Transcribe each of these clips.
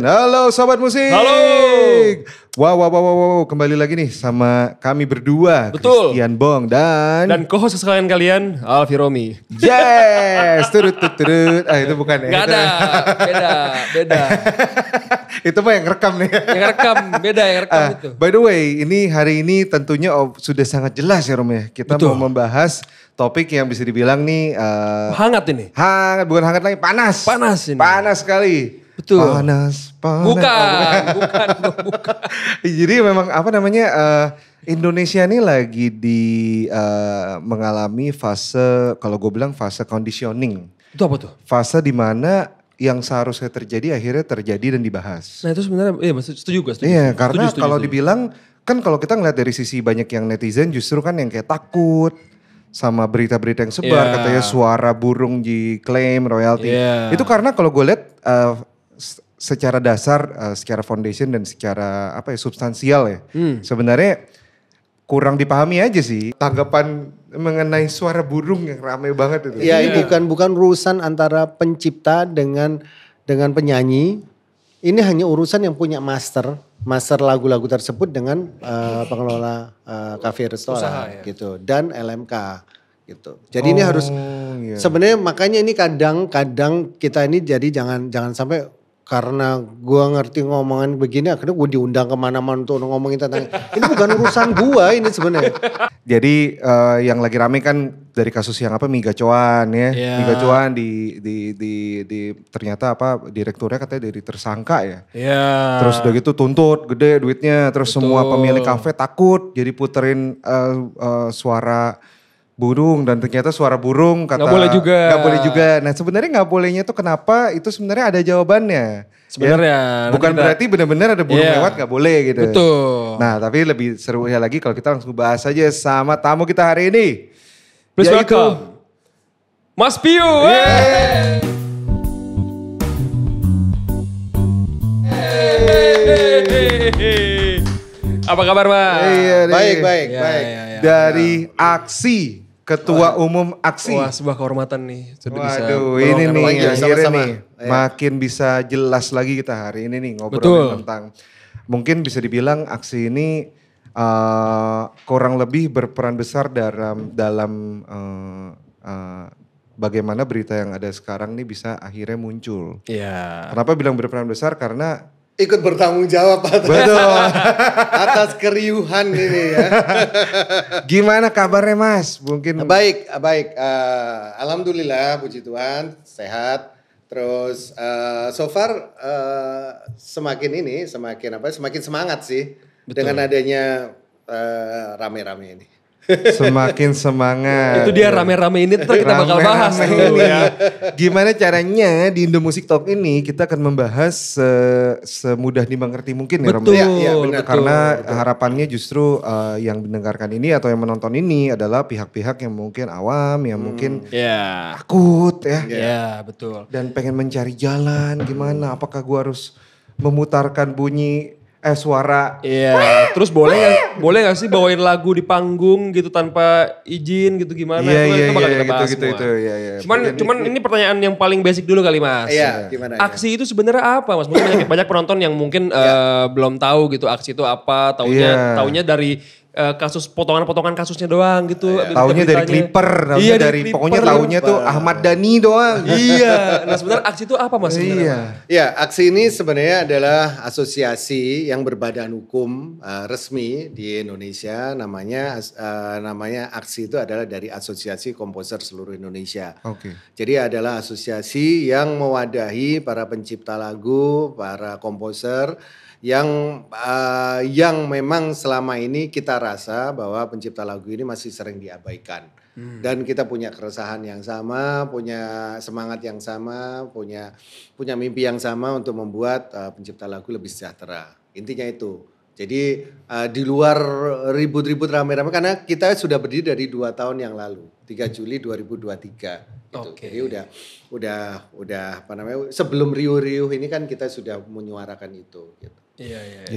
Halo Sobat Musik. Halo. Wow. Kembali lagi nih sama kami berdua. Betul. Christian Bong dan co-host sekalian kalian, Alfi Romi. Yes. Turut. Itu bukan ya. Gak ada, beda. Itu mah yang rekam nih. Yang rekam, beda yang rekam itu. By the way, hari ini tentunya sudah sangat jelas ya Rom ya. Kita Betul. mau membahas topik yang bisa dibilang nih. Hangat ini. Hangat, bukan hangat lagi, panas. Panas ini. Panas sekali. Betul. Panas. Bukan. Jadi memang apa namanya Indonesia ini lagi mengalami fase, kalau gue bilang fase conditioning. Itu apa tuh? Fase di mana yang seharusnya terjadi akhirnya terjadi dan dibahas. Nah itu sebenarnya, setuju gue. Iya, karena kalau dibilang, kan kalau kita ngeliat dari sisi banyak yang netizen justru kan yang kayak takut sama berita-berita yang sebar, katanya suara burung diklaim royalti. Itu karena kalau gue lihat secara dasar, secara foundation dan secara substansial ya. Sebenarnya kurang dipahami aja sih tanggapan mengenai suara burung yang ramai banget itu. Ya, bukan urusan antara pencipta dengan penyanyi. Ini hanya urusan yang punya master lagu-lagu tersebut dengan pengelola kafe restoran gitu dan LMK gitu. Jadi ini harus sebenarnya makanya ini kadang kita ini jadi jangan sampai karena gua ngerti ngomongan begini akhirnya gua diundang kemana-mana untuk ngomongin tentang ini bukan urusan gua ini sebenarnya. Jadi yang lagi rame kan dari kasus yang Mie Gacoan ya. Mie Gacoan di ternyata direkturnya katanya dari tersangka ya. Terus udah gitu tuntut gede duitnya. Terus semua pemilik kafe takut jadi puterin suara burung dan ternyata suara burung kata nggak boleh juga. Nah sebenarnya nggak bolehnya itu kenapa? Itu sebenarnya ada jawabannya. Sebenarnya. Bukan berarti benar-benar ada burung lewat nggak boleh gitu. Betul. Nah tapi lebih serunya lagi kalau kita langsung bahas aja sama tamu kita hari ini. Please welcome Mas Piu. Apa kabar Mas? Baik. Dari Aksi. Ketua Umum Aksi. Wah sebuah kehormatan nih. Waduh ini nih akhirnya nih makin bisa jelas lagi kita hari ini nih ngobrolin tentang. Mungkin bisa dibilang Aksi ini kurang lebih berperan besar dalam bagaimana berita yang ada sekarang nih bisa akhirnya muncul. Iya. Kenapa bilang berperan besar? Karena ikut bertanggung jawab atas keriuhan ini ya. Gimana kabarnya Mas? Mungkin baik. Alhamdulillah puji Tuhan sehat. Terus so far semakin semangat sih. Betul. Dengan adanya rame-rame ini. Semakin semangat. Itu dia rame-rame ini ntar kita bakal bahas dulu ya. Gimana caranya di Indo Music Talk ini kita akan membahas semudah dimengerti mungkin ya Rom. Betul. Karena harapannya justru yang mendengarkan ini atau yang menonton ini adalah pihak-pihak yang mungkin awam, yang mungkin takut ya. Iya betul. Dan pengen mencari jalan gimana, apakah gua harus memutarkan bunyi suara. Iya, terus boleh gak sih bawain lagu di panggung gitu tanpa izin gitu gimana? Iya, gitu. Iya. Cuman ini pertanyaan yang paling basic dulu kali Mas. Iya, gimana? Aksi itu sebenarnya apa Mas? Mungkin banyak penonton yang mungkin belum tahu gitu aksi itu apa, taunya dari potongan-potongan kasusnya doang gitu. Taunya dari Clipper, pokoknya taunya tuh Ahmad Dhani doang. Iya, nah sebenarnya Aksi itu apa Mas? Iya, Aksi ini sebenarnya adalah asosiasi yang berbadan hukum resmi di Indonesia. Namanya Aksi itu adalah dari Asosiasi Komposer Seluruh Indonesia. Jadi adalah asosiasi yang mewadahi para pencipta lagu, para komposer yang memang selama ini kita rasa bahwa pencipta lagu ini masih sering diabaikan. Dan kita punya keresahan yang sama, punya semangat yang sama, punya mimpi yang sama untuk membuat pencipta lagu lebih sejahtera. Intinya itu. Jadi di luar ribut-ribut rame-rame karena kita sudah berdiri dari 2 tahun yang lalu. 3 Juli 2023 gitu. Oke. Jadi udah apa namanya, sebelum riuh-riuh ini kan kita sudah menyuarakan itu gitu. Iya.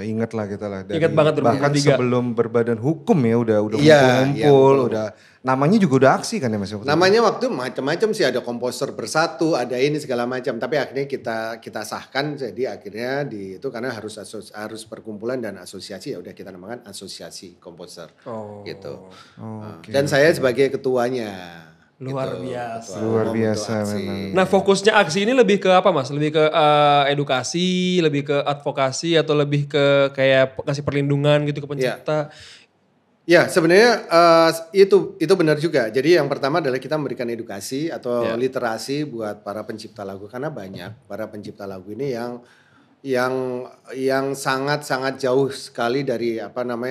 Ingat lah kita lah. Ingat banget bahkan 2023. sebelum berbadan hukum ya udah Iya, ngumpul, betul. udah namanya juga udah aksi kan ya Mas? Namanya waktu macam-macam sih, ada komposer bersatu, ada ini segala macam. Tapi akhirnya kita sahkan, jadi akhirnya itu karena harus perkumpulan dan asosiasi, ya udah kita namakan asosiasi komposer gitu. Dan saya sebagai ketuanya. Luar gitu. biasa. Luar biasa Aksi. memang. Nah fokusnya aksi ini lebih ke apa Mas? Lebih ke edukasi, lebih ke advokasi atau lebih ke kayak kasih perlindungan gitu ke pencipta? Ya sebenarnya itu benar juga. Jadi yang pertama adalah kita memberikan edukasi atau literasi buat para pencipta lagu, karena banyak para pencipta lagu ini yang sangat jauh sekali dari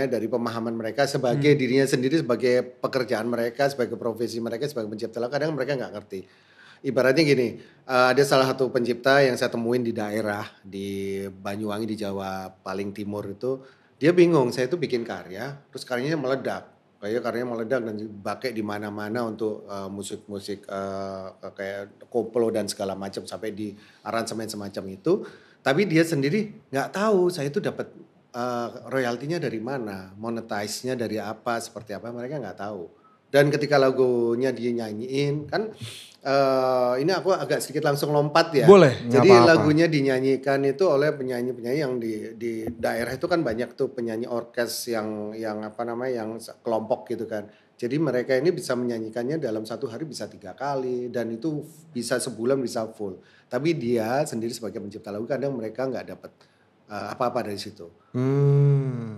dari pemahaman mereka sebagai dirinya sendiri, sebagai pekerjaan mereka, sebagai profesi mereka sebagai pencipta lagu. Kadang mereka nggak ngerti. Ibaratnya gini, ada salah satu pencipta yang saya temuin di daerah di Banyuwangi di Jawa paling timur itu, dia bingung, saya itu bikin karya, terus karyanya meledak. Karyanya meledak dan dipakai di mana-mana untuk musik-musik kayak koplo dan segala macam, sampai di aransemen semacam itu. Tapi dia sendiri nggak tahu saya itu dapat royaltinya dari mana, monetize-nya dari apa, seperti apa, mereka nggak tahu. Dan ketika lagunya dia nyanyiin kan, ini aku agak sedikit langsung lompat ya. Boleh. Jadi Nggak apa-apa. lagunya dinyanyikan itu oleh penyanyi-penyanyi yang di daerah itu kan banyak tuh penyanyi orkes yang kelompok gitu kan. Jadi mereka ini bisa menyanyikannya dalam satu hari bisa 3 kali dan itu bisa sebulan bisa full. Tapi dia sendiri sebagai pencipta lagu kadang mereka nggak dapat apa-apa dari situ.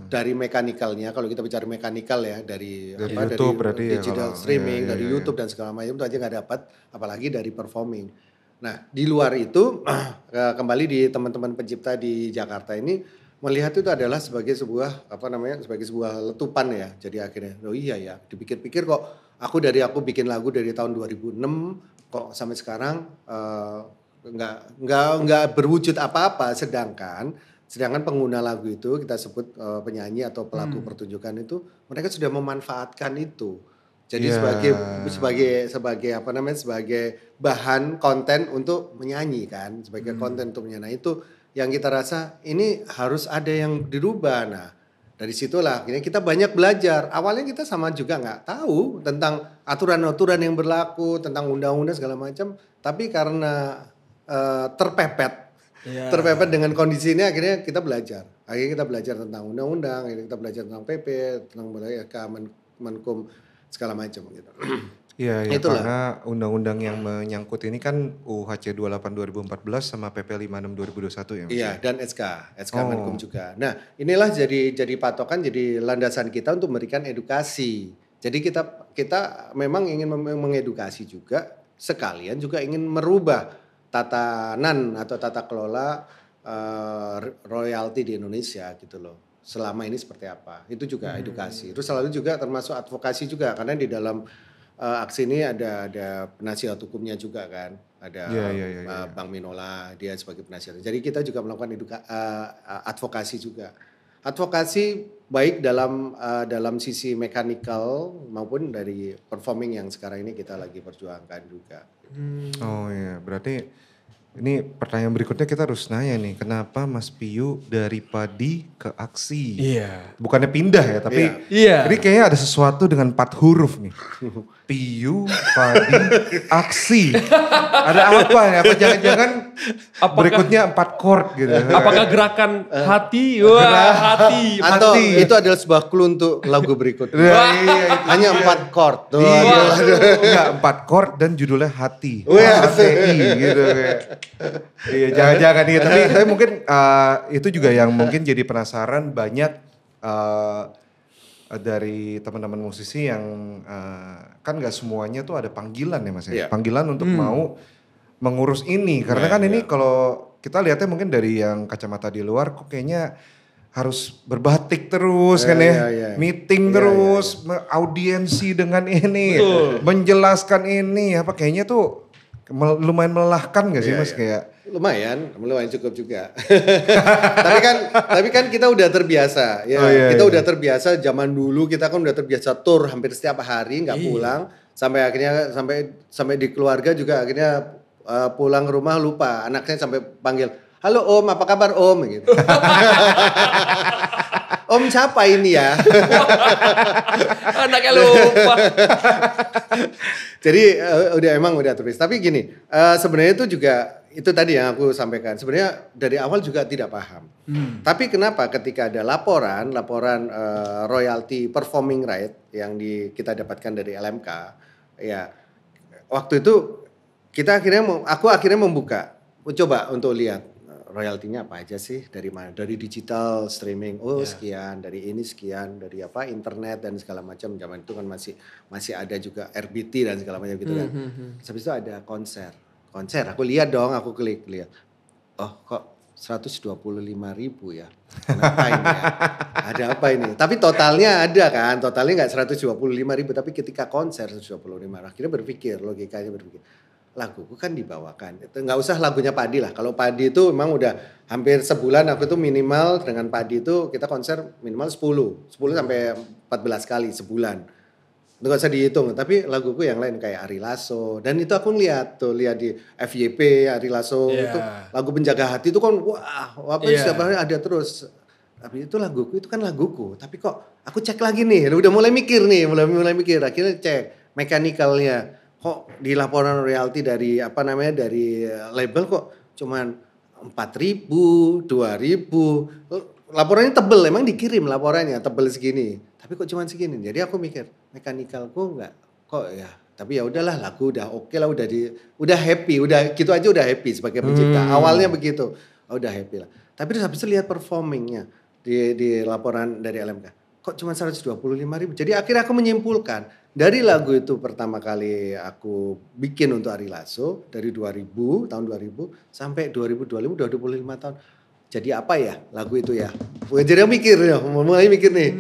Dari mekanikalnya, kalau kita bicara mekanikal ya, dari YouTube berarti ya digital kalau- streaming, iya, dari iya. YouTube dan segala macam itu aja nggak dapat, apalagi dari performing. Nah di luar itu kembali di teman-teman pencipta di Jakarta ini melihat itu adalah sebagai sebuah sebagai sebuah letupan ya. Jadi akhirnya oh iya ya, dipikir-pikir kok aku bikin lagu dari tahun 2006 kok sampai sekarang nggak berwujud apa-apa, sedangkan pengguna lagu itu kita sebut penyanyi atau pelaku pertunjukan itu mereka sudah memanfaatkan itu. Jadi sebagai bahan konten untuk menyanyi kan, sebagai konten untuk menyanyi. Nah, itu yang kita rasa ini harus ada yang dirubah. Nah, dari situlah akhirnya kita banyak belajar. Awalnya kita sama juga nggak tahu tentang aturan-aturan yang berlaku, tentang undang-undang segala macam. Tapi karena terpepet dengan kondisi ini, akhirnya kita belajar. Akhirnya kita belajar tentang undang-undang, akhirnya kita belajar tentang PP, tentang Menkum segala macam gitu. Iya, Itulah. karena undang-undang yang menyangkut ini kan UHC 28 2014 sama PP 56 2021 ya Mas? Iya, dan SK Menkum juga. Nah, inilah jadi patokan, jadi landasan kita untuk memberikan edukasi. Jadi kita memang ingin mengedukasi juga, sekalian juga ingin merubah tatanan atau tata kelola royalti di Indonesia gitu loh. Selama ini seperti apa? Itu juga edukasi. Terus selalu juga termasuk advokasi juga, karena di dalam aksi ini ada penasihat hukumnya juga kan, ada Iya. Bang Minola, dia sebagai penasihat. Jadi kita juga melakukan advokasi juga. Advokasi baik dalam sisi mekanikal maupun dari performing yang sekarang ini kita lagi perjuangkan juga. Oh iya, berarti ini pertanyaan berikutnya kita harus nanya nih, kenapa Mas Piyu dari padi ke aksi? Iya. Bukannya pindah ya, tapi Iya. ini kayaknya ada sesuatu dengan 4 huruf nih. Piyu, padi, aksi. Ada apa ya? Apa jangan-jangan berikutnya 4 chord gitu. Apakah gerakan hati? Wah, hati. Atau itu adalah sebuah clue untuk lagu berikutnya. Iya, Hanya 4 chord. Tuh, Enggak, 4 chord dan judulnya hati. HTI gitu kayak. Iya, jangan-jangan nih. Tapi mungkin itu juga yang mungkin jadi penasaran banyak dari teman-teman musisi yang kan gak semuanya tuh ada panggilan ya Mas ya. Iya. Panggilan untuk mau mengurus ini. Karena kan ini kalau kita lihatnya mungkin dari yang kacamata di luar kok kayaknya harus berbatik terus kan ya. iya. Meeting terus, audiensi dengan ini, menjelaskan ini. Apa kayaknya tuh lumayan melelahkan gak sih Mas kayak lumayan cukup juga. tapi kan kita udah terbiasa ya. Kita udah terbiasa zaman dulu kita kan udah terbiasa tur hampir setiap hari nggak pulang sampai akhirnya sampai di keluarga juga akhirnya pulang ke rumah lupa anaknya sampai panggil, "Halo Om, apa kabar Om?" gitu. Om siapa ini ya? Anaknya lupa. Jadi udah terus. Tapi gini, sebenarnya itu juga itu tadi yang aku sampaikan. Sebenarnya dari awal juga tidak paham. Tapi kenapa ketika ada laporan royalty performing right yang kita dapatkan dari LMK, ya waktu itu aku akhirnya membuka, coba untuk lihat royaltinya apa aja sih, dari mana, dari digital streaming, sekian, dari ini sekian, dari internet dan segala macam. Zaman itu kan masih ada juga RBT dan segala macam gitu kan. Habis itu ada konser, aku lihat dong, aku klik lihat, oh kok 125.000 ya, kenapa ini ya? Ada apa ini? Tapi totalnya ada kan, totalnya nggak 125.000, tapi ketika konser 125, akhirnya logikanya berpikir, laguku kan dibawakan, itu nggak usah lagunya Padi lah. Kalau Padi itu memang udah hampir sebulan, aku tuh minimal dengan Padi itu kita konser minimal 10 sampai 14 kali sebulan. Itu nggak usah dihitung. Tapi laguku yang lain kayak Ari Lasso, dan itu aku lihat di FYP Ari Lasso itu lagu Penjaga Hati itu kan setiap hari ada terus. Tapi itu laguku, itu kan laguku. Tapi kok aku cek lagi nih, udah mulai mikir mulai mikir. Akhirnya cek mechanical-nya. Kok di laporan royalti dari dari label kok cuman 4.000, 2.000. Laporannya tebel, emang dikirim laporannya tebel segini. Tapi kok cuman segini. Jadi aku mikir, mekanikalku enggak kok ya. Tapi ya udahlah, lagu udah oke lah, udah happy, udah gitu aja udah happy sebagai pencipta. Awalnya begitu. Udah happy lah. Tapi terus habis itu lihat performingnya di laporan dari LMK. Kok cuma 125.000. Jadi akhirnya aku menyimpulkan, dari lagu itu pertama kali aku bikin untuk Ari Lasso dari tahun 2000 sampai 2025 udah 25 tahun. Jadi apa ya lagu itu ya? Jadi mulai mikir nih.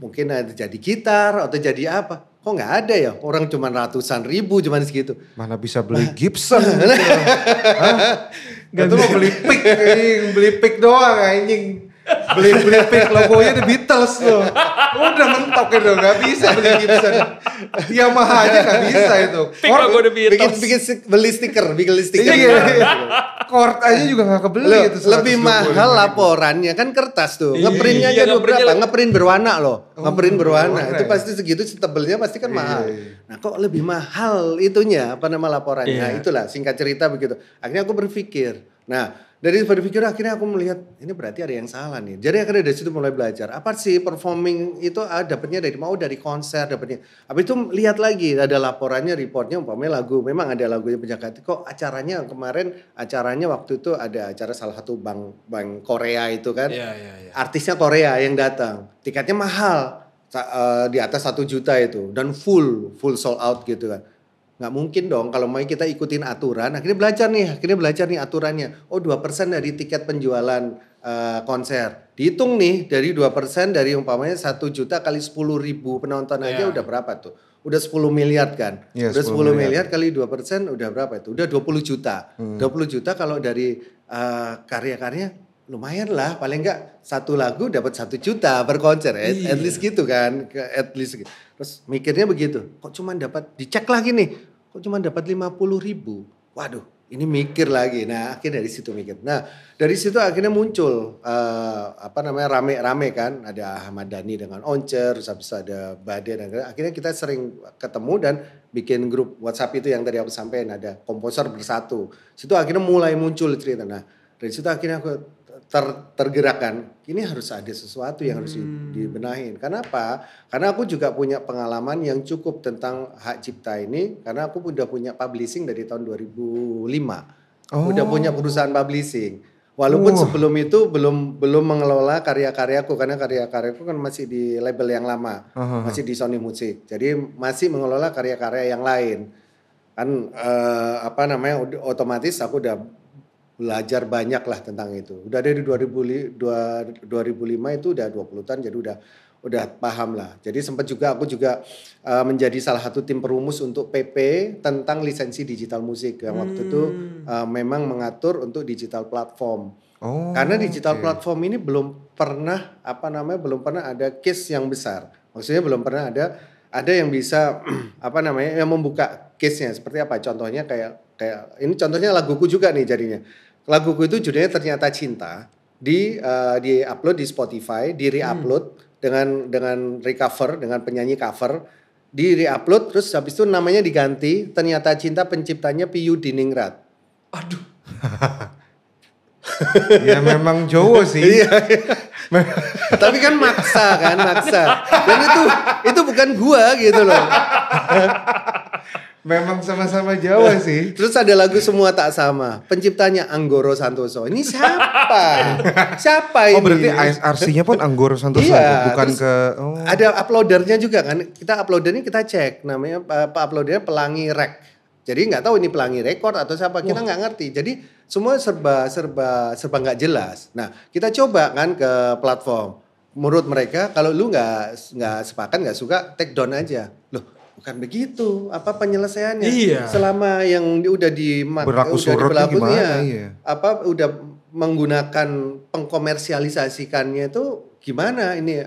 Mungkin ada jadi gitar atau jadi apa? Kok nggak ada ya? Orang cuma ratusan ribu cuman segitu. Mana bisa beli Gibson gitu. Gak tuh mau beli pick doang anjing. Beli pick logonya The Beatles tuh. Udah mentok itu, gak bisa beli Gibson. Yamaha aja gak bisa itu. Pick logo The Beatles. Beli stiker. Chord aja juga gak kebeli itu. Lebih mahal laporannya kan kertas tuh. Ngeprintnya aja berapa? Ngeprint berwarna loh. Ngeprint berwarna. Itu pasti segitu, tebelnya pasti kan mahal. Nah kok lebih mahal itunya, laporannya. Nah itulah singkat cerita begitu. Akhirnya aku berpikir. Nah dari berpikir akhirnya aku melihat ini berarti ada yang salah nih. Jadi akhirnya dari situ mulai belajar. Apa sih performing itu dapatnya dari konser dapatnya. Habis itu lihat lagi ada laporannya, reportnya umpamanya lagu. Memang ada lagunya Penjaga Hati. Kok acaranya waktu itu ada acara salah satu bank Korea itu kan. Artisnya Korea yang datang. Tiketnya mahal. Di atas 1 juta itu. Dan full sold out gitu kan. Nggak mungkin dong kalau mau kita ikutin aturan. Akhirnya belajar nih aturannya. Oh 2% dari tiket penjualan konser. Dihitung nih dari 2% dari umpamanya 1 juta kali 10.000 penonton aja udah berapa tuh? Udah 10 miliar kan? Udah 10 miliar kali 2% udah berapa itu? Udah 20 juta. 20 juta kalau dari karya-karya lumayan lah. Paling enggak satu lagu dapat 1 juta per konser. At least gitu kan. At least gitu. Terus mikirnya begitu. Kok cuma dapat, dicek lagi nih. Kok cuma dapat 50.000? Waduh, ini mikir lagi. Nah, akhirnya dari situ mikir. Nah, dari situ akhirnya muncul rame-rame kan. Ada Ahmad Dhani dengan Once, terus habis ada Bade dan akhirnya kita sering ketemu dan bikin grup WhatsApp itu yang tadi aku sampaikan, ada komposer bersatu. Situ akhirnya mulai muncul cerita. Nah, dari situ akhirnya aku tergerakkan, ini harus ada sesuatu yang harus dibenahin. Kenapa? Karena aku juga punya pengalaman yang cukup tentang hak cipta ini, karena aku udah punya publishing dari tahun 2005. Udah punya perusahaan publishing. Walaupun sebelum itu belum mengelola karya-karyaku, karena karya-karyaku kan masih di label yang lama, masih di Sony Music. Jadi masih mengelola karya-karya yang lain. Kan otomatis aku udah belajar banyak lah tentang itu. Udah dari 2005 itu udah 20 tahun, jadi paham lah. Jadi sempat juga aku juga menjadi salah satu tim perumus untuk PP tentang lisensi digital musik yang waktu itu memang mengatur untuk digital platform. Karena digital platform ini belum pernah ada case yang besar. Maksudnya belum pernah ada yang bisa yang membuka case-nya seperti apa? Contohnya kayak ini contohnya laguku juga nih jadinya. Laguku itu judulnya Ternyata Cinta, di upload di Spotify, di re-upload dengan recover, dengan penyanyi cover, di re-upload terus habis itu namanya diganti Ternyata Cinta, penciptanya Piyu Diningrat. Aduh. Ya memang Jowo sih. Tapi kan maksa. Dan itu bukan gua gitu loh. Memang sama-sama Jawa sih. Terus ada lagu Semua Tak Sama, penciptanya Anggoro Santoso. Ini siapa? Siapa ini? Oh berarti ASRC-nya pun Anggoro Santoso, iya, bukan ke... Ada uploadernya juga kan. Kita uploadernya kita cek, namanya Pak uploadernya Pelangi Rek. Jadi nggak tahu ini Pelangi Record atau siapa, kita nggak ngerti. Jadi semua serba nggak jelas. Nah kita coba kan ke platform. Menurut mereka kalau lu nggak sepakat, nggak suka, take down aja. Loh bukan begitu. Apa penyelesaiannya? Iya. Selama yang udah berlaku gimana? Iya. Udah menggunakan pengkomersialisasikannya itu gimana ini?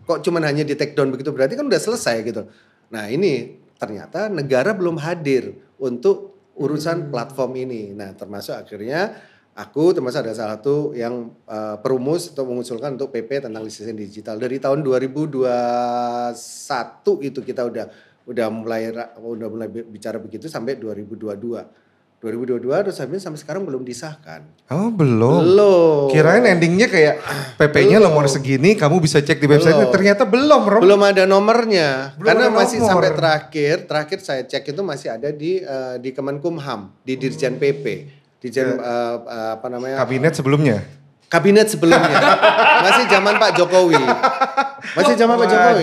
Kok cuman hanya di take down begitu? Berarti kan udah selesai gitu. Nah ini ternyata negara belum hadir untuk urusan platform ini. Nah termasuk akhirnya aku termasuk ada salah satu yang perumus atau mengusulkan untuk PP tentang lisensi digital. Dari tahun 2021 itu kita udah mulai bicara begitu sampai 2022 terus sampai sekarang belum disahkan. Oh belum. Kirain endingnya kayak PP-nya nomor segini, kamu bisa cek di website. Ternyata belum, Rom. Belum ada nomornya. Karena masih sampai terakhir saya cek itu masih ada di Kemenkumham, di Dirjen PP, Dirjen Kabinet sebelumnya. Masih zaman Pak Jokowi.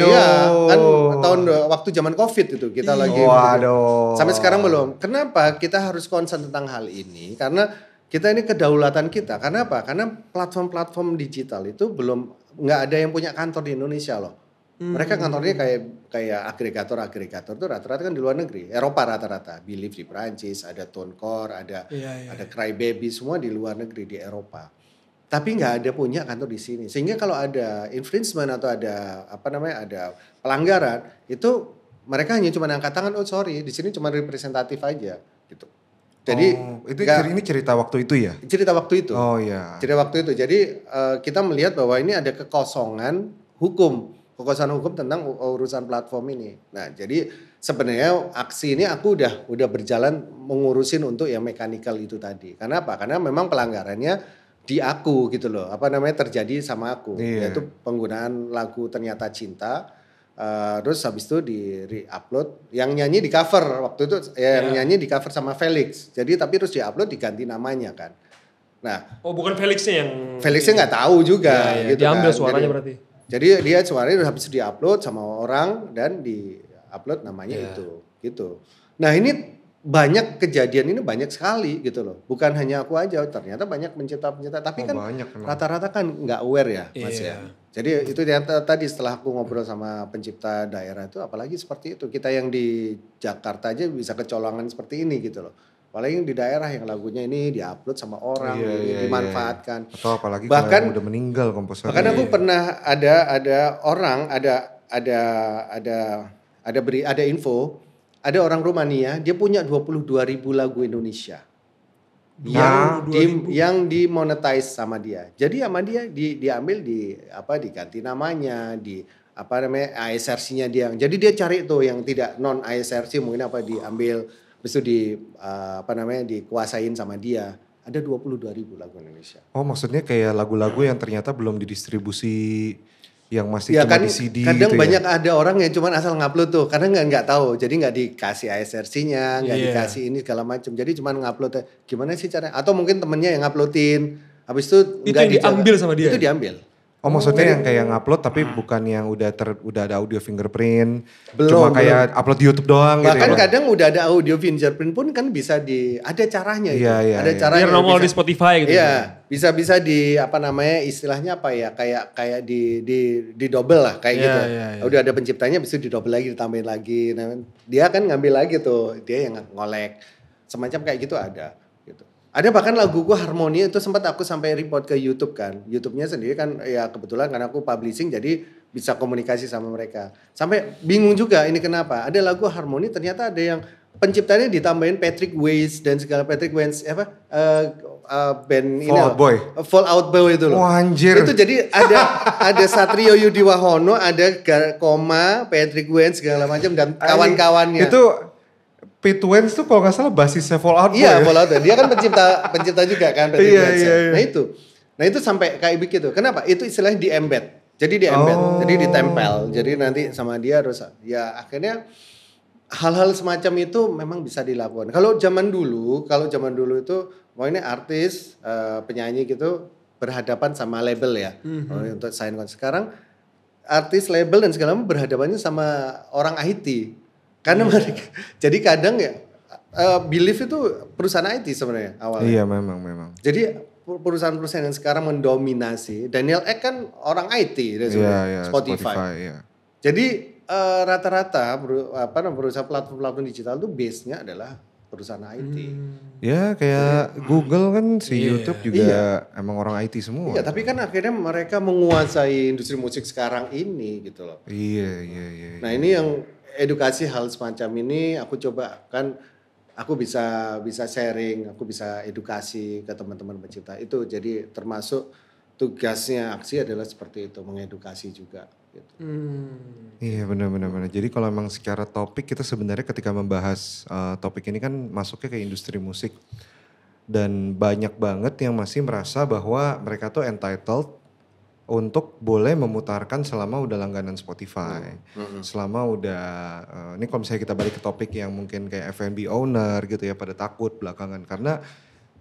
Ya. Kan waktu zaman Covid itu kita lagi. Waduh. Sampai sekarang belum. Kenapa kita harus concern tentang hal ini? Karena kita ini kedaulatan kita. Karena apa? Karena platform-platform digital itu nggak ada yang punya kantor di Indonesia loh. Mereka kantornya kayak agregator itu rata-rata kan di luar negeri. Eropa rata-rata. Believe di Prancis, ada TuneCore, ada Crybaby, semua di luar negeri, di Eropa. Tapi nggak ada punya kantor di sini. Sehingga kalau ada infringement atau ada ada pelanggaran, itu mereka hanya cuma angkat tangan, oh sorry, di sini cuma representatif aja gitu. Jadi ini cerita waktu itu ya? Cerita waktu itu. Oh iya. Cerita waktu itu. Jadi kita melihat bahwa ini ada kekosongan hukum tentang urusan platform ini. Nah, jadi sebenarnya aksi ini aku udah berjalan mengurusin untuk yang mekanikal itu tadi. Karena apa? Karena memang pelanggarannya di aku gitu loh, terjadi sama aku, yaitu penggunaan lagu Ternyata Cinta, terus habis itu di re-upload, yang nyanyi di cover waktu itu, yang nyanyi di cover sama Felix, jadi tapi terus di-upload diganti namanya kan. Nah, bukan Felixnya nggak tahu juga, gitu diambil kan. Suaranya berarti. Jadi dia suaranya habis itu di-upload sama orang dan di-upload namanya itu, gitu. Nah ini banyak kejadian ini banyak sekali gitu loh. Bukan hanya aku aja, ternyata banyak pencipta tapi kan rata-rata kan nggak aware ya Mas ya. Jadi itu tadi setelah aku ngobrol sama pencipta daerah itu, apalagi seperti itu. Kita yang di Jakarta aja bisa kecolongan seperti ini gitu loh. Apalagi yang di daerah yang lagunya ini diupload sama orang, dimanfaatkan. Atau apalagi bahkan udah meninggal komposer. Bahkan aku pernah ada orang ada info. Ada orang Rumania, dia punya 22.000 lagu Indonesia. Yang dimonetize sama dia. Jadi sama dia diambil diganti namanya, ASRC-nya dia. Jadi dia cari tuh yang tidak non ASRC mungkin diambil, habis itu dikuasain sama dia. Ada 22.000 lagu Indonesia. Oh, maksudnya kayak lagu-lagu yang ternyata belum didistribusi, yang masih cuma di CD kadang gitu banyak ada orang yang cuma asal ngupload tuh karena nggak tahu, jadi nggak dikasih ASRC-nya, nggak dikasih ini segala macam, jadi cuma ngupload. Gimana sih caranya? Atau mungkin temennya yang nguploadin, habis itu diambil sama dia. Itu diambil. Oh maksudnya yang kayak ngupload tapi bukan yang udah ada audio fingerprint. Belum, Cuma kayak upload di YouTube doang gitu bahkan ya. kadang udah ada audio fingerprint pun kan bisa ada caranya itu. Iya, Ada iya. caranya. Biar nongol di Spotify gitu. Iya, bisa di apa namanya istilahnya apa ya? Kayak di double lah kayak Iya, gitu. iya, iya. Udah ada penciptanya bisa di double lagi, ditambahin lagi. Nah, dia kan ngambil lagi tuh, dia yang ngolek. Semacam kayak gitu ada gitu. Ada bahkan lagu gua Harmoni itu sempat aku sampai report ke YouTube kan. YouTube-nya sendiri kan ya kebetulan karena aku publishing jadi bisa komunikasi sama mereka. Sampai bingung juga ini kenapa. Ada lagu Harmoni ternyata ada yang penciptanya ditambahin Patrick Weiss dan segala Patrick Weiss band ini Fall Out Boy. Fall Out Boy itu loh. Wah, anjir. Itu jadi ada Satrio Yudiwahono, ada Koma, Patrick Weiss segala macam dan kawan-kawannya. Itu Pete Wentz tuh kalau gak salah basisnya Fall Out Boy. Iya, Fall Out Boy. Dia kan pencipta juga kan Patrick Iya, Weiss. iya, iya. Nah itu sampai kayak begitu. Kenapa? Itu istilahnya di embed. Jadi di embed, jadi ditempel. Jadi nanti sama dia harus ya akhirnya hal-hal semacam itu memang bisa dilakukan. Kalau zaman dulu itu pokoknya artis, penyanyi gitu berhadapan sama label ya. Untuk sign contract. Sekarang artis, label dan segala macam berhadapannya sama orang IT. Karena mereka jadi kadang ya Believe itu perusahaan IT sebenarnya awalnya. Iya memang. Jadi perusahaan-perusahaan yang sekarang mendominasi, Daniel Ek kan orang IT Iya, Spotify. Iya. Jadi rata-rata perusahaan platform digital itu base-nya adalah perusahaan IT. Ya kayak Google kan YouTube juga emang orang IT semua. Iya, tapi kan akhirnya mereka menguasai industri musik sekarang ini gitu loh. Iya. Nah, ini yang edukasi hal semacam ini aku coba kan aku bisa sharing, aku bisa edukasi ke teman-teman pencipta itu. Jadi termasuk tugasnya aksi adalah seperti itu, mengedukasi juga gitu. Iya benar. Jadi kalau emang secara topik kita sebenarnya ketika membahas topik ini kan masuknya ke industri musik. Dan banyak banget yang masih merasa bahwa mereka tuh entitled untuk boleh memutarkan selama udah langganan Spotify. Selama udah, ini kalau misalnya kita balik ke topik yang mungkin kayak F&B owner gitu ya pada takut belakangan. Karena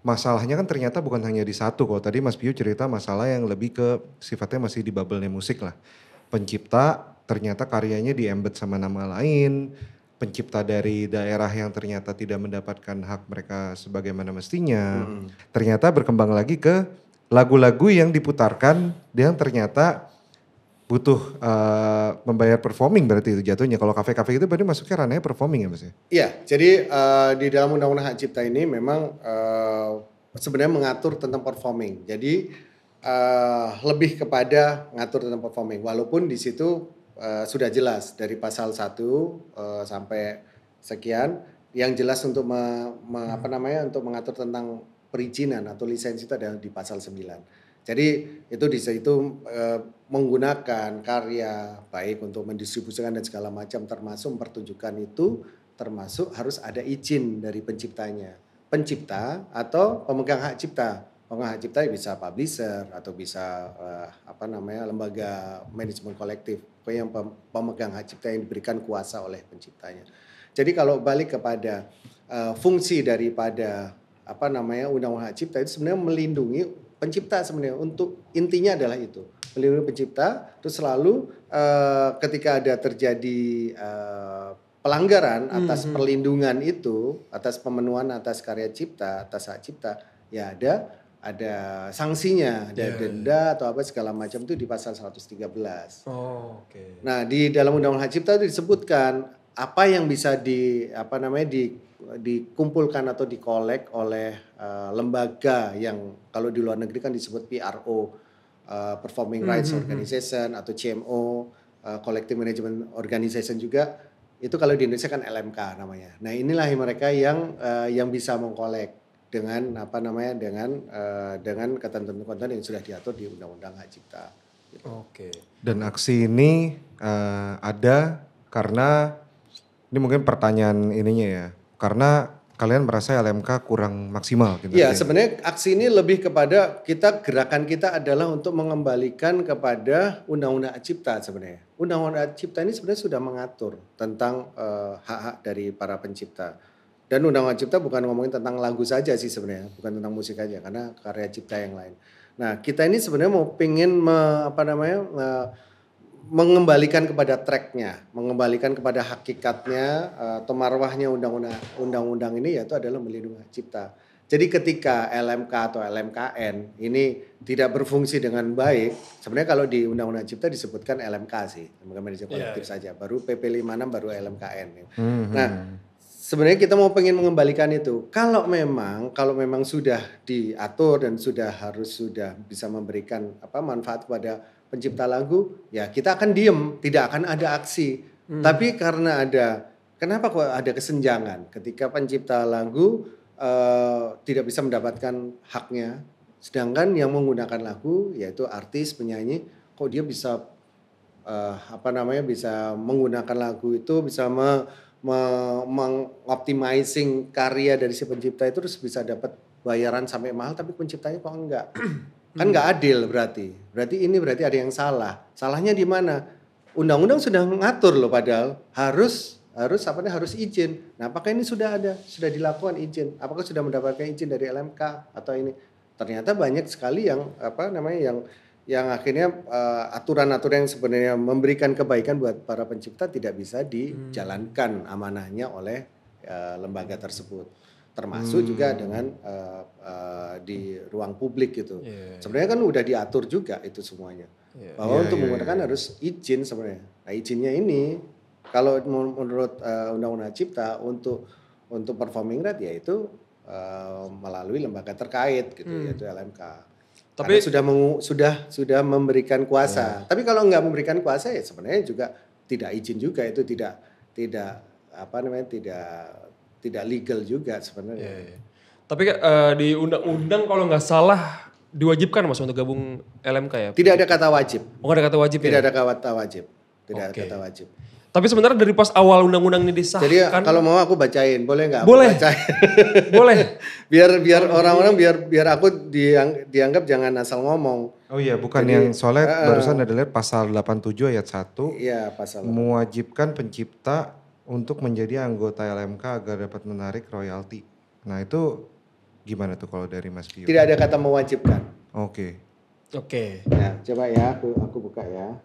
masalahnya kan ternyata bukan hanya di satu. Kalau tadi Mas Piyu cerita masalah yang lebih ke sifatnya masih di bubble-nya musik lah. Pencipta ternyata karyanya di-embed sama nama lain. Pencipta dari daerah yang ternyata tidak mendapatkan hak mereka sebagaimana mestinya. Ternyata berkembang lagi ke lagu-lagu yang diputarkan yang ternyata butuh membayar performing berarti itu jatuhnya. Kalau kafe-kafe itu berarti masuknya ranahnya performing ya Mas ya? Iya, jadi di dalam Undang-Undang Hak Cipta ini memang sebenarnya mengatur tentang performing. Jadi lebih kepada ngatur tentang performing. Walaupun di situ sudah jelas dari pasal 1 sampai sekian yang jelas untuk untuk mengatur tentang perizinan atau lisensi itu ada di pasal 9. Jadi itu di situ menggunakan karya baik untuk mendistribusikan dan segala macam termasuk mempertunjukkan itu termasuk harus ada izin dari penciptanya. Pencipta atau pemegang hak cipta. Pemegang hak cipta bisa publisher atau bisa lembaga manajemen kolektif yang pemegang hak cipta yang diberikan kuasa oleh penciptanya. Jadi kalau balik kepada fungsi daripada Undang-Undang Hak Cipta itu sebenarnya melindungi pencipta sebenarnya untuk intinya adalah itu melindungi pencipta. Terus selalu ketika ada terjadi pelanggaran atas perlindungan itu, atas pemenuhan atas karya cipta, atas hak cipta, ya ada sanksinya, ada denda atau apa segala macam itu di pasal 113. Oh, oke. Nah di dalam Undang-Undang Hak Cipta itu disebutkan apa yang bisa dikumpulkan atau dikolek oleh lembaga yang kalau di luar negeri kan disebut PRO, Performing Rights Organization atau CMO, Collective Management Organization juga. Itu kalau di Indonesia kan LMK namanya. Nah inilah mereka yang bisa mengkolek dengan dengan ketentuan-ketentuan yang sudah diatur di Undang-Undang Hak Cipta. Gitu. Oke. Dan aksi ini ada karena ini mungkin pertanyaan ininya ya. Karena kalian merasa LMK kurang maksimal gitu. Iya, sebenarnya aksi ini lebih kepada gerakan kita adalah untuk mengembalikan kepada Undang-Undang Hak Cipta sebenarnya. Undang-Undang Hak Cipta ini sebenarnya sudah mengatur tentang hak-hak dari para pencipta. Dan Undang-Undang Hak Cipta bukan ngomongin tentang lagu saja sih sebenarnya, bukan tentang musik aja karena karya cipta yang lain. Nah, kita ini sebenarnya mau pengen mengembalikan kepada tracknya, mengembalikan kepada hakikatnya atau marwahnya undang-undang ini, yaitu adalah melindungi hak cipta. Jadi ketika LMK atau LMKN ini tidak berfungsi dengan baik, sebenarnya kalau di Undang-Undang Cipta disebutkan LMK sih, lembaga manajemen kolektif saja, baru PP 56 baru LMKN. Nah, sebenarnya kita mau pengen mengembalikan itu. Kalau memang sudah diatur dan sudah bisa memberikan manfaat kepada pencipta lagu, ya kita akan diem, tidak akan ada aksi. Tapi karena kenapa kok ada kesenjangan ketika pencipta lagu tidak bisa mendapatkan haknya, sedangkan yang menggunakan lagu yaitu artis, penyanyi, kok dia bisa bisa menggunakan lagu itu, bisa mengoptimizing karya dari si pencipta itu, terus bisa dapat bayaran sampai mahal, tapi penciptanya kok enggak. Kan enggak adil berarti ada yang salah. Salahnya di mana? Undang-undang sudah mengatur loh, padahal harus izin. Nah, apakah ini sudah dilakukan izin? Apakah sudah mendapatkan izin dari LMK atau ini? Ternyata banyak sekali yang yang akhirnya aturan-aturan yang sebenarnya memberikan kebaikan buat para pencipta tidak bisa dijalankan amanahnya oleh lembaga tersebut. Termasuk juga dengan di ruang publik gitu. Sebenarnya kan udah diatur juga itu semuanya. Bahwa untuk menggunakan harus izin sebenarnya. Nah, izinnya ini kalau menurut Undang-Undang Cipta untuk performing right yaitu melalui lembaga terkait gitu, yaitu LMK. Tapi sudah memberikan kuasa. Tapi kalau nggak memberikan kuasa ya sebenarnya juga tidak izin juga, itu tidak legal juga sebenarnya. Tapi di undang-undang kalau nggak salah diwajibkan Mas untuk gabung LMK ya? Tidak ada kata wajib. Oh, nggak ada kata wajib ya? Tidak ada kata wajib. Tidak ada kata wajib. Tapi sebenarnya dari pas awal undang-undang ini disahkan. Jadi kalau mau aku bacain, boleh nggak? Boleh. Bacain. Boleh. biar orang-orang biar aku dianggap jangan asal ngomong. Oh iya, bukan. Jadi, yang soalnya barusan adalah pasal 87 ayat 1. Iya, pasal. Mewajibkan pencipta untuk menjadi anggota LMK agar dapat menarik royalti. Nah, itu gimana tuh kalau dari Mas Bio? Tidak ada kata mewajibkan. Oke. Nah, coba ya aku buka ya.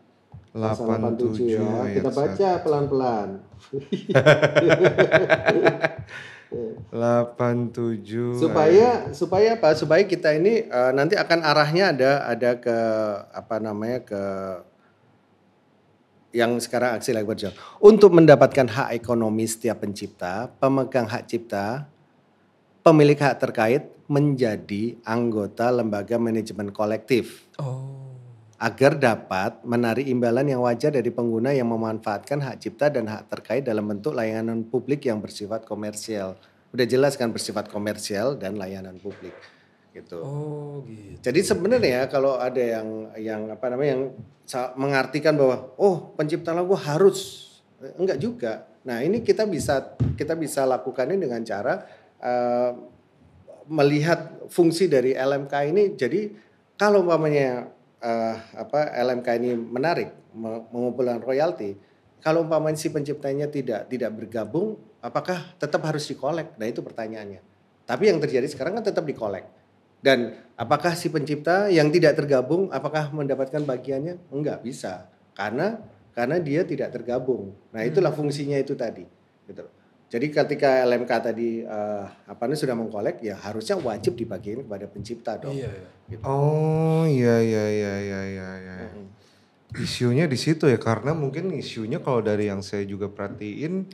87 ya. Kita baca pelan-pelan. 87 supaya apa? Supaya kita ini nanti akan arahnya ada ke ke yang sekarang aksi lagi berjalan. Untuk mendapatkan hak ekonomi setiap pencipta, pemegang hak cipta, pemilik hak terkait menjadi anggota lembaga manajemen kolektif. Agar dapat menarik imbalan yang wajar dari pengguna yang memanfaatkan hak cipta dan hak terkait dalam bentuk layanan publik yang bersifat komersial. Udah jelas kan, bersifat komersial dan layanan publik gitu. Gitu. Jadi sebenarnya kalau ada yang mengartikan bahwa pencipta lagu harus, enggak juga. Nah, ini kita bisa lakukannya dengan cara melihat fungsi dari LMK ini. Jadi kalau umpamanya LMK ini menarik mengumpulkan royalti, kalau umpamanya si penciptanya tidak bergabung, apakah tetap harus dikolek? Nah, itu pertanyaannya. Tapi yang terjadi sekarang kan tetap dikolek. Dan apakah si pencipta yang tidak tergabung apakah mendapatkan bagiannya? Enggak bisa. Karena dia tidak tergabung. Nah, itulah fungsinya itu tadi, gitu. Jadi ketika LMK tadi sudah mengkolek, ya harusnya wajib dibagiin kepada pencipta dong. Iya. Gitu. Oh iya. Isunya di situ ya, karena mungkin isunya kalau dari yang saya juga perhatiin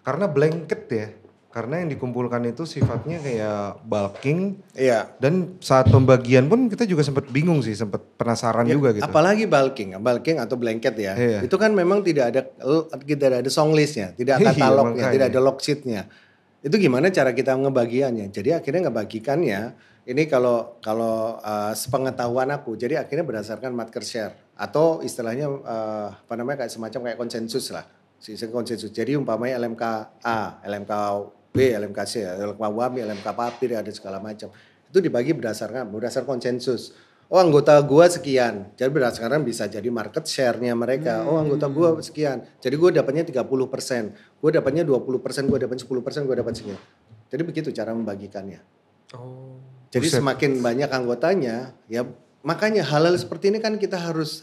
karena blanket ya. Karena yang dikumpulkan itu sifatnya kayak bulking. Iya. Dan saat pembagian pun kita juga sempat bingung sih, sempat penasaran juga gitu. Apalagi bulking atau blanket ya. Iya. Itu kan memang tidak ada song listnya, tidak ada katalognya, tidak ada log sheetnya. Itu gimana cara kita ngebagiannya? Jadi akhirnya ngebagikannya ini kalau sepengetahuan aku, jadi akhirnya berdasarkan market share atau istilahnya kayak semacam kayak konsensus lah. Sistem konsensus. Jadi umpamanya LMK A, LMK B, LMK C, LMK WAMI, LMK Papir, ada segala macam. Itu dibagi berdasarkan konsensus. Oh, anggota gua sekian. Jadi berdasarkan bisa jadi market share-nya mereka. Oh, anggota gua sekian. Jadi gua dapatnya 30%, gua dapatnya 20%, gua dapat 10%, gua dapat sekian. Jadi begitu cara membagikannya. Jadi semakin banyak anggotanya, ya makanya hal-hal seperti ini kan kita harus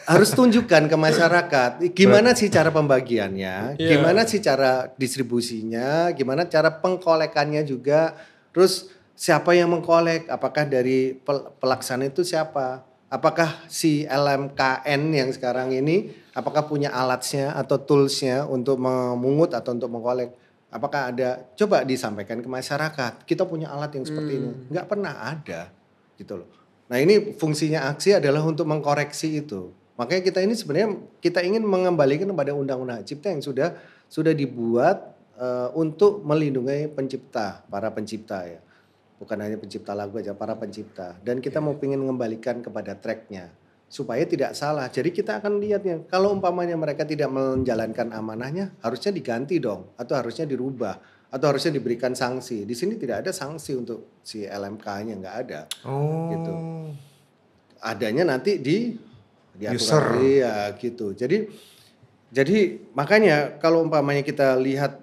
harus tunjukkan ke masyarakat gimana sih cara pembagiannya, gimana sih cara distribusinya, gimana cara pengkolekannya juga. Terus siapa yang mengkolek? Apakah dari pelaksana itu siapa? Apakah si LMKN yang sekarang ini apakah punya alatnya atau toolsnya untuk memungut atau untuk mengkolek? Apakah ada? Coba disampaikan ke masyarakat. Kita punya alat yang seperti ini. Nggak pernah ada, gitu loh. Nah ini fungsinya aksi adalah untuk mengkoreksi itu. Makanya kita ini sebenarnya kita ingin mengembalikan kepada Undang-Undang Hak Cipta yang sudah dibuat untuk melindungi pencipta, para pencipta ya. Bukan hanya pencipta lagu aja, para pencipta. Dan kita mau ingin mengembalikan kepada tracknya supaya tidak salah. Jadi kita akan lihatnya kalau umpamanya mereka tidak menjalankan amanahnya harusnya diganti dong atau harusnya dirubah atau harusnya diberikan sanksi. Di sini tidak ada sanksi untuk si LMK-nya, nggak ada. Gitu. Adanya nanti di aturan ya gitu. Jadi makanya kalau umpamanya kita lihat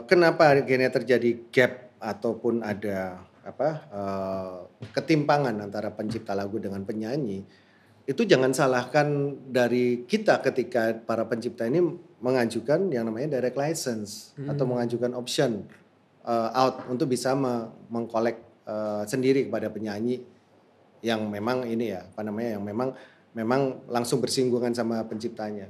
kenapa akhirnya terjadi gap ataupun ada ketimpangan antara pencipta lagu dengan penyanyi, itu jangan salahkan dari kita ketika para pencipta ini mengajukan yang namanya direct license atau mengajukan option out untuk bisa mengkolek sendiri kepada penyanyi yang memang ini ya yang memang langsung bersinggungan sama penciptanya.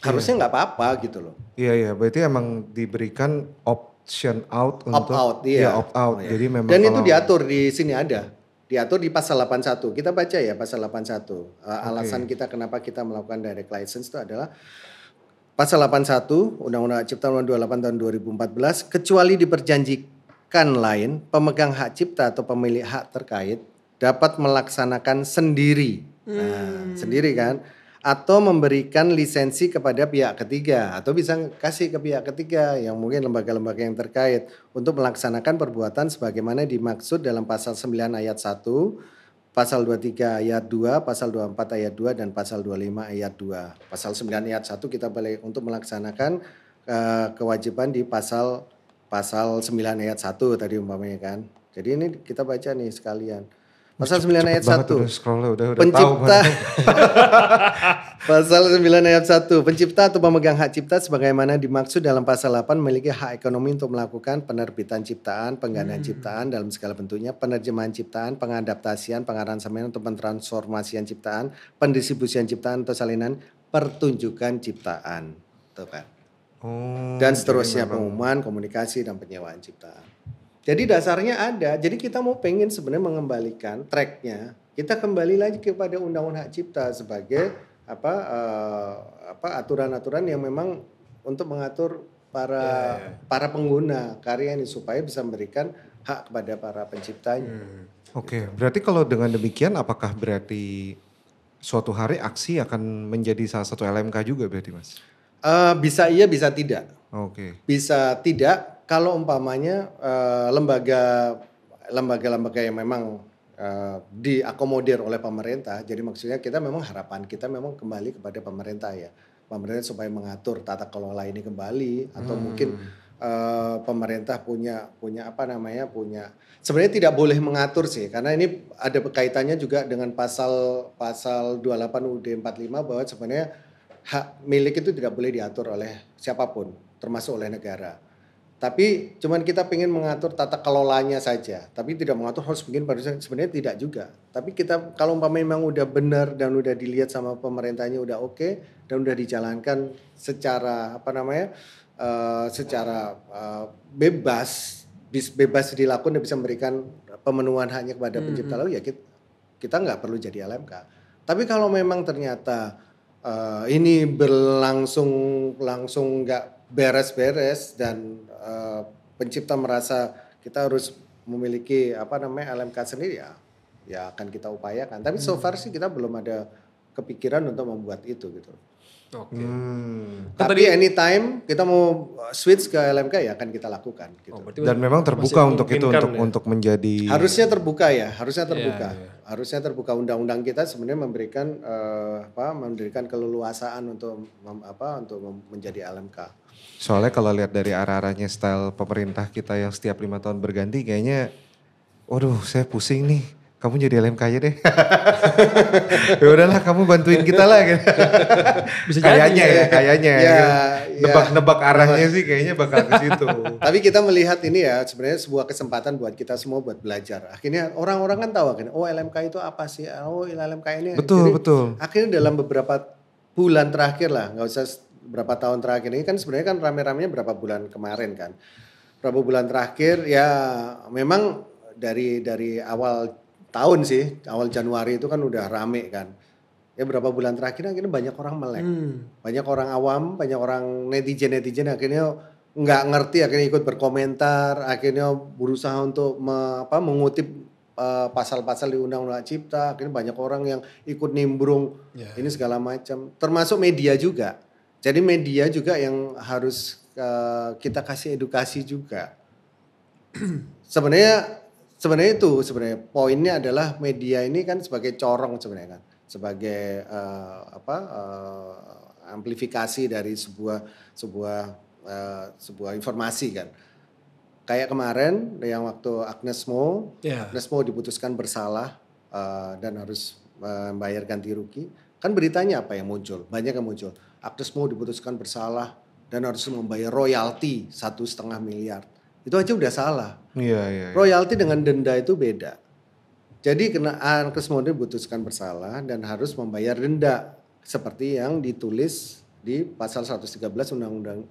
Harusnya nggak apa-apa gitu loh. Iya, berarti emang diberikan option out untuk opt-out, iya. Opt-out. Jadi memang dan itu diatur di sini ada. Diatur di pasal 81. Kita baca ya pasal 81. Alasan kita kenapa kita melakukan direct license itu adalah pasal 81 Undang-Undang Hak Cipta Nomor 28 tahun 2014, kecuali diperjanjikan lain, pemegang hak cipta atau pemilik hak terkait dapat melaksanakan sendiri. Nah, sendiri kan? Atau memberikan lisensi kepada pihak ketiga atau bisa kasih ke pihak ketiga yang mungkin lembaga-lembaga yang terkait untuk melaksanakan perbuatan sebagaimana dimaksud dalam pasal 9 ayat 1, pasal 23 ayat 2, pasal 24 ayat 2 dan pasal 25 ayat 2. Pasal 9 ayat 1 kita boleh untuk melaksanakan kewajiban di pasal 9 ayat 1 tadi umpamanya kan. Jadi ini kita baca nih sekalian. Pasal 9 ayat 1. Udah pencipta. Pasal 9 ayat 1. Pencipta atau pemegang hak cipta sebagaimana dimaksud dalam pasal 8 memiliki hak ekonomi untuk melakukan penerbitan ciptaan, penggandaan ciptaan dalam segala bentuknya, penerjemahan ciptaan, pengadaptasian, pengaransemen untuk pentransformasian ciptaan, pendistribusian ciptaan atau salinan, pertunjukan ciptaan. Tuh kan. Dan seterusnya pengumuman, komunikasi dan penyewaan ciptaan. Jadi dasarnya ada. Jadi kita mau pengen sebenarnya mengembalikan tracknya. Kita kembali lagi kepada Undang-Undang Hak Cipta sebagai aturan-aturan yang memang untuk mengatur para pengguna karya ini supaya bisa memberikan hak kepada para penciptanya. Oke, berarti kalau dengan demikian apakah berarti suatu hari aksi akan menjadi salah satu LMK juga berarti Mas? Bisa iya, bisa tidak. Oke. Bisa tidak. Kalau umpamanya lembaga-lembaga yang memang diakomodir oleh pemerintah, jadi maksudnya kita memang harapan kita memang kembali kepada pemerintah ya, pemerintah supaya mengatur tata kelola ini kembali atau mungkin pemerintah punya sebenarnya tidak boleh mengatur sih karena ini ada kaitannya juga dengan pasal 28 UUD 45 bahwa sebenarnya hak milik itu tidak boleh diatur oleh siapapun termasuk oleh negara. Tapi cuman kita pengen mengatur tata kelolanya saja, tapi tidak mengatur harus begini, sebenarnya tidak juga. Tapi kita kalau memang udah benar dan udah dilihat sama pemerintahnya udah oke dan udah dijalankan secara bebas dilakukan dan bisa memberikan pemenuhan haknya kepada pencipta lagu ya kita nggak perlu jadi LMK. Tapi kalau memang ternyata ini langsung nggak beres-beres dan pencipta merasa kita harus memiliki LMK sendiri ya akan kita upayakan. Tapi so far sih kita belum ada kepikiran untuk membuat itu gitu. Oke. Tapi anytime kita mau switch ke LMK ya akan kita lakukan gitu. Dan memang terbuka untuk itu untuk menjadi harusnya terbuka. Harusnya terbuka. Undang-undang kita sebenarnya memberikan keleluasaan untuk menjadi LMK. Soalnya kalau lihat dari arah-arahnya style pemerintah kita yang setiap 5 tahun berganti kayaknya waduh saya pusing nih kamu jadi LMK aja deh. Ya udahlah kamu bantuin kita lah. Gitu. Bisa kayaknya jadi, kayaknya. Ya, Nebak-nebak arahnya sih kayaknya bakal ke situ. Tapi kita melihat ini ya sebenarnya sebuah kesempatan buat kita semua buat belajar. Akhirnya orang-orang kan tahu akhirnya, oh LMK itu apa sih? Oh LMK ini. Betul, jadi, betul. Akhirnya dalam beberapa bulan terakhir lah, nggak usah berapa tahun terakhir ini kan sebenarnya kan rame-ramenya berapa bulan kemarin kan. Berapa bulan terakhir ya memang dari awal tahun sih, awal Januari itu kan udah rame kan. Ya berapa bulan terakhir akhirnya banyak orang melek. Banyak orang awam, banyak orang netizen akhirnya nggak ngerti, akhirnya ikut berkomentar, akhirnya berusaha untuk mengutip pasal-pasal di Undang-Undang Cipta, akhirnya banyak orang yang ikut nimbrung ini segala macam. Termasuk media juga. Jadi media juga yang harus kita kasih edukasi juga. Sebenarnya poinnya adalah media ini kan sebagai corong sebenarnya kan, sebagai amplifikasi dari sebuah informasi kan. Kayak kemarin yang waktu Agnes Mo diputuskan bersalah dan harus membayar ganti rugi, kan beritanya apa yang muncul? Banyak yang muncul. Agnes Mo diputuskan bersalah dan harus membayar royalti 1,5 miliar. Itu aja udah salah. Iya. Royalti dengan denda itu beda. Jadi Agnes Mo diputuskan bersalah dan harus membayar denda seperti yang ditulis di pasal 113 Undang-Undang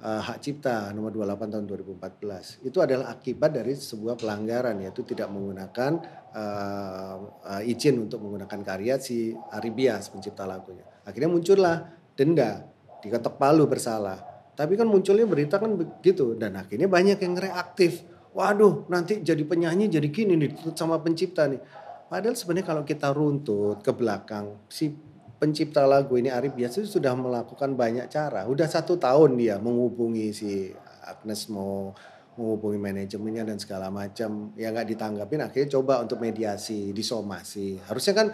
Hak Cipta nomor 28 tahun 2014. Itu adalah akibat dari sebuah pelanggaran, yaitu tidak menggunakan izin untuk menggunakan karya si Aribias pencipta lagunya. Akhirnya muncullah denda, diketok palu bersalah. Tapi kan munculnya berita kan begitu dan akhirnya banyak yang reaktif. Waduh, nanti jadi penyanyi jadi gini nih sama pencipta nih. Padahal sebenarnya kalau kita runtut ke belakang, si pencipta lagu ini Aribias itu sudah melakukan banyak cara. Udah 1 tahun dia menghubungi si Agnes Mo, menghubungi manajemennya dan segala macam. Ya nggak ditanggapin, akhirnya coba untuk mediasi, disomasi. Harusnya kan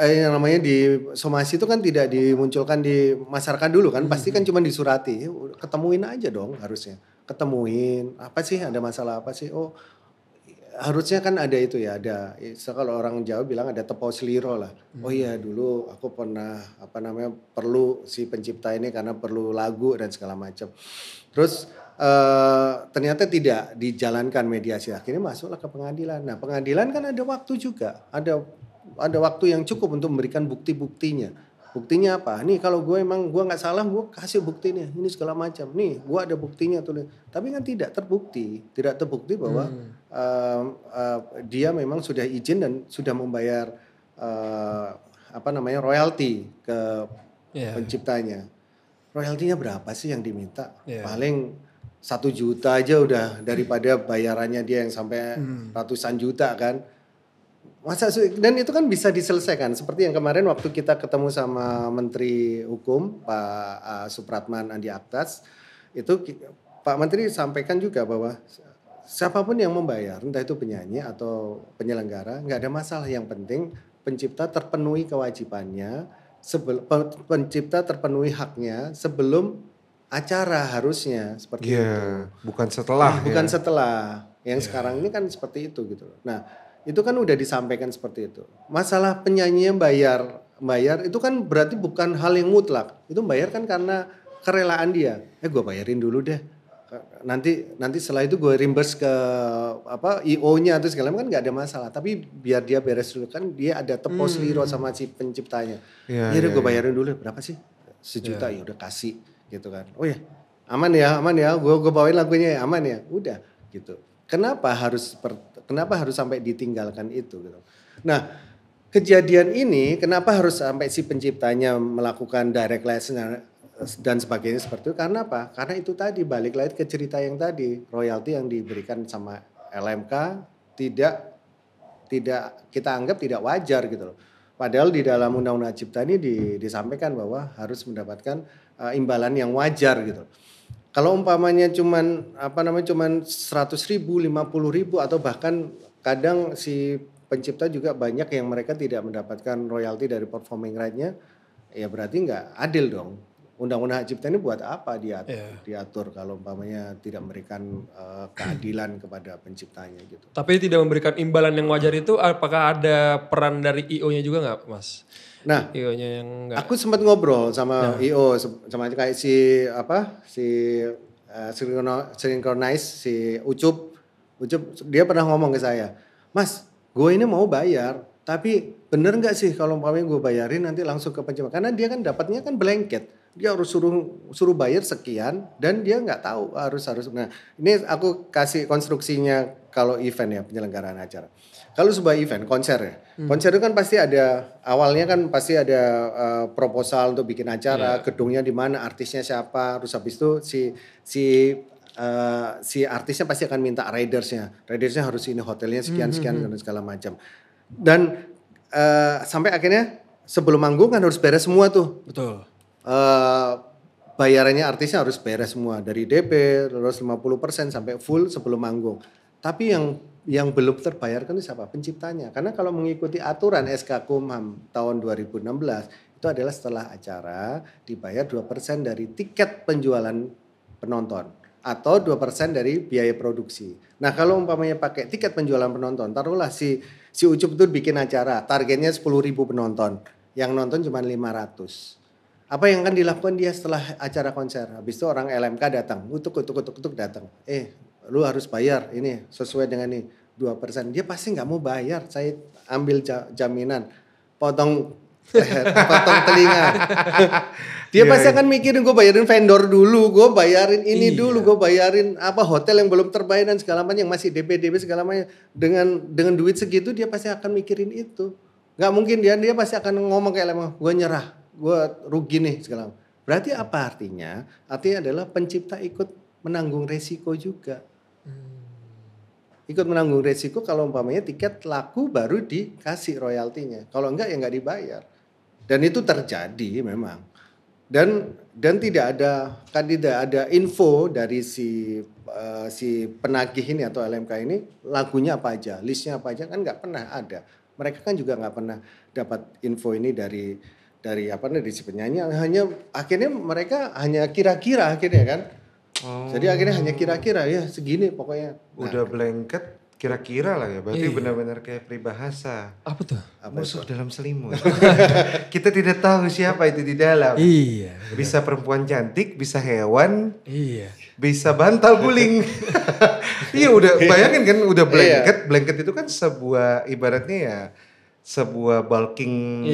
yang namanya di somasi itu kan tidak dimunculkan di masyarakat dulu kan, pasti kan cuma disurati, ketemuin aja dong harusnya, ketemuin apa sih, ada masalah apa sih, oh harusnya kan ada itu ya, ada kalau orang Jawa bilang ada tepos liro lah, oh iya dulu aku pernah perlu si pencipta ini karena perlu lagu dan segala macam, terus ternyata tidak dijalankan mediasi, akhirnya masuklah ke pengadilan. Nah pengadilan kan ada waktu juga, ada waktu yang cukup untuk memberikan bukti-buktinya. Buktinya apa? Nih kalau gue nggak salah, gue kasih buktinya. Ini segala macam. Nih gue ada buktinya tuh. Tapi kan tidak terbukti bahwa dia memang sudah izin dan sudah membayar royalti ke penciptanya. Royaltinya berapa sih yang diminta? Paling 1 juta aja udah daripada bayarannya dia yang sampai ratusan juta kan. Dan itu kan bisa diselesaikan seperti yang kemarin waktu kita ketemu sama Menteri Hukum Pak Supratman Andi Aktas, itu Pak Menteri sampaikan juga bahwa siapapun yang membayar, entah itu penyanyi atau penyelenggara, nggak ada masalah, yang penting pencipta terpenuhi kewajibannya, pencipta terpenuhi haknya sebelum acara harusnya seperti itu. Bukan setelah. Bukan setelah. Yang sekarang ini kan seperti itu gitu. Nah itu kan udah disampaikan seperti itu. Masalah penyanyinya bayar itu kan berarti bukan hal yang mutlak. Itu bayar kan karena kerelaan dia. Gue bayarin dulu deh. Nanti setelah itu gue reimburse ke IO-nya atau segala macam kan nggak ada masalah. Tapi biar dia beres dulu kan dia ada tepos liro sama si penciptanya. Iya deh gue bayarin dulu. Berapa sih? 1 juta ya udah kasih gitu kan. Oh ya aman ya. Gue bawain lagunya ya aman ya. Udah gitu. Kenapa harus sampai ditinggalkan itu gitu. Nah, kejadian ini kenapa harus sampai si penciptanya melakukan direct license dan sebagainya seperti itu? Karena apa? Karena itu tadi balik lagi ke cerita yang tadi, royalti yang diberikan sama LMK tidak kita anggap tidak wajar gitu loh. Padahal di dalam Undang-Undang Cipta ini disampaikan bahwa harus mendapatkan imbalan yang wajar gitu. Kalau umpamanya cuman 100.000, 50.000 atau bahkan kadang si pencipta juga banyak yang mereka tidak mendapatkan royalti dari performing right-nya, ya berarti nggak adil dong. undang-undang hak cipta ini buat apa diatur kalau umpamanya tidak memberikan keadilan kepada penciptanya gitu. Tapi tidak memberikan imbalan yang wajar itu, apakah ada peran dari IO-nya juga nggak, Mas? Nah, IO-nya yang enggak. Aku sempat ngobrol sama IO, sama kayak si Synchronize, si Ucup, dia pernah ngomong ke saya, Mas, gue ini mau bayar, tapi bener nggak sih kalau umpamanya gue bayarin nanti langsung ke pencipta? Karena dia kan dapatnya kan blanket, dia harus suruh bayar sekian dan dia nggak tahu harus. Nah, ini aku kasih konstruksinya kalau event ya, penyelenggaraan acara. Kalau sebuah event, konser ya. Konser itu kan pasti ada, awalnya kan pasti ada proposal untuk bikin acara, gedungnya di mana, artisnya siapa, terus habis itu si artisnya pasti akan minta ridersnya harus ini, hotelnya sekian dan segala macam. Dan sampai akhirnya sebelum manggung kan harus beres semua tuh. Betul. Bayarannya artisnya harus beres semua, dari DP, terus 50% sampai full sebelum manggung. Tapi yang belum terbayarkan itu siapa? Penciptanya. Karena kalau mengikuti aturan SK Kumham tahun 2016 itu adalah setelah acara dibayar 2% dari tiket penjualan penonton atau 2% dari biaya produksi. Nah, kalau umpamanya pakai tiket penjualan penonton, taruhlah si Ucup itu bikin acara, targetnya 10.000 penonton, yang nonton cuma 500. Apa yang akan dilakukan dia setelah acara konser? Habis itu orang LMK datang, utuk datang. Lu harus bayar ini sesuai dengan ini 2%. Dia pasti nggak mau bayar. Saya ambil jaminan, potong telinga. Dia pasti akan mikirin, gue bayarin vendor dulu, gue bayarin ini dulu, gue bayarin hotel yang belum terbayar dan segala macam, yang masih DP segala macam. Dengan duit segitu dia pasti akan mikirin itu. Nggak mungkin dia pasti akan ngomong kayak LMK, gue nyerah, gue rugi nih segala macam. Berarti apa artinya? Artinya adalah pencipta ikut menanggung resiko juga. Ikut menanggung resiko kalau umpamanya tiket laku baru dikasih royaltinya. Kalau enggak ya enggak dibayar. Dan itu terjadi memang. Dan tidak ada info dari si penagih ini atau LMK ini lagunya apa aja, listnya apa aja, kan enggak pernah ada. Mereka kan juga enggak pernah dapat info ini dari si penyanyi. Akhirnya mereka hanya kira-kira akhirnya kan. Jadi akhirnya hanya kira-kira ya segini pokoknya. Udah blanket kira-kira lah ya. Berarti benar-benar kayak peribahasa. Apa tuh? Musuh dalam selimut. Kita tidak tahu siapa itu di dalam. Iya. Bisa perempuan cantik, bisa hewan. Iya. Bisa bantal guling. Iya udah bayangin kan udah blanket. Blanket itu kan sebuah ibaratnya ya sebuah bulking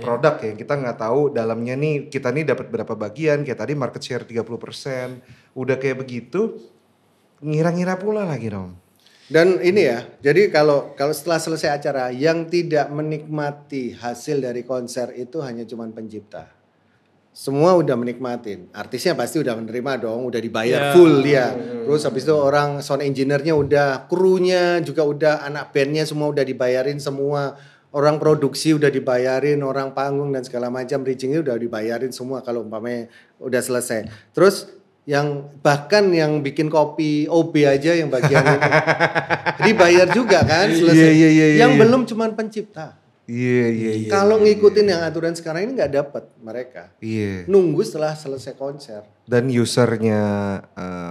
produk ya. Kita nggak tahu dalamnya nih kita nih dapat berapa bagian. Kayak tadi market share 30%. Udah kayak begitu ngira-ngira pula lagi dong. Dan ini ya, jadi kalau setelah selesai acara yang tidak menikmati hasil dari konser itu hanya cuman pencipta. Semua udah menikmatin. Artisnya pasti udah menerima dong, udah dibayar full dia. Terus habis itu orang sound engineer-nya udah, krunya juga udah, anak bandnya semua udah dibayarin semua. Orang produksi udah dibayarin, orang panggung dan segala macam, bridging-nya udah dibayarin semua kalau umpamanya udah selesai. Terus bahkan yang bikin kopi OB aja yang bagian itu dibayar juga kan selesai. Yang belum cuman pencipta. Iya. Kalau ngikutin yang aturan sekarang ini nggak dapat mereka. Iya. Nunggu setelah selesai konser. Dan usernya,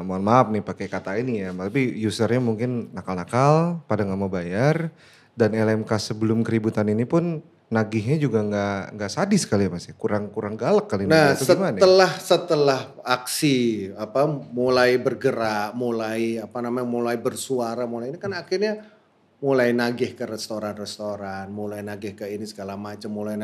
mohon maaf nih pakai kata ini ya, tapi usernya mungkin nakal-nakal, pada nggak mau bayar. Dan LMK sebelum keributan ini pun nagihnya juga nggak sadis kali ya Mas, kurang galak kali. Nah setelah aksi mulai bergerak, mulai bersuara, mulai ini kan akhirnya mulai nagih ke restoran, mulai nagih ke ini segala macam, mulai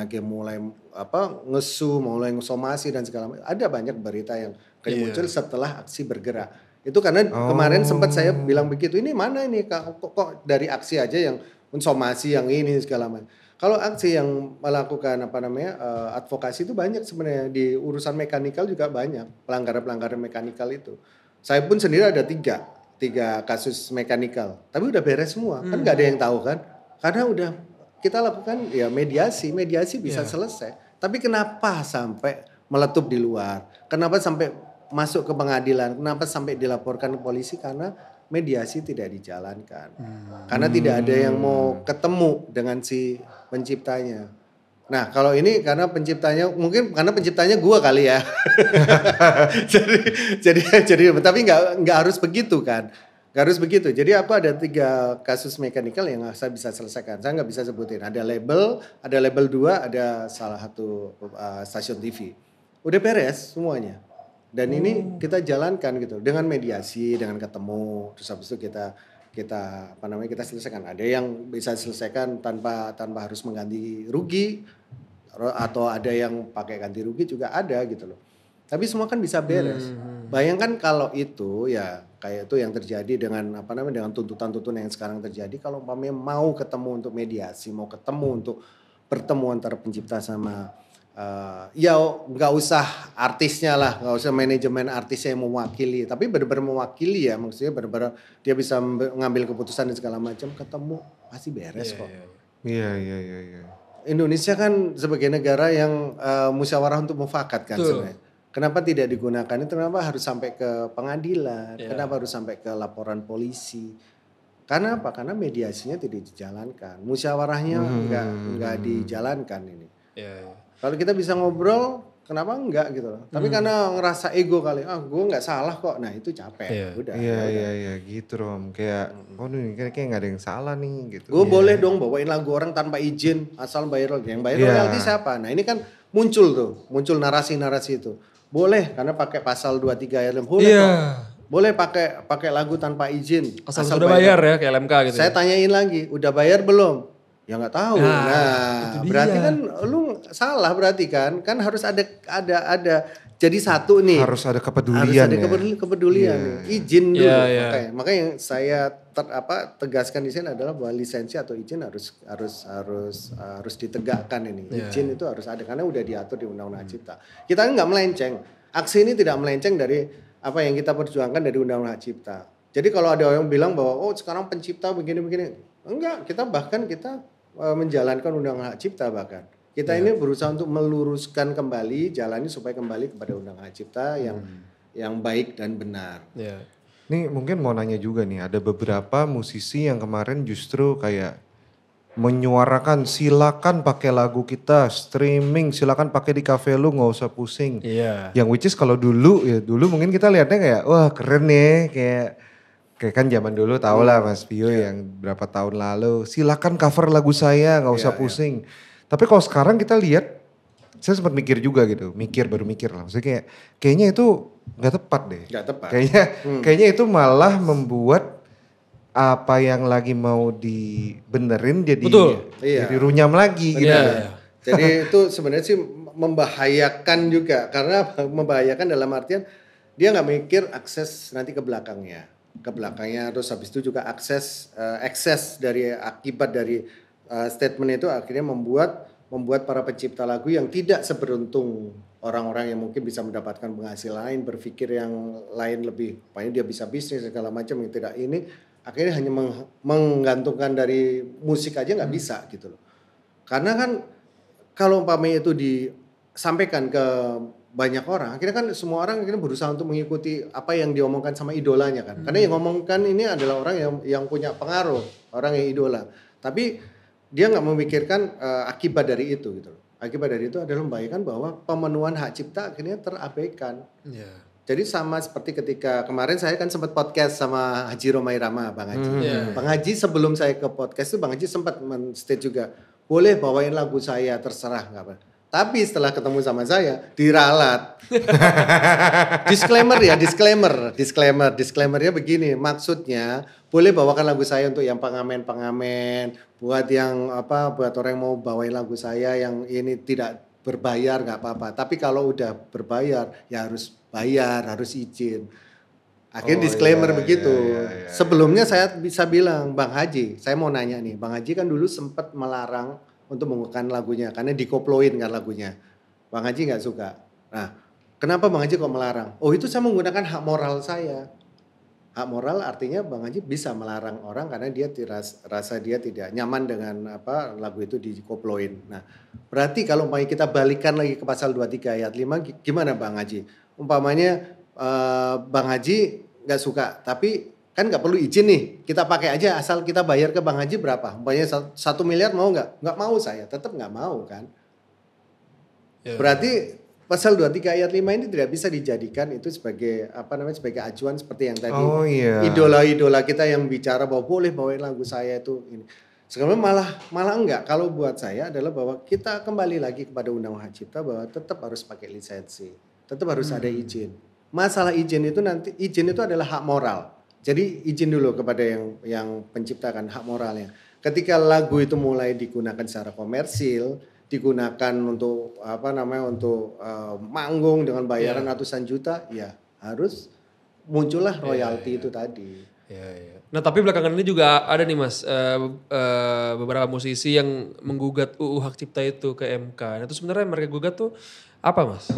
ngesu, mulai somasi dan segala macam. Ada banyak berita yang muncul setelah aksi bergerak. Itu karena kemarin sempat saya bilang begitu, ini mana ini kok dari aksi aja yang somasi yang ini segala macam. Kalau aksi yang melakukan advokasi itu banyak sebenarnya, di urusan mekanikal juga banyak pelanggaran mekanikal itu. Saya pun sendiri ada tiga kasus mekanikal, tapi udah beres semua, kan nggak ada yang tahu kan, karena udah kita lakukan ya mediasi bisa selesai. Tapi kenapa sampai meletup di luar? Kenapa sampai masuk ke pengadilan? Kenapa sampai dilaporkan ke polisi? Karena mediasi tidak dijalankan. Karena tidak ada yang mau ketemu dengan si penciptanya. Nah kalau ini karena penciptanya, mungkin karena penciptanya gua kali ya. jadi tapi nggak harus begitu kan. Nggak harus begitu. Jadi aku ada 3 kasus mekanikal yang saya bisa selesaikan. Saya nggak bisa sebutin. Ada label 2, ada salah satu stasiun TV. Udah beres semuanya. Dan ini kita jalankan gitu dengan mediasi, dengan ketemu. Terus habis itu kita kita selesaikan. Ada yang bisa selesaikan tanpa harus mengganti rugi, atau ada yang pakai ganti rugi juga ada gitu loh. Tapi semua kan bisa beres. Bayangkan kalau itu ya kayak itu yang terjadi dengan dengan tuntutan-tuntutan yang sekarang terjadi. Kalau umpamanya mau ketemu untuk mediasi, mau ketemu untuk bertemu antara pencipta sama ya nggak usah artisnya lah, nggak usah manajemen artisnya yang mewakili, tapi benar-benar mewakili ya, maksudnya benar-benar dia bisa mengambil keputusan dan segala macam, ketemu pasti beres kok. Iya. Indonesia kan sebagai negara yang musyawarah untuk mufakat kan sebenarnya. Kenapa tidak digunakan itu? Kenapa harus sampai ke pengadilan? Kenapa harus sampai ke laporan polisi? Karena apa? Karena mediasinya tidak dijalankan, musyawarahnya nggak dijalankan ini. Kalau kita bisa ngobrol, kenapa enggak gitu loh. Tapi karena ngerasa ego kali, gue nggak salah kok. Nah itu capek. Iya gitu Rom. Kayak, ini kayak nggak ada yang salah nih gitu. Gue boleh dong bawain lagu orang tanpa izin, asal bayar royalti. Yang bayar royalti siapa? Nah ini kan muncul narasi-narasi itu. Boleh karena pakai pasal 23 ayat 6. Boleh kok. Boleh pakai lagu tanpa izin. Asal sudah bayar ya kayak LMK gitu. Saya tanyain lagi, udah bayar belum? Ya nggak tahu. Nah berarti kan lu salah berarti kan harus ada jadi satu nih. Harus ada kepedulian. Harus ada kepedulian. Izin dulu. Makanya yang saya tegaskan di sini adalah bahwa lisensi atau izin harus ditegakkan ini. Izin itu harus ada karena udah diatur di Undang-Undang Cipta. Kita nggak melenceng. Aksi ini tidak melenceng dari apa yang kita perjuangkan dari Undang-Undang Cipta. Jadi kalau ada orang bilang bahwa sekarang pencipta begini-begini, enggak. Kita menjalankan Undang-Undang Hak Cipta bahkan. Kita ini berusaha untuk meluruskan kembali jalannya supaya kembali kepada Undang-Undang Hak Cipta yang baik dan benar. Nih mungkin mau nanya juga nih, ada beberapa musisi yang kemarin justru kayak menyuarakan silakan pakai lagu kita streaming, silakan pakai di cafe lu nggak usah pusing. Yang which is kalau dulu mungkin kita lihatnya kayak wah keren ya kayak kan zaman dulu tau lah Mas Pio yang berapa tahun lalu silakan cover lagu saya nggak usah pusing. Tapi kalau sekarang kita lihat, saya sempat mikir juga gitu, baru mikir lah. Maksudnya kayaknya itu nggak tepat deh. Nggak tepat. Kayaknya itu malah membuat apa yang lagi mau dibenerin jadi runyam lagi gitu. Jadi itu sebenarnya sih membahayakan juga karena membahayakan dalam artian dia nggak mikir akses nanti ke belakangnya terus habis itu juga akses dari akibat dari statement itu akhirnya membuat para pencipta lagu yang tidak seberuntung orang-orang yang mungkin bisa mendapatkan penghasilan lain, berpikir yang lain lebih, pokoknya dia bisa bisnis segala macam yang tidak ini, akhirnya hanya menggantungkan dari musik aja nggak bisa gitu loh. Karena kan kalau umpamanya itu disampaikan ke banyak orang, akhirnya kan semua orang akhirnya berusaha untuk mengikuti apa yang diomongkan sama idolanya kan. Karena yang ngomongkan ini adalah orang yang punya pengaruh, orang yang idola. Tapi dia nggak memikirkan akibat dari itu gitu loh. Akibat dari itu adalah membahayakan bahwa pemenuhan hak cipta akhirnya terabaikan. Jadi sama seperti ketika kemarin saya kan sempat podcast sama Haji Romai Rama, Bang Haji. Bang Haji sebelum saya ke podcast itu Bang Haji sempat men-state juga, boleh bawain lagu saya terserah nggak apa. Tapi setelah ketemu sama saya diralat. Disclaimernya begini, maksudnya boleh bawakan lagu saya untuk yang pengamen, buat orang yang mau bawain lagu saya yang ini tidak berbayar nggak apa-apa. Tapi kalau udah berbayar ya harus bayar, harus izin. Akhirnya disclaimer begitu. Sebelumnya saya bisa bilang, Bang Haji, saya mau nanya nih, Bang Haji kan dulu sempat melarang untuk mengukuhkan lagunya karena dikoploin kan lagunya. Bang Haji nggak suka. Nah, kenapa Bang Haji kok melarang? Oh itu saya menggunakan hak moral saya. Hak moral artinya Bang Haji bisa melarang orang karena dia rasa dia tidak nyaman dengan lagu itu dikoploin. Nah, berarti kalau kita balikan lagi ke pasal 23 ayat 5 gimana Bang Haji? Umpamanya Bang Haji nggak suka tapi kan nggak perlu izin nih, kita pakai aja asal kita bayar ke Bang Haji berapa? Umpamanya 1 miliar mau nggak? Nggak mau saya, tetap nggak mau kan. Berarti pasal 23 ayat 5 ini tidak bisa dijadikan itu sebagai sebagai acuan seperti yang tadi idola-idola kita yang bicara bahwa boleh bawain lagu saya itu ini. Sekarang malah enggak. Kalau buat saya adalah bahwa kita kembali lagi kepada Undang-Undang Hak Cipta bahwa tetap harus pakai lisensi, tetap harus ada izin. Masalah izin itu adalah hak moral. Jadi izin dulu kepada yang penciptakan, hak moralnya. Ketika lagu itu mulai digunakan secara komersil, digunakan untuk manggung dengan bayaran ratusan juta, ya harus muncullah royalti itu tadi. Nah tapi belakangan ini juga ada nih Mas beberapa musisi yang menggugat UU Hak Cipta itu ke MK. Nah itu sebenarnya mereka gugat tuh apa Mas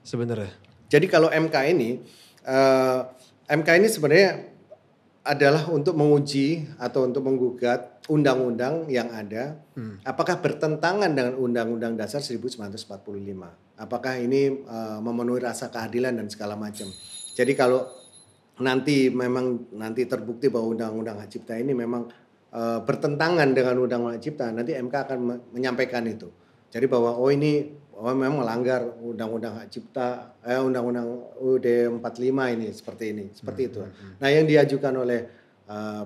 sebenarnya? Jadi kalau MK ini sebenarnya adalah untuk menguji atau untuk menggugat undang-undang yang ada, apakah bertentangan dengan Undang-Undang Dasar 1945. Apakah ini memenuhi rasa keadilan dan segala macam. Jadi kalau nanti terbukti bahwa Undang-Undang Hak Cipta ini memang bertentangan dengan Undang-Undang Hak Cipta, nanti MK akan menyampaikan itu. Jadi bahwa ini memang melanggar Undang-Undang Hak Cipta, Undang-Undang UUD 45 ini seperti itu. Nah yang diajukan oleh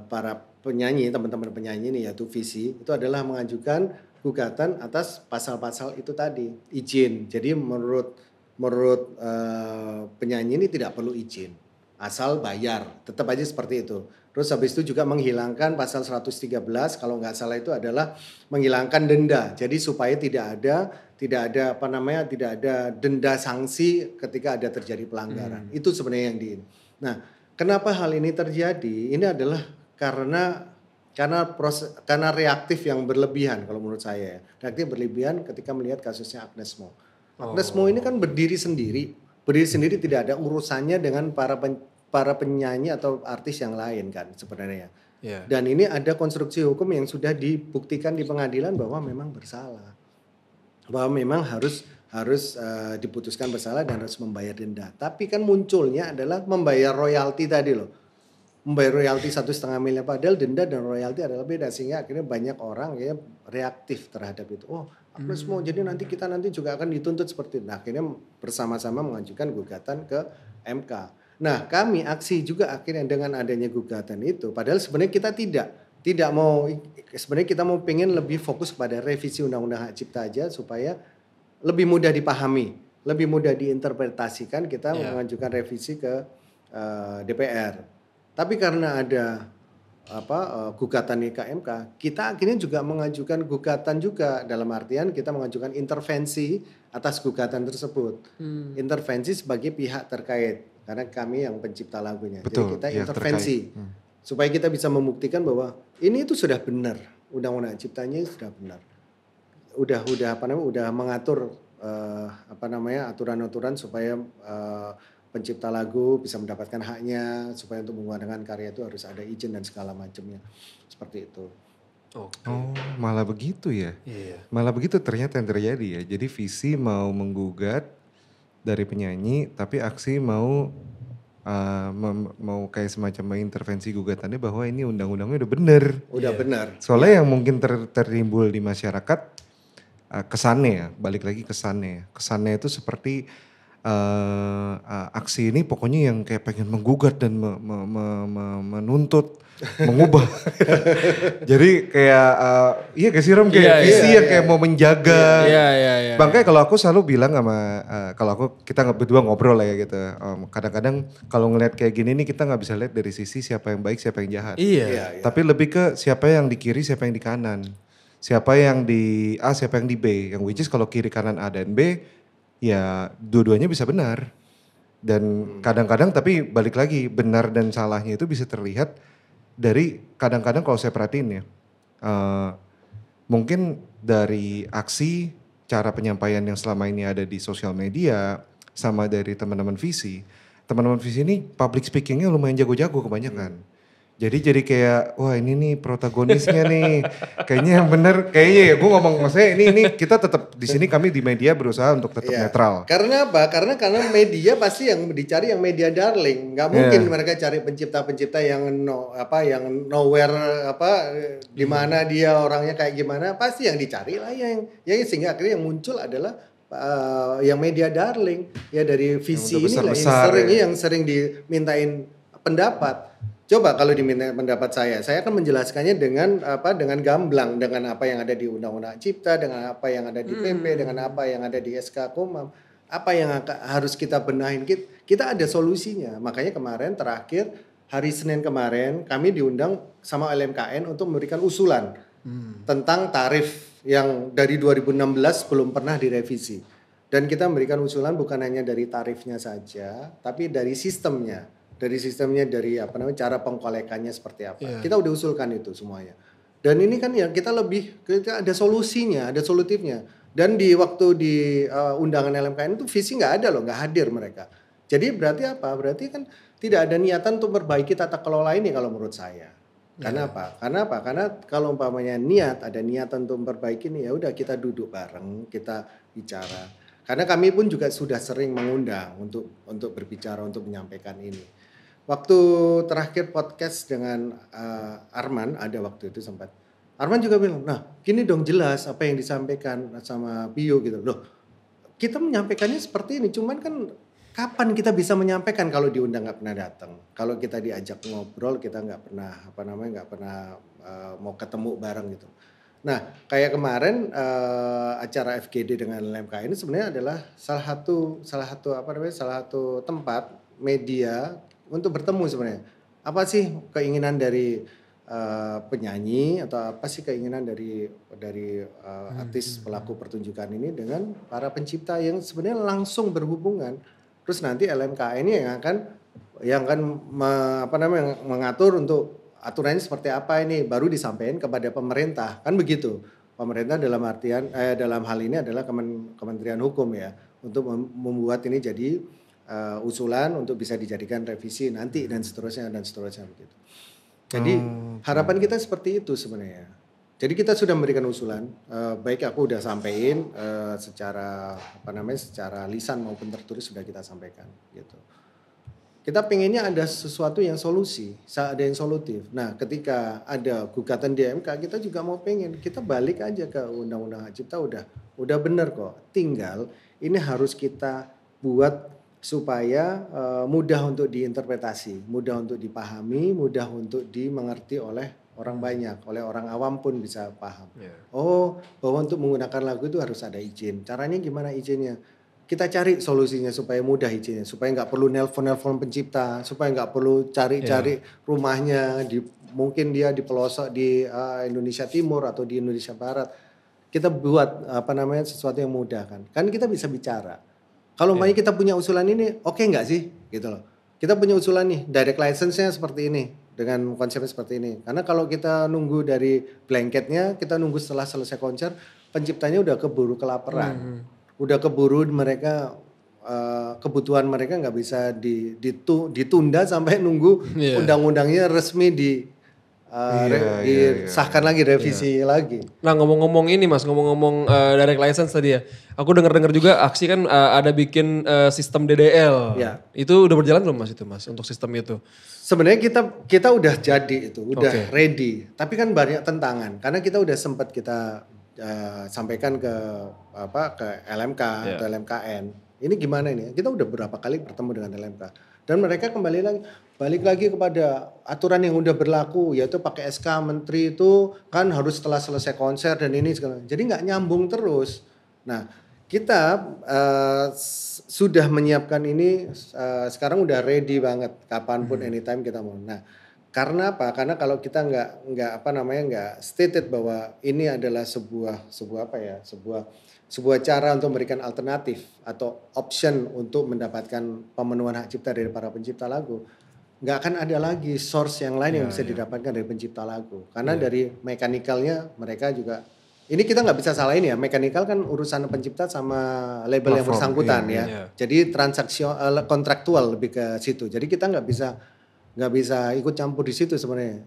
para penyanyi, teman-teman penyanyi ini yaitu Visi, itu adalah mengajukan gugatan atas pasal-pasal itu tadi, izin. Jadi menurut penyanyi ini tidak perlu izin, asal bayar, tetap aja seperti itu. Terus habis itu juga menghilangkan pasal 113 kalau nggak salah itu adalah menghilangkan denda. Jadi supaya tidak ada denda sanksi ketika ada terjadi pelanggaran. Itu sebenarnya yang Nah, kenapa hal ini terjadi? Ini adalah karena reaktif yang berlebihan kalau menurut saya. Reaktif berlebihan ketika melihat kasusnya Agnes Mo. Agnes Mo ini kan berdiri sendiri tidak ada urusannya dengan para penyanyi atau artis yang lain kan sebenarnya. Dan ini ada konstruksi hukum yang sudah dibuktikan di pengadilan bahwa memang bersalah. Bahwa memang harus diputuskan bersalah dan harus membayar denda. Tapi kan munculnya adalah membayar royalti tadi loh. Membayar royalti 1,5 miliar padahal denda dan royalti adalah beda, sehingga akhirnya banyak orang ya reaktif terhadap itu. Oh, Agnes Mo, jadi nanti kita juga akan dituntut seperti itu. Nah, akhirnya bersama-sama mengajukan gugatan ke MK. Nah, kami aksi juga akhirnya dengan adanya gugatan itu, padahal sebenarnya kita tidak mau, sebenarnya kita mau pengen lebih fokus pada revisi Undang-Undang Hak Cipta aja supaya lebih mudah dipahami, lebih mudah diinterpretasikan. Kita mengajukan revisi ke DPR. Tapi karena ada gugatan ke MK, kita akhirnya juga mengajukan gugatan juga, dalam artian kita mengajukan intervensi atas gugatan tersebut. Intervensi sebagai pihak terkait, karena kami yang pencipta lagunya. Betul, jadi kita intervensi supaya kita bisa membuktikan bahwa ini itu sudah benar, Undang-Undang Ciptanya sudah benar. Udah mengatur aturan-aturan supaya pencipta lagu bisa mendapatkan haknya, supaya untuk menggunakan karya itu harus ada izin dan segala macamnya. Seperti itu. Oh, malah begitu ya? Iya. Malah begitu ternyata yang terjadi ya. Jadi Visi mau menggugat dari penyanyi, tapi Aksi mau kayak semacam mengintervensi gugatannya bahwa ini undang-undangnya udah bener. Udah benar. Soalnya yang mungkin tertimbul di masyarakat, kesannya ya, balik lagi kesannya. Kesannya itu seperti Aksi ini pokoknya yang kayak pengen menggugat dan menuntut, mengubah. Jadi kayak iya kayak Rom kayak Visi yang kayak mau menjaga. Makanya kalau aku selalu bilang sama kita berdua ngobrol lah ya gitu. Kadang-kadang kalau ngelihat kayak gini nih kita nggak bisa lihat dari sisi siapa yang baik, siapa yang jahat. Tapi lebih ke siapa yang di kiri, siapa yang di kanan. Siapa yang di A, siapa yang di B. Yang which is kalau kiri kanan A dan B, ya dua-duanya bisa benar. Dan kadang-kadang tapi balik lagi benar dan salahnya itu bisa terlihat dari kadang-kadang kalau saya perhatiin ya. Mungkin dari Aksi, cara penyampaian yang selama ini ada di sosial media, sama dari teman-teman Visi. Teman-teman Visi ini public speakingnya lumayan jago-jago kebanyakan. Jadi kayak wah ini nih protagonisnya nih. Kayaknya yang bener, kayaknya ya gue ngomong maksudnya ini kita tetap di sini kami di media berusaha untuk tetap netral. Karena apa? Karena media pasti yang dicari yang media darling. Nggak mungkin mereka cari pencipta-pencipta yang nowhere di mana dia orangnya kayak gimana. Pasti yang dicari lah yang sehingga akhirnya yang muncul adalah yang media darling ya dari visi yang inilah yang sering dimintain pendapat. Coba kalau diminta pendapat saya akan menjelaskannya dengan gamblang, dengan apa yang ada di Undang-Undang Cipta, dengan apa yang ada di PP, dengan apa yang ada di SK Komam, apa yang harus kita benahin. Kita ada solusinya. Makanya kemarin terakhir hari Senin kemarin kami diundang sama LMKN untuk memberikan usulan tentang tarif yang dari 2016 belum pernah direvisi. Dan kita memberikan usulan bukan hanya dari tarifnya saja, tapi dari sistemnya. Dari cara pengkolekannya seperti apa. Yeah. Kita udah usulkan itu semuanya. Dan ini kan ya kita ada solusinya, ada solutifnya. Dan di waktu di undangan LMKN itu visi nggak ada loh, nggak hadir mereka. Jadi berarti apa? Berarti kan tidak ada niatan untuk memperbaiki tata kelola ini kalau menurut saya. Karena apa? Karena kalau umpamanya ada niatan untuk memperbaiki ini, ya udah kita duduk bareng, kita bicara. Karena kami pun juga sudah sering mengundang untuk berbicara, untuk menyampaikan ini. Waktu terakhir podcast dengan Arman, ada waktu itu sempat. Arman juga bilang, nah gini dong jelas apa yang disampaikan sama Pio gitu. Loh, kita menyampaikannya seperti ini, cuman kan kapan kita bisa menyampaikan kalau diundang nggak pernah datang. Kalau kita diajak ngobrol kita nggak pernah mau ketemu bareng gitu. Nah kayak kemarin acara FGD dengan LMK ini sebenarnya adalah salah satu tempat media untuk bertemu sebenarnya. Apa sih keinginan dari penyanyi atau apa sih keinginan dari artis pelaku pertunjukan ini dengan para pencipta yang sebenarnya langsung berhubungan. Terus nanti LMK ini yang akan mengatur untuk aturannya seperti apa ini baru disampaikan kepada pemerintah. Kan begitu. Pemerintah dalam hal ini adalah Kementerian Hukum ya untuk membuat ini jadi usulan untuk bisa dijadikan revisi nanti dan seterusnya begitu. Jadi harapan kita seperti itu sebenarnya. Jadi kita sudah memberikan usulan, baik aku udah sampaikan secara lisan maupun tertulis sudah kita sampaikan gitu. Kita pengennya ada sesuatu yang ada yang solutif. Nah, ketika ada gugatan di MK kita juga mau kita balik aja ke Undang-Undang Hak Cipta udah benar kok. Tinggal ini harus kita buat supaya mudah untuk diinterpretasi, mudah untuk dipahami, mudah untuk dimengerti oleh orang banyak, oleh orang awam pun bisa paham. Yeah. Oh, bahwa untuk menggunakan lagu itu harus ada izin. Caranya gimana izinnya? Kita cari solusinya supaya mudah izinnya, supaya nggak perlu nelpon pencipta, supaya nggak perlu cari rumahnya, mungkin dia di pelosok di Indonesia Timur atau di Indonesia Barat. Kita buat sesuatu yang mudah kan kita bisa bicara. Kalau kita punya usulan ini, oke nggak sih? Gitu loh. Kita punya usulan nih, direct license-nya seperti ini. Dengan konsepnya seperti ini. Karena kalau kita nunggu dari blanketnya, kita nunggu setelah selesai konser, penciptanya udah keburu kelaparan. Udah keburu mereka, kebutuhan mereka nggak bisa ditunda sampai nunggu undang-undangnya resmi disahkan lagi, revisi lagi. Nah ngomong-ngomong ini mas, direct license tadi ya. Aku dengar juga Aksi kan ada bikin sistem DDL. Ya. Itu udah berjalan belum mas itu mas untuk sistem itu? Sebenarnya kita udah jadi itu, udah ready. Tapi kan banyak tentangan karena kita udah sempat kita sampaikan ke LMK atau LMKN. Ini gimana ini? Kita udah berapa kali bertemu dengan LMK dan mereka balik lagi kepada aturan yang udah berlaku, yaitu pakai SK menteri itu kan harus setelah selesai konser dan ini segala. Jadi nggak nyambung terus. Nah kita sudah menyiapkan ini sekarang udah ready banget kapanpun anytime kita mau. Nah karena apa? Karena kalau kita nggak stated bahwa ini adalah sebuah cara untuk memberikan alternatif atau option untuk mendapatkan pemenuhan hak cipta dari para pencipta lagu, nggak akan ada lagi source yang lain yang bisa didapatkan dari pencipta lagu. Karena dari mekanikalnya mereka juga, ini kita nggak bisa salahin ya, mekanikal kan urusan pencipta sama label yang bersangkutan ya. Jadi kontraktual lebih ke situ. Jadi kita nggak bisa ikut campur di situ sebenarnya.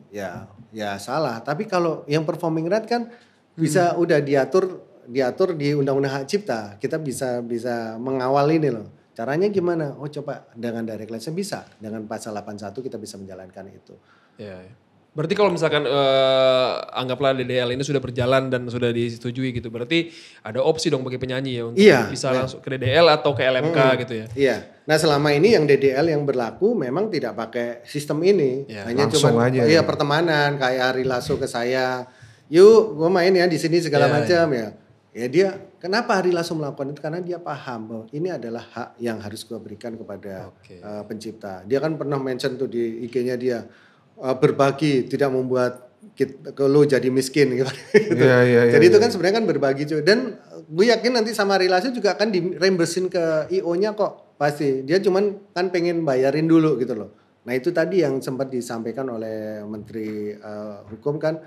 Ya salah. Tapi kalau yang performing right kan bisa udah diatur di Undang-Undang Hak Cipta, kita bisa mengawal ini loh. Caranya gimana? Oh coba dengan direct license bisa, dengan pasal 81 kita bisa menjalankan itu. Berarti kalau misalkan anggaplah DDL ini sudah berjalan dan sudah disetujui gitu, berarti ada opsi dong bagi penyanyi ya untuk bisa langsung ke DDL atau ke LMK gitu ya? Iya. Nah selama ini yang DDL yang berlaku memang tidak pakai sistem ini, hanya cuma pertemanan kayak Ari Lasso ke saya, yuk gue main ya di sini segala macam ya. Ya dia kenapa Ari Lasso melakukan itu karena dia paham bahwa ini adalah hak yang harus gue berikan kepada pencipta. Dia kan pernah mention tuh di IG-nya dia. Berbagi tidak membuat lo jadi miskin gitu. Jadi itu kan sebenarnya kan berbagi juga. Dan gue yakin nanti sama Relasi juga akan di-reimbursein ke IO-nya kok pasti. Dia cuman kan pengen bayarin dulu gitu loh. Nah itu tadi yang sempat disampaikan oleh Menteri Hukum kan,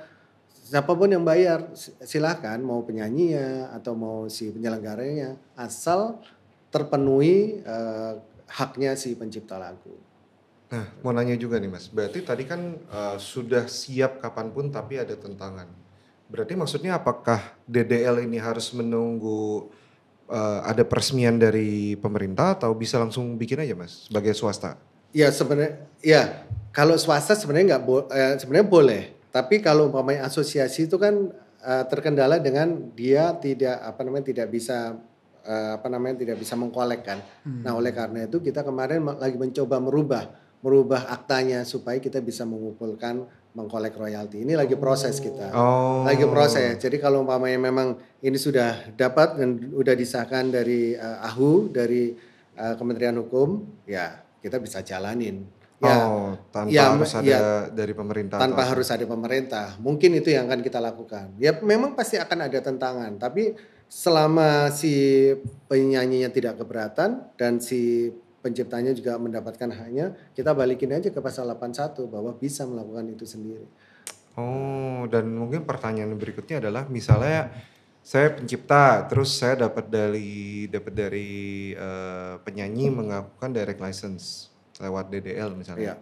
siapapun yang bayar silahkan mau penyanyinya atau mau si penyelenggaranya asal terpenuhi haknya si pencipta lagu. Nah, mau nanya juga nih Mas, berarti tadi kan sudah siap kapanpun tapi ada tentangan. Berarti maksudnya apakah DDL ini harus menunggu ada peresmian dari pemerintah atau bisa langsung bikin aja Mas sebagai swasta? Ya sebenarnya, ya kalau swasta sebenarnya sebenarnya boleh. Tapi kalau umpamanya asosiasi itu kan terkendala dengan dia tidak bisa tidak bisa mengkolekkan. Nah oleh karena itu kita kemarin lagi mencoba merubah aktanya supaya kita bisa mengumpulkan mengkolek royalti. Ini lagi proses kita. Lagi proses. Jadi kalau umpamanya memang ini sudah dapat dan sudah disahkan dari AHU, dari Kementerian Hukum, ya kita bisa jalanin. Tanpa harus ada dari pemerintah. Tanpa harus ada pemerintah. Mungkin itu yang akan kita lakukan. Ya memang pasti akan ada tentangan. Tapi selama si penyanyinya tidak keberatan dan si penciptanya juga mendapatkan haknya, kita balikin aja ke pasal 81 bahwa bisa melakukan itu sendiri. Dan mungkin pertanyaan berikutnya adalah misalnya saya pencipta, terus saya dapat dari penyanyi mengakukan direct license lewat DDL misalnya.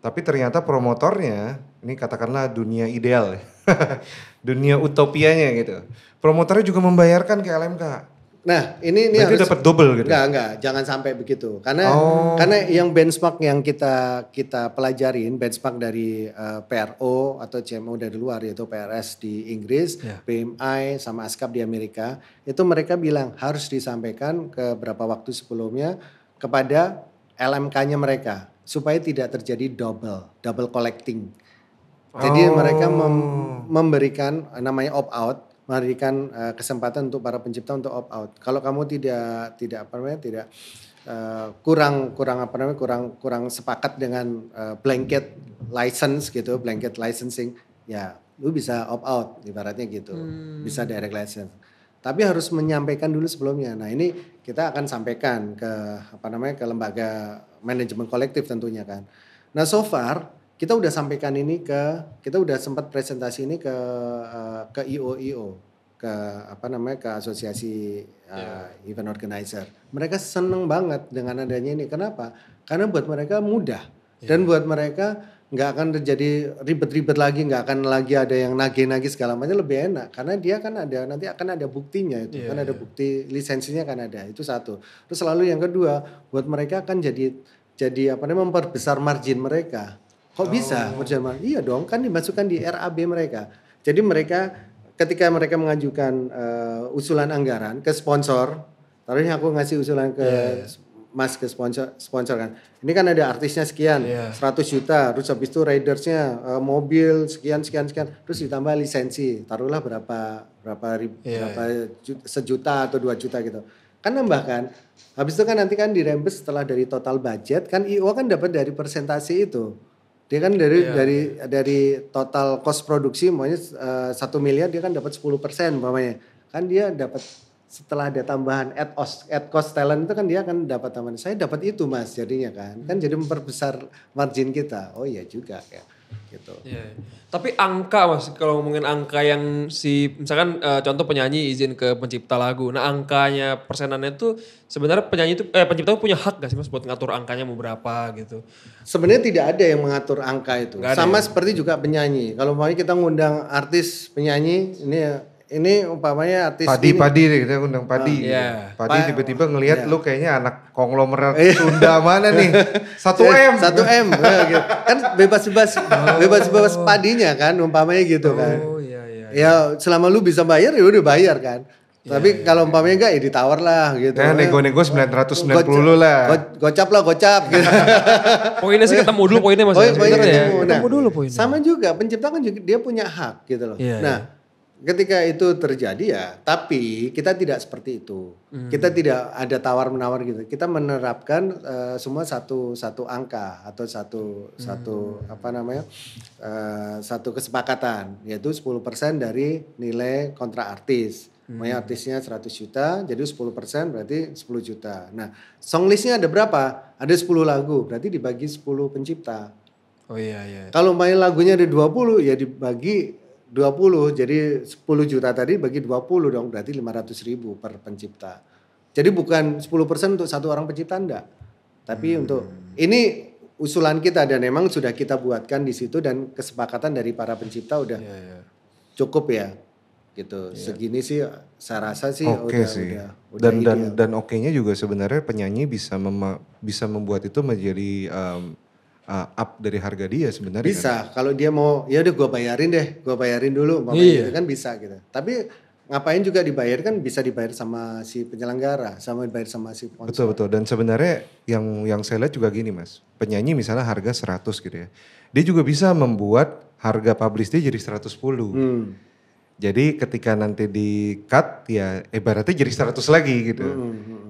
Tapi ternyata promotornya, ini katakanlah dunia ideal, dunia utopianya gitu. Promotornya juga membayarkan ke LMK. Nah, ini harus dapat double gitu. Enggak, jangan sampai begitu. Karena yang benchmark yang kita pelajarin, benchmark dari PRO atau CMO dari luar yaitu PRS di Inggris, PMI sama ASCAP di Amerika, itu mereka bilang harus disampaikan ke beberapa waktu sebelumnya kepada LMK-nya mereka supaya tidak terjadi double collecting. Jadi mereka memberikan namanya opt out. Memberikan kesempatan untuk para pencipta untuk opt out. Kalau kamu kurang sepakat dengan blanket license gitu, blanket licensing, ya lu bisa opt out ibaratnya gitu. Bisa direct license. Tapi harus menyampaikan dulu sebelumnya. Nah, ini kita akan sampaikan ke lembaga manajemen kolektif tentunya kan. Nah, so far kita udah sampaikan ini kita udah sempat presentasi ini ke IO, ke asosiasi event organizer. Mereka seneng banget dengan adanya ini. Kenapa? Karena buat mereka mudah dan buat mereka nggak akan terjadi ribet-ribet lagi, nggak akan lagi ada yang nagih-nagih segala macam, lebih enak karena dia kan nanti akan ada buktinya itu, kan ada bukti lisensinya kan ada, itu satu. Terus selalu yang kedua, buat mereka kan jadi memperbesar margin mereka. Kok bisa? Iya dong, kan dimasukkan di RAB mereka. Jadi mereka ketika mereka mengajukan usulan anggaran ke sponsor, taruhnya aku ngasih usulan ke Mas ke sponsor kan. Ini kan ada artisnya sekian, 100 juta, terus habis itu ridersnya mobil sekian, terus ditambah lisensi, taruhlah berapa sejuta atau 2 juta gitu. Kan nambah kan. Habis itu kan nanti kan dirembes setelah dari total budget, kan IO kan dapat dari persentase itu. Dia kan dari total cost produksi, maunya 1 miliar dia kan dapat 10% umpamanya. Kan dia dapat setelah ada tambahan add cost talent itu kan dia akan dapat tambahan. Saya dapat itu Mas jadinya kan. Kan jadi memperbesar margin kita. Oh iya juga ya. Gitu. Yeah. Tapi angka Mas, kalau ngomongin angka yang misalkan contoh penyanyi izin ke pencipta lagu. Nah angkanya persenannya itu sebenarnya pencipta punya hak gak sih Mas buat ngatur angkanya mau berapa gitu? Sebenarnya tidak ada yang mengatur angka itu. Sama seperti juga penyanyi. Kalau mau kita ngundang artis penyanyi ini ini umpamanya artis Padi deh, kita undang Padi. Padi tiba-tiba ngelihat lu kayaknya anak konglomerat Sunda mana nih? 1M. 1M. Gitu. Kan bebas Padinya kan umpamanya gitu kan. Ya selama lu bisa bayar ya udah bayar kan. Tapi kalau umpamanya enggak ya ditawar lah gitu. Nah, nego-nego 990 lah. Gocap gitu. Poinnya sih ketemu dulu poinnya Mas. Poinnya ketemu. Ketemu dulu poinnya. Sama juga pencipta kan juga dia punya hak gitu loh. Ketika itu terjadi ya, tapi kita tidak seperti itu. Kita tidak ada tawar-menawar gitu. Kita menerapkan semua satu angka atau satu kesepakatan, yaitu 10% dari nilai kontrak artis. Makanya artisnya 100 juta, jadi 10% berarti 10 juta. Nah, song listnya ada berapa? Ada 10 lagu, berarti dibagi 10 pencipta. Oh iya. Kalau main lagunya ada 20, ya dibagi 20, jadi 10 juta tadi bagi 20 dong, berarti 500.000 per pencipta. Jadi bukan 10% untuk satu orang pencipta, enggak. Tapi untuk, ini usulan kita dan memang sudah kita buatkan di situ dan kesepakatan dari para pencipta udah cukup ya. Gitu. Segini sih saya rasa sih udah dan oke-nya juga sebenarnya penyanyi bisa membuat itu menjadi up dari harga dia sebenarnya. Bisa kan? Kalau dia mau ya udah gue bayarin dulu gitu kan bisa gitu. Tapi ngapain juga dibayar kan, bisa dibayar sama si penyelenggara, sama dibayar sama si sponsor. Betul dan sebenarnya yang saya lihat juga gini Mas, penyanyi misalnya harga 100 gitu ya, dia juga bisa membuat harga publish dia jadi 110. Jadi ketika nanti di cut ya ibaratnya jadi 100 lagi gitu.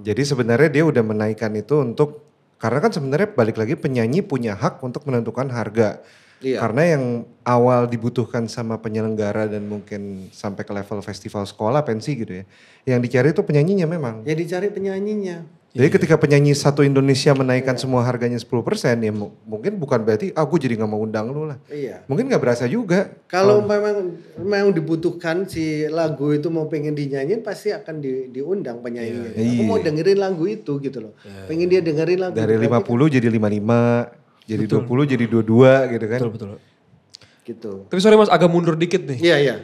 Jadi sebenarnya dia udah menaikkan itu untuk, karena kan sebenarnya balik lagi penyanyi punya hak untuk menentukan harga. Karena yang awal dibutuhkan sama penyelenggara dan mungkin sampai ke level festival sekolah, pensi gitu ya. Yang dicari itu penyanyinya memang. Ya dicari penyanyinya. Jadi ketika penyanyi satu Indonesia menaikkan semua harganya 10% ya mungkin bukan berarti gue jadi gak mau undang lu lah. Mungkin gak berasa juga. Kalau memang dibutuhkan si lagu itu mau pengen dinyanyiin pasti akan diundang penyanyinya. Aku mau dengerin lagu itu gitu loh. Pengen dia dengerin lagu. Dari 50 jadi 55, jadi 20 jadi 22 gitu kan. Betul. Gitu. Tapi sorry Mas agak mundur dikit nih. Iya.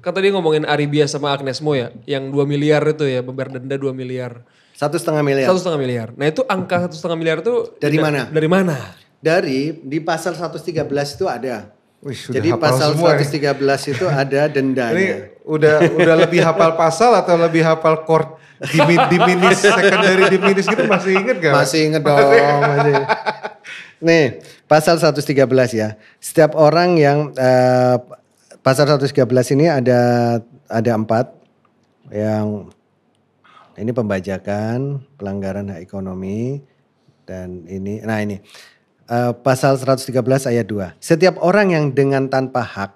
Kan tadi ngomongin Aribia sama Agnes Mo ya. Yang 2 miliar itu ya, membayar denda 2 miliar. 1,5 miliar. 1,5 miliar. Nah itu angka 1,5 miliar itu dari mana? Dari mana? Di pasal 113 itu ada. Wih, jadi pasal 113 itu ada dendanya. Ini udah lebih hafal pasal atau lebih hafal court diminis, secondary diminis gitu masih inget gak? Masih inget dong. Masih. Nih pasal 113 ya. Setiap orang yang pasal 113 ini ada 4 yang ini pembajakan, pelanggaran hak ekonomi, dan ini, pasal 113 ayat 2. Setiap orang yang dengan tanpa hak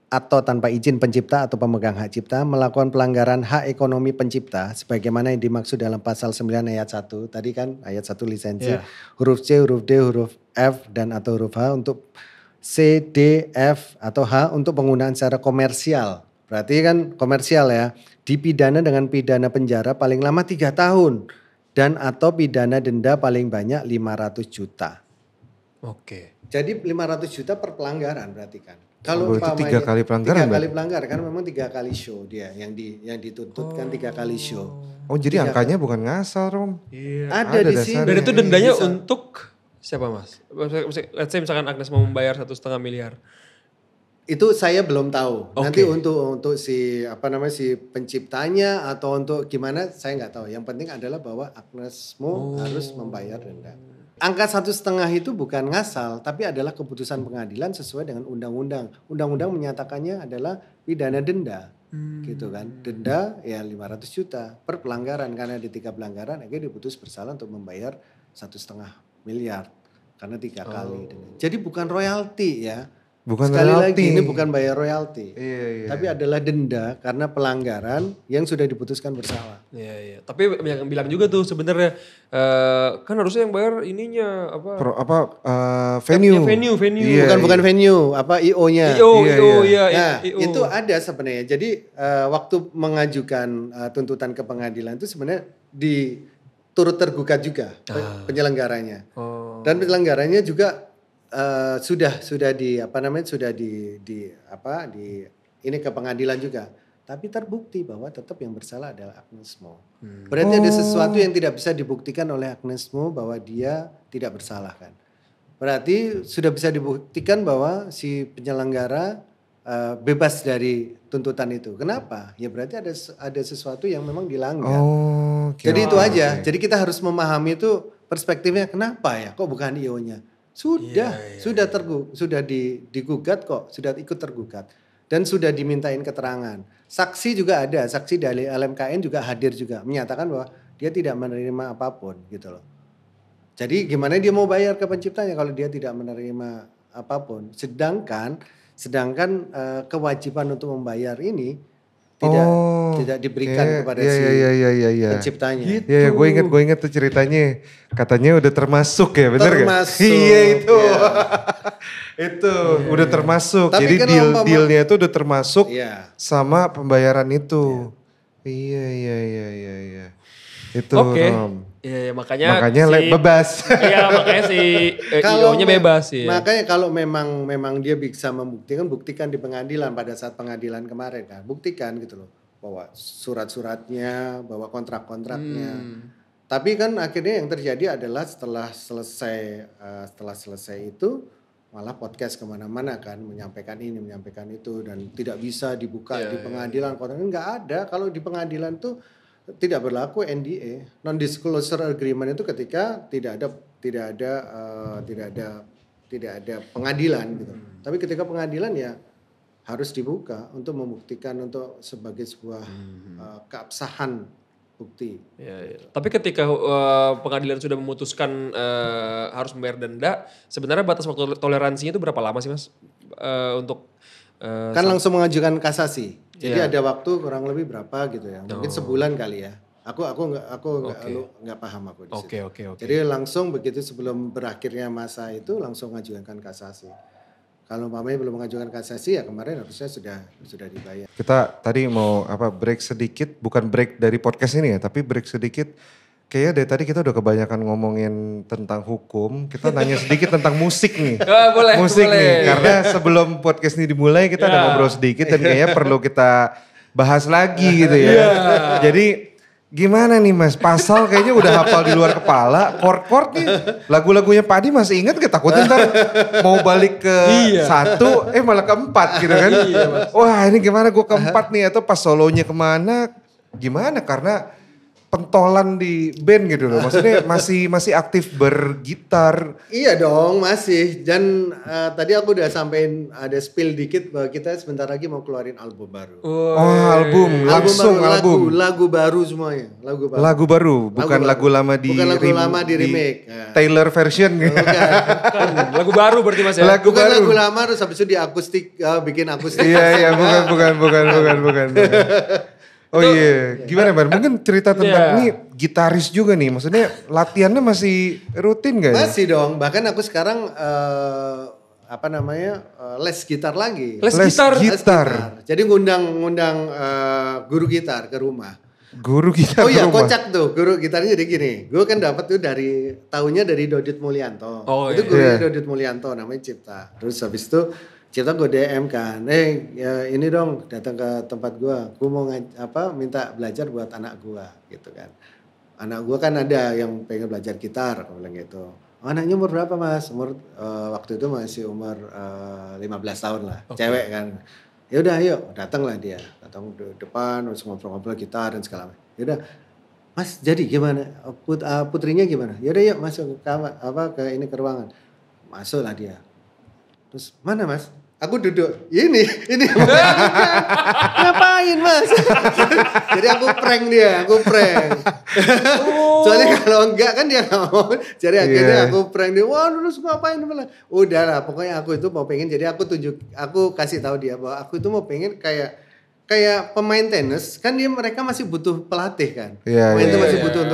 atau tanpa izin pencipta atau pemegang hak cipta melakukan pelanggaran hak ekonomi pencipta sebagaimana yang dimaksud dalam pasal 9 ayat 1. Tadi kan ayat 1 lisensi, huruf C, huruf D, huruf F, dan atau huruf H untuk C, D, F, atau H untuk penggunaan secara komersial. Berarti kan komersial ya. Dipidana dengan pidana penjara paling lama 3 tahun. Dan atau pidana denda paling banyak 500 juta. Oke. Jadi 500 juta per pelanggaran berarti kan. Kalau itu 3 kali pelanggaran. 3 kali pelanggaran karena memang 3 kali show dia yang dituntut kan 3 kali show. Oh jadi angkanya bukan ngasal Rom. Iya. Ada di sini. Dan itu dendanya untuk siapa Mas? Let's say misalkan Agnes mau membayar 1,5 miliar. Itu saya belum tahu. Nanti untuk si penciptanya atau untuk gimana saya nggak tahu. Yang penting adalah bahwa Agnes Mo harus membayar denda. Angka 1,5 itu bukan ngasal, tapi adalah keputusan pengadilan sesuai dengan undang-undang. Undang-undang menyatakannya adalah pidana denda, gitu kan. Denda ya 500 juta per pelanggaran karena ada 3 pelanggaran, akhirnya diputus bersalah untuk membayar 1,5 miliar karena 3 kali. Jadi bukan royalti ya. Bukan Sekali royalti. lagi ini bukan bayar royalti, tapi iya. adalah denda karena pelanggaran yang sudah diputuskan bersalah. Iya. Tapi yang bilang juga tuh sebenarnya kan harusnya yang bayar ininya venue. Venue. Bukan venue, IO-nya. Iya. Itu ada sebenarnya. Jadi waktu mengajukan tuntutan ke pengadilan itu sebenarnya turut tergugat juga penyelenggaranya. Dan penyelenggaranya juga sudah ini ke pengadilan juga. Tapi terbukti bahwa tetap yang bersalah adalah Agnes Mo. Berarti ada sesuatu yang tidak bisa dibuktikan oleh Agnes Mo bahwa dia tidak bersalah kan. Berarti sudah bisa dibuktikan bahwa si penyelenggara bebas dari tuntutan itu. Kenapa? Ya berarti ada sesuatu yang memang dilanggar. Jadi itu aja. Jadi kita harus memahami itu perspektifnya kenapa ya kok bukan IO-nya. Sudah digugat kok, sudah ikut tergugat. Dan sudah dimintain keterangan. Saksi juga ada, saksi dari LMKN juga hadir juga. Menyatakan bahwa dia tidak menerima apapun gitu loh. Jadi gimana dia mau bayar ke penciptanya kalau dia tidak menerima apapun. Sedangkan kewajiban untuk membayar ini tidak diberikan kepada si penciptanya. Gitu. Ya, gue inget tuh ceritanya. Katanya udah termasuk ya, bener gak? Termasuk. Iya itu. Itu udah termasuk. Tapi jadi kan dealnya itu udah termasuk sama pembayaran itu. Iya. Itu. Oke. Iya, makanya bebas. Iya, makanya si IO-nya bebas sih. Makanya kalau memang dia bisa buktikan di pengadilan pada saat pengadilan kemarin kan. Buktikan gitu loh. Bawa surat-suratnya, bawa kontrak-kontraknya. Tapi kan akhirnya yang terjadi adalah setelah selesai itu malah podcast kemana-mana kan menyampaikan ini menyampaikan itu dan tidak bisa dibuka di pengadilan. Nggak ada kalau di pengadilan tuh tidak berlaku NDA, non disclosure agreement itu ketika tidak ada pengadilan gitu. Tapi ketika pengadilan ya harus dibuka untuk membuktikan untuk sebagai sebuah keabsahan bukti. Tapi ketika pengadilan sudah memutuskan harus membayar denda, sebenarnya batas waktu toleransinya itu berapa lama sih Mas? Untuk kan langsung mengajukan kasasi. Jadi ada waktu kurang lebih berapa gitu ya. Mungkin sebulan kali ya. Aku nggak paham aku di situ. Oke. Jadi langsung begitu sebelum berakhirnya masa itu langsung mengajukan kasasi. Kalau umpamanya belum mengajukan kasasi ya kemarin harusnya sudah dibayar. Kita tadi mau break sedikit, bukan break dari podcast ini ya, tapi break sedikit. Kayaknya dari tadi kita udah kebanyakan ngomongin tentang hukum, kita nanya sedikit tentang musik nih. Boleh. Nih, karena sebelum podcast ini dimulai kita udah ngobrol sedikit dan kayaknya perlu kita bahas lagi gitu ya. Jadi gimana nih Mas, pasal kayaknya udah hafal di luar kepala, chord nih lagu-lagunya Padi masih ingat gak? Takutnya ntar mau balik ke 1, malah ke 4 gitu kan. Wah ini gimana gue ke 4 nih, atau pas solonya kemana, gimana karena pentolan di band gitu loh. Maksudnya masih aktif bergitar. Iya dong, masih. Dan tadi aku udah sampein ada spill dikit bahwa kita sebentar lagi mau keluarin album baru. Album. Lagu baru semuanya. Lagu baru, bukan lagu lama di remake. Taylor version. Bukan. Lagu baru berarti Mas ya? Lagu lama terus habis itu di akustik, bikin akustik. Iya, bukan. Oh iya, gimana Bar? Mungkin cerita tentang ini gitaris juga nih, maksudnya latihannya masih rutin gak ya? Masih dong, bahkan aku sekarang les gitar lagi. Les gitar. Jadi ngundang guru gitar ke rumah. Guru gitar ke rumah? Kocak tuh, guru gitarnya jadi gini, gue kan dapat tuh dari Dodit Mulyanto. Itu gurunya Dodit Mulyanto namanya Cipta. Terus habis itu Cipta gue DM kan, ya ini dong datang ke tempat gue mau minta belajar buat anak gue gitu kan. Anak gue kan ada yang pengen belajar gitar, aku bilang gitu. Anaknya umur berapa Mas? Waktu itu masih umur 15 tahun lah, cewek kan. Ya udah ayo, datanglah dia, datang di depan, terus ngobrol-ngobrol gitar dan segala macam. Ya udah, Mas jadi gimana? Putrinya gimana? Ya udah yuk masuk ke kamar, ke ruangan. Masuklah dia. Terus mana Mas? Aku duduk, ini ngapain Mas? Jadi aku prank dia. Soalnya kalau enggak kan dia nggak mau. Jadi akhirnya aku prank dia. Wah lu ngapain? Udah lah, pokoknya aku itu mau pengen. Jadi aku kasih tahu dia bahwa aku itu mau pengen kayak pemain tenis kan mereka masih butuh pelatih kan. Pemain itu masih butuh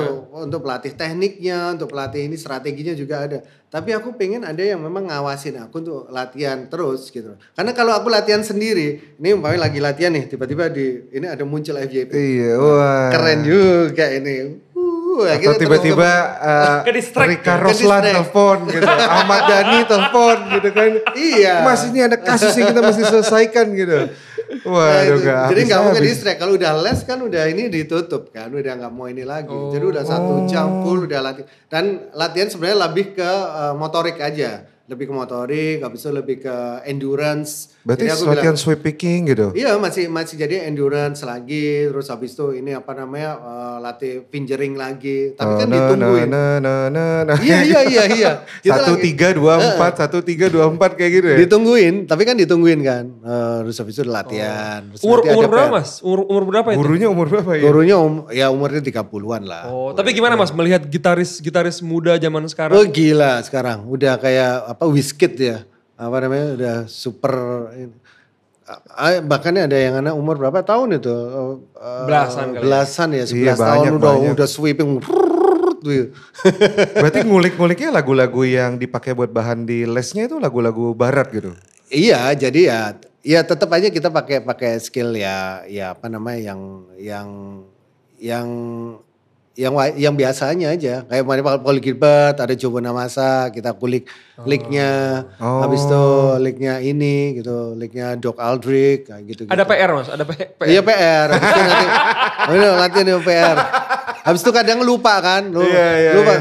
untuk pelatih tekniknya, untuk pelatih ini strateginya juga ada. Tapi aku pengen ada yang memang ngawasin aku untuk latihan terus gitu. Karena kalau aku latihan sendiri, ini umpamanya lagi latihan nih, tiba-tiba ini ada muncul FYP. Iya, wah. Keren juga ini. Atau tiba-tiba Rika Roslan telepon gitu, Ahmad Dhani telepon gitu kan. Iya. Mas ini ada kasus yang kita mesti selesaikan gitu. Waduh, gak jadi nggak mau habis. nge-distract. Kalau udah les kan udah ini ditutup kan, udah nggak mau ini lagi. Jadi udah 1 jam full udah latihan. Dan latihan sebenarnya lebih ke motorik aja. Lebih ke motorik, habis itu lebih ke endurance. Berarti Jadi aku latihan bilang, sweep picking gitu? iya masih jadi endurance lagi, terus habis itu ini apa namanya latih fingering lagi. Tapi kan ditungguin. Iya. Gitu 1-3-2-4, 1-3-2-4 kayak gitu ya? Ditungguin, tapi kan ditungguin kan. Terus habis itu latihan. Terus Umur nanti ada berapa PR. Mas? Umur berapa itu? Gurunya umur berapa ya? Gurunya umurnya 30-an lah. Oh, tapi gimana Mas melihat gitaris muda zaman Oh sekarang? gila sekarang, udah kayak apa Wizkid ya, apa namanya udah super. Bahkan ada yang anak umur berapa tahun itu? Belasan kali. Belasan ya, 11 Iya, tahun banyak. udah sweeping. Berarti ngulik-nguliknya lagu-lagu yang dipakai buat bahan di lesnya itu lagu-lagu barat gitu? Iya, jadi ya tetap aja kita pakai skill ya apa namanya yang biasanya aja. Kayak kemarin Paul Gilbert, ada Joe Bonamassa, kita kulik licknya, habis itu licknya ini gitu, licknya Doc Aldrich kayak gitu. Ada PR Mas, ada PR. Iya PR, habis itu nanti latihan di PR. Habis itu kadang lupa kan, lupa.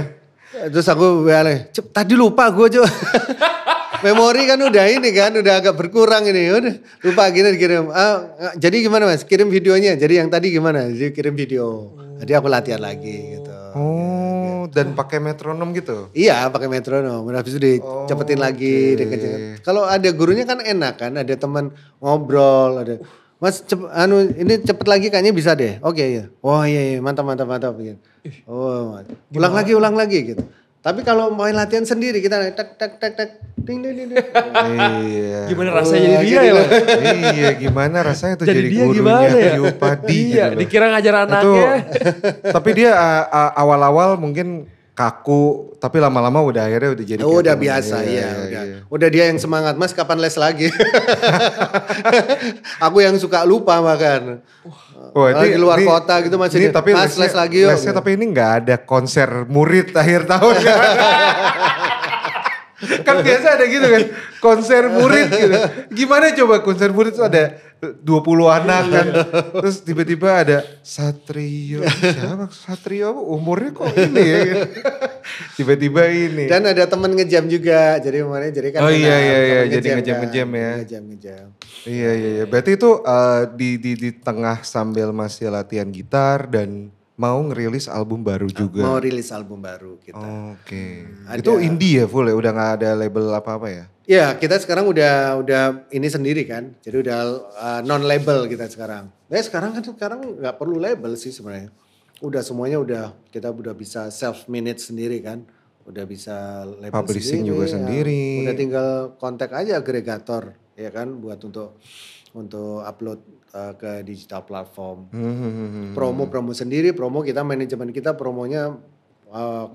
Terus aku bilang, tadi lupa gue coba. Memori kan udah ini kan, udah agak berkurang ini. Udah lupa gini dikirim. Jadi gimana Mas? Kirim videonya. Jadi yang tadi gimana? Jadi kirim video. Jadi aku latihan lagi gitu. Oh, dan pakai metronom gitu? Iya, pakai metronom. Habis itu dicepetin lagi, dikencengin. Kalau ada gurunya kan enak kan, ada teman ngobrol, ada Mas ini cepet lagi kayaknya bisa deh. Oke ya. Oh iya mantap gitu. Oh, ulang lagi gitu. Tapi kalau main latihan sendiri kita tak ding. Iya. Gimana rasanya jadi dia ya Mas? Iya, gimana rasanya tuh jadi dia gurunya gimana ya? Tio Padi Iya, gitu loh. dikira ngajar anaknya. Tapi dia awal-awal mungkin kaku, tapi lama-lama udah akhirnya udah jadi. Udah kayak biasa temen. ya, udah dia yang semangat, Mas kapan les lagi? Aku yang suka lupa makan. Lagi luar kota gitu masih tapi Mas les lagi yuk. Lesnya tapi ini nggak ada konser murid akhir tahun. Kan biasa ada gitu kan, konser murid gitu. Gimana coba konser murid itu ada 20 anak kan. Terus tiba-tiba ada Satrio. Siapa Satrio? Umurnya kok ini ya? Tiba-tiba ini. Dan ada temen ngejam juga. Jadi kemarin kan. Oh iya. temen Jadi ngejam ya. Ngejam. Iya. Berarti itu di tengah sambil masih latihan gitar dan mau ngerilis album baru juga. Mau rilis album baru kita. Oke. Itu indie ya full ya? Udah gak ada label apa-apa ya? Ya kita sekarang udah ini sendiri kan. Jadi udah non label kita sekarang. Sekarang nggak perlu label sih sebenarnya. Udah semuanya kita udah bisa self manage sendiri kan. Udah bisa label Publishing sendiri, juga ya. sendiri. Udah tinggal kontak aja agregator ya kan buat untuk upload ke digital platform. Promo sendiri, kita manajemen kita promonya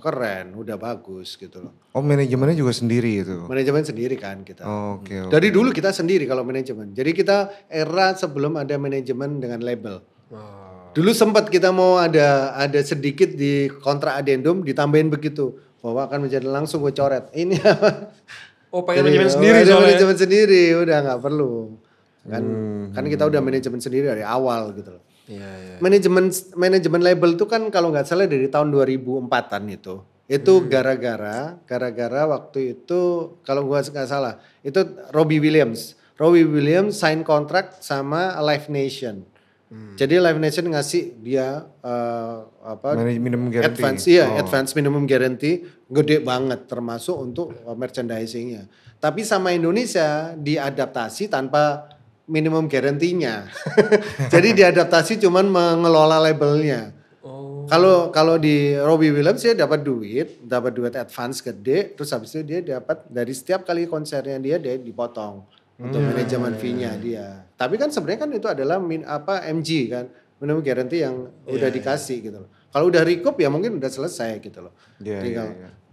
keren, udah bagus gitu loh. Oh manajemennya juga sendiri itu? Manajemen sendiri kan kita. Oke. Dari dulu kita sendiri kalau manajemen. Jadi kita era sebelum ada manajemen dengan label. Dulu sempat kita mau ada sedikit di kontrak adendum ditambahin begitu. Bahwa akan menjadi langsung gue coret. Ini apa? Oh pengen manajemen sendiri soalnya. Manajemen sendiri udah gak perlu. Kan kita udah manajemen sendiri dari awal gitu loh. Iya. Manajemen label itu kan kalau nggak salah dari tahun 2004-an itu. Itu gara-gara waktu itu kalau gua nggak salah itu Robbie Williams sign kontrak sama Live Nation. Jadi Live Nation ngasih dia minimum guarantee. Advance minimum guarantee gede banget termasuk untuk merchandisingnya. Tapi sama Indonesia diadaptasi tanpa minimum guarantee-nya. Jadi diadaptasi cuman mengelola labelnya. Kalau di Robbie Williams dia dapat duit advance gede, terus habis itu dia dapat dari setiap kali konsernya dia dipotong untuk manajemen fee-nya dia. Tapi kan sebenarnya kan itu adalah MG kan, minimum guarantee yang udah dikasih gitu loh. Kalau udah recoup ya mungkin udah selesai gitu loh.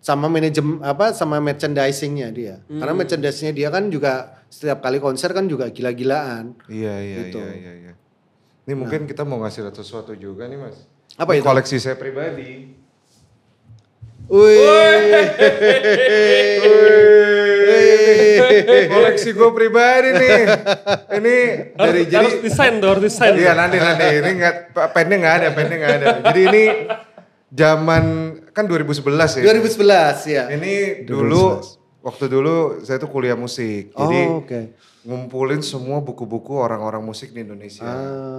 Sama manajemen sama merchandising-nya dia. Karena merchandising-nya dia kan juga setiap kali konser kan juga gila-gilaan. Iya. Ini mungkin kita mau ngasih sesuatu juga nih Mas. Apa itu? Koleksi saya pribadi. Wih. Koleksi gue pribadi nih. Ini dari jadi harus desain tuh, harus desain. Iya nanti ini nggak pennya nggak ada. Jadi ini zaman kan 2011 ya. 2011 ya. Ini dulu waktu dulu saya tuh kuliah musik. Jadi ngumpulin semua buku-buku orang-orang musik di Indonesia.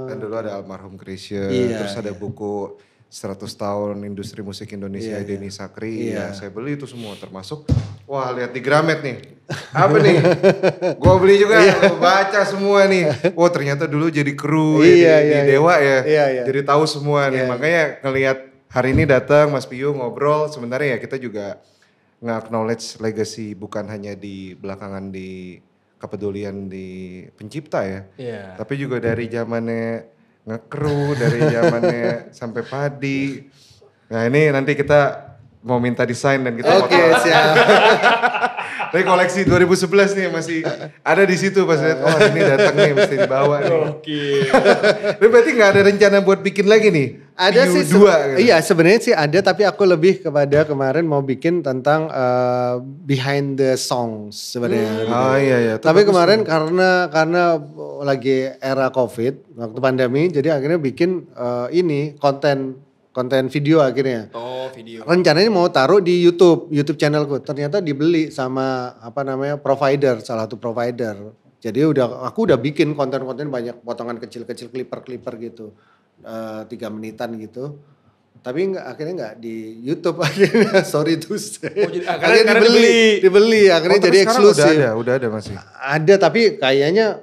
Dan dulu ada almarhum Chrisye, terus ada buku 100 tahun industri musik Indonesia, Denny Sakri. Ya, saya beli itu semua termasuk wah lihat di Gramet nih. Apa nih? Gue beli juga, gue baca semua nih. Oh ternyata dulu jadi kru di Dewa ya. Jadi tahu semua nih. Makanya ngelihat hari ini datang Mas Piyu ngobrol, sebenarnya ya kita juga nge-acknowledge legacy bukan hanya di belakangan di kepedulian di pencipta ya. Tapi juga dari zamannya ngekru, dari zamannya sampai Padi. Nah ini nanti kita mau minta desain dan kita Oke, siap. Tapi koleksi 2011 nih masih ada di situ pas lihat oh ini datang nih mesti dibawa nih. Oke. Tapi berarti nggak ada rencana buat bikin lagi nih? Ada sih dua. Iya sebenarnya sih ada tapi aku lebih kepada kemarin mau bikin tentang behind the songs sebenarnya. Oh iya. Tapi kemarin karena lagi era Covid waktu pandemi jadi akhirnya bikin ini konten video akhirnya. Oh video. Rencananya mau taruh di YouTube channelku. Ternyata dibeli sama provider, salah satu provider. Jadi aku udah bikin konten-konten banyak potongan kecil-kecil clipper gitu. 3 menitan gitu. Tapi akhirnya nggak di YouTube akhirnya, sorry to say. Oh, jadi, akhirnya dibeli akhirnya jadi eksklusif. Udah ada masih. Ada tapi kayaknya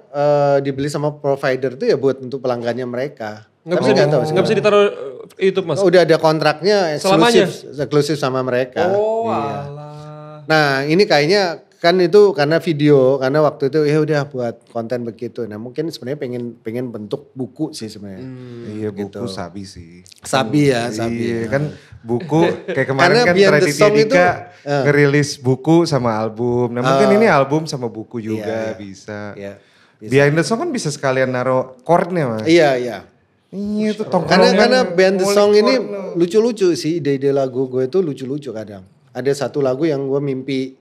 dibeli sama provider itu ya buat untuk pelanggannya mereka. Nggak bisa ditaruh YouTube Mas. Udah ada kontraknya eksklusif sama mereka. Oh iya. alah. Nah ini kayaknya kan itu karena video, karena waktu itu ya udah buat konten begitu. Nah mungkin sebenarnya pengen bentuk buku sih sebenarnya. Iya buku sabi sih. Sabi ya. Kan buku kayak kemarin kan Raditya Dika ngerilis buku sama album. Nah mungkin ini album sama buku juga bisa. Behind the Song kan bisa sekalian naruh chordnya Mas. Iya. Iya itu tongkrongan. Karena Behind the Song ini lucu-lucu sih, ide-ide lagu gue itu lucu-lucu kadang. Ada satu lagu yang gue mimpi,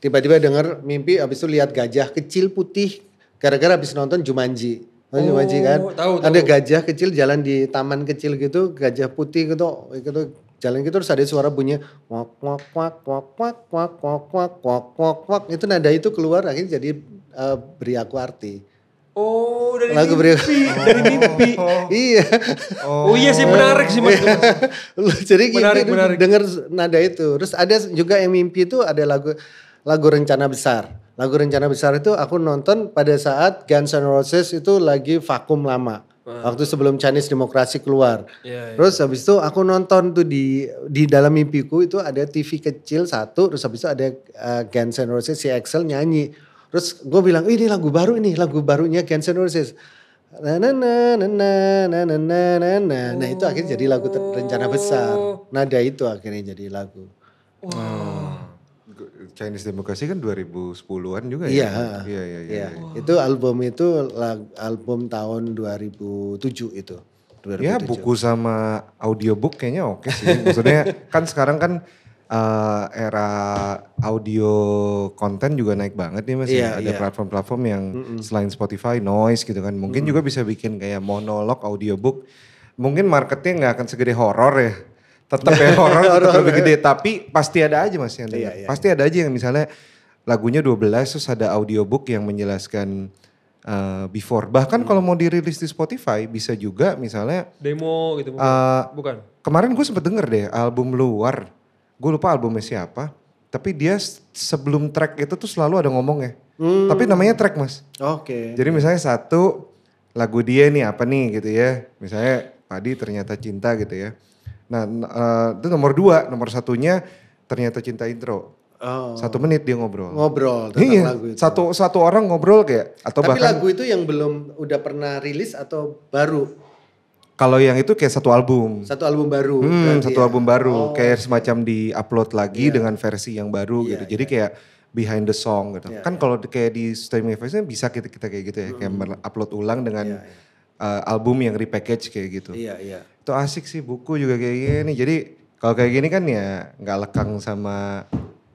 tiba-tiba denger mimpi abis itu lihat gajah kecil putih gara-gara abis nonton Jumanji. Jumanji kan? Tahu. Ada gajah kecil jalan di taman kecil gitu, gajah putih gitu jalan gitu terus ada suara bunyi wak wak wak wak wak wak wak wak wak wak wak itu nada itu keluar akhirnya jadi Beri Aku Arti. Oh dari lagu mimpi. Dari mimpi. Iya. Oh iya sih menarik sih Mas. Jadi menarik. denger nada itu. Terus ada juga yang mimpi itu ada lagu Rencana Besar. Lagu Rencana Besar itu aku nonton pada saat Guns N' Roses itu lagi vakum lama. Waktu sebelum Chinese Demokrasi keluar. Terus habis itu aku nonton tuh di dalam mimpiku itu ada TV kecil satu. Terus habis itu ada Guns N' Roses si Axl nyanyi. Terus gue bilang ini lagu barunya Guns N' Roses. Nah itu akhirnya jadi lagu Rencana Besar. Nada itu akhirnya jadi lagu. Chinese Democracy kan 2010-an juga ya? Iya. Itu album tahun 2007 itu. 2007. Ya buku sama audiobook kayaknya oke sih. Maksudnya kan sekarang kan era audio konten juga naik banget nih Mas. Ada platform-platform yang selain Spotify, Noise gitu kan. Mungkin juga bisa bikin kayak monolog audiobook. Mungkin marketnya gak akan segede horor ya. Tetap ya horor tetap lebih gede. Tapi pasti ada aja Mas yang dengar. Pasti ada aja yang misalnya lagunya 12 terus ada audiobook yang menjelaskan before. Bahkan kalau mau dirilis di Spotify bisa juga misalnya. Demo gitu bukan? Kemarin gue sempet denger deh album luar. Gue lupa albumnya siapa. Tapi dia sebelum track itu tuh selalu ada ngomongnya. Tapi namanya track Mas. Oke. Jadi misalnya satu lagu dia nih apa nih gitu ya. Misalnya Padi Ternyata Cinta gitu ya. Nah itu nomor 2, nomor 1-nya Ternyata Cinta intro. 1 menit dia ngobrol. Tentang lagu itu. Satu orang ngobrol kayak atau tapi bahkan lagu itu yang belum udah pernah rilis atau baru? Kalau yang itu kayak satu album. Satu album baru. Album baru kayak semacam di-upload lagi dengan versi yang baru gitu. Jadi kayak behind the song gitu. Kan kalau kayak di streaming device bisa kita kayak gitu ya, kayak upload ulang dengan album yang repackage kayak gitu. Iya. Itu asik sih, buku juga kayak gini. Jadi kalau kayak gini kan ya nggak lekang sama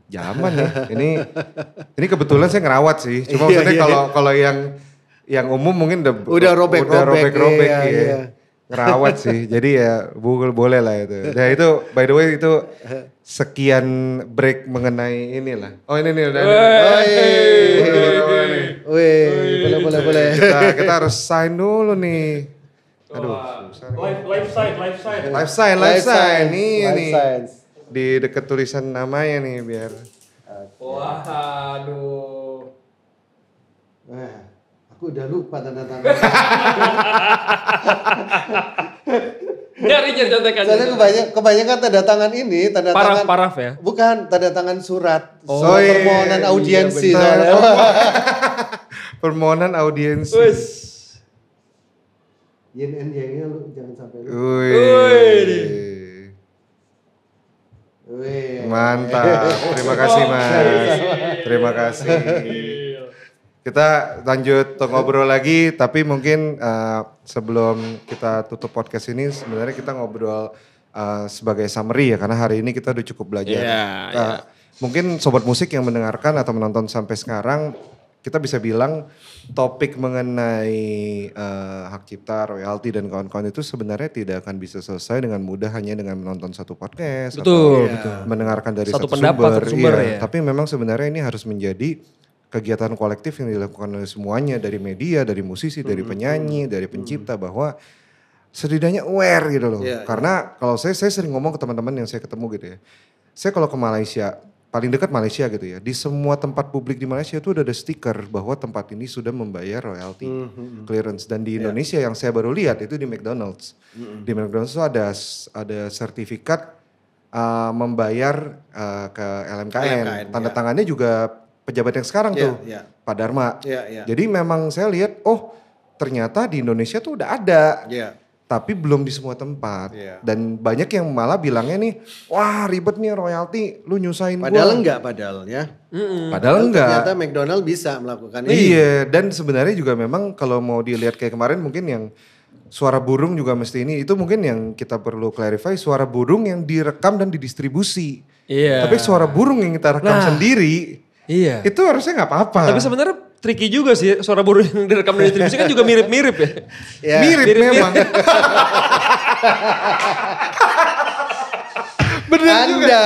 zaman nih. Ini kebetulan saya ngerawat sih. Cuma maksudnya kalau yang umum mungkin udah robek-robek ya. Ngerawat sih. Jadi ya boleh lah itu. Nah itu by the way itu sekian break mengenai inilah. Oh ini nih udah. Boleh. Kita harus sign dulu nih. Aduh. Life sign. Nih. Di dekat tulisan namanya nih biar. Waduh. Wah, aku udah lupa tanda tangan. Nyari contekan. Soalnya kebanyakan tanda tangan ini paraf ya? Bukan, tanda tangan surat. Permohonan audiensi. Permohonan audiensi. Yin and yang-nya lu jangan sampai lupa. Mantap, terima kasih Mas. Terima kasih. Kita lanjut ngobrol lagi, tapi mungkin sebelum kita tutup podcast ini sebenarnya kita ngobrol sebagai summary ya, karena hari ini kita udah cukup belajar. Mungkin sobat musik yang mendengarkan atau menonton sampai sekarang, kita bisa bilang topik mengenai hak cipta, royalti dan kawan-kawan itu sebenarnya tidak akan bisa selesai dengan mudah hanya dengan menonton satu podcast betul. Mendengarkan dari satu pendapat, sumber. Ya. Tapi memang sebenarnya ini harus menjadi kegiatan kolektif yang dilakukan oleh semuanya, dari media, dari musisi, dari penyanyi, dari pencipta, bahwa setidaknya aware gitu loh. Karena kalau saya sering ngomong ke teman-teman yang saya ketemu gitu ya. Saya kalau ke Malaysia, paling dekat Malaysia gitu ya, di semua tempat publik di Malaysia itu udah ada stiker bahwa tempat ini sudah membayar royalty clearance. Dan di Indonesia yang saya baru lihat itu di McDonald's. Di McDonald's itu ada sertifikat membayar ke LMKN. Tanda tangannya juga pejabat yang sekarang tuh, Pak Dharma. Jadi memang saya lihat, oh ternyata di Indonesia tuh udah ada. Tapi belum di semua tempat. Dan banyak yang malah bilangnya nih, wah ribet nih royalti, lu nyusahin gua. Padahal enggak ya. Padahal enggak. Ternyata McDonald bisa melakukan ini. Iya, dan sebenarnya juga memang kalau mau dilihat kayak kemarin mungkin yang suara burung juga mesti ini, itu mungkin yang kita perlu clarify, suara burung yang direkam dan didistribusi. Tapi suara burung yang kita rekam sendiri, itu harusnya nggak apa-apa. Tapi sebenarnya tricky juga sih, suara burung yang direkam dan distribusi kan juga mirip-mirip ya. Mirip memang. Bener juga.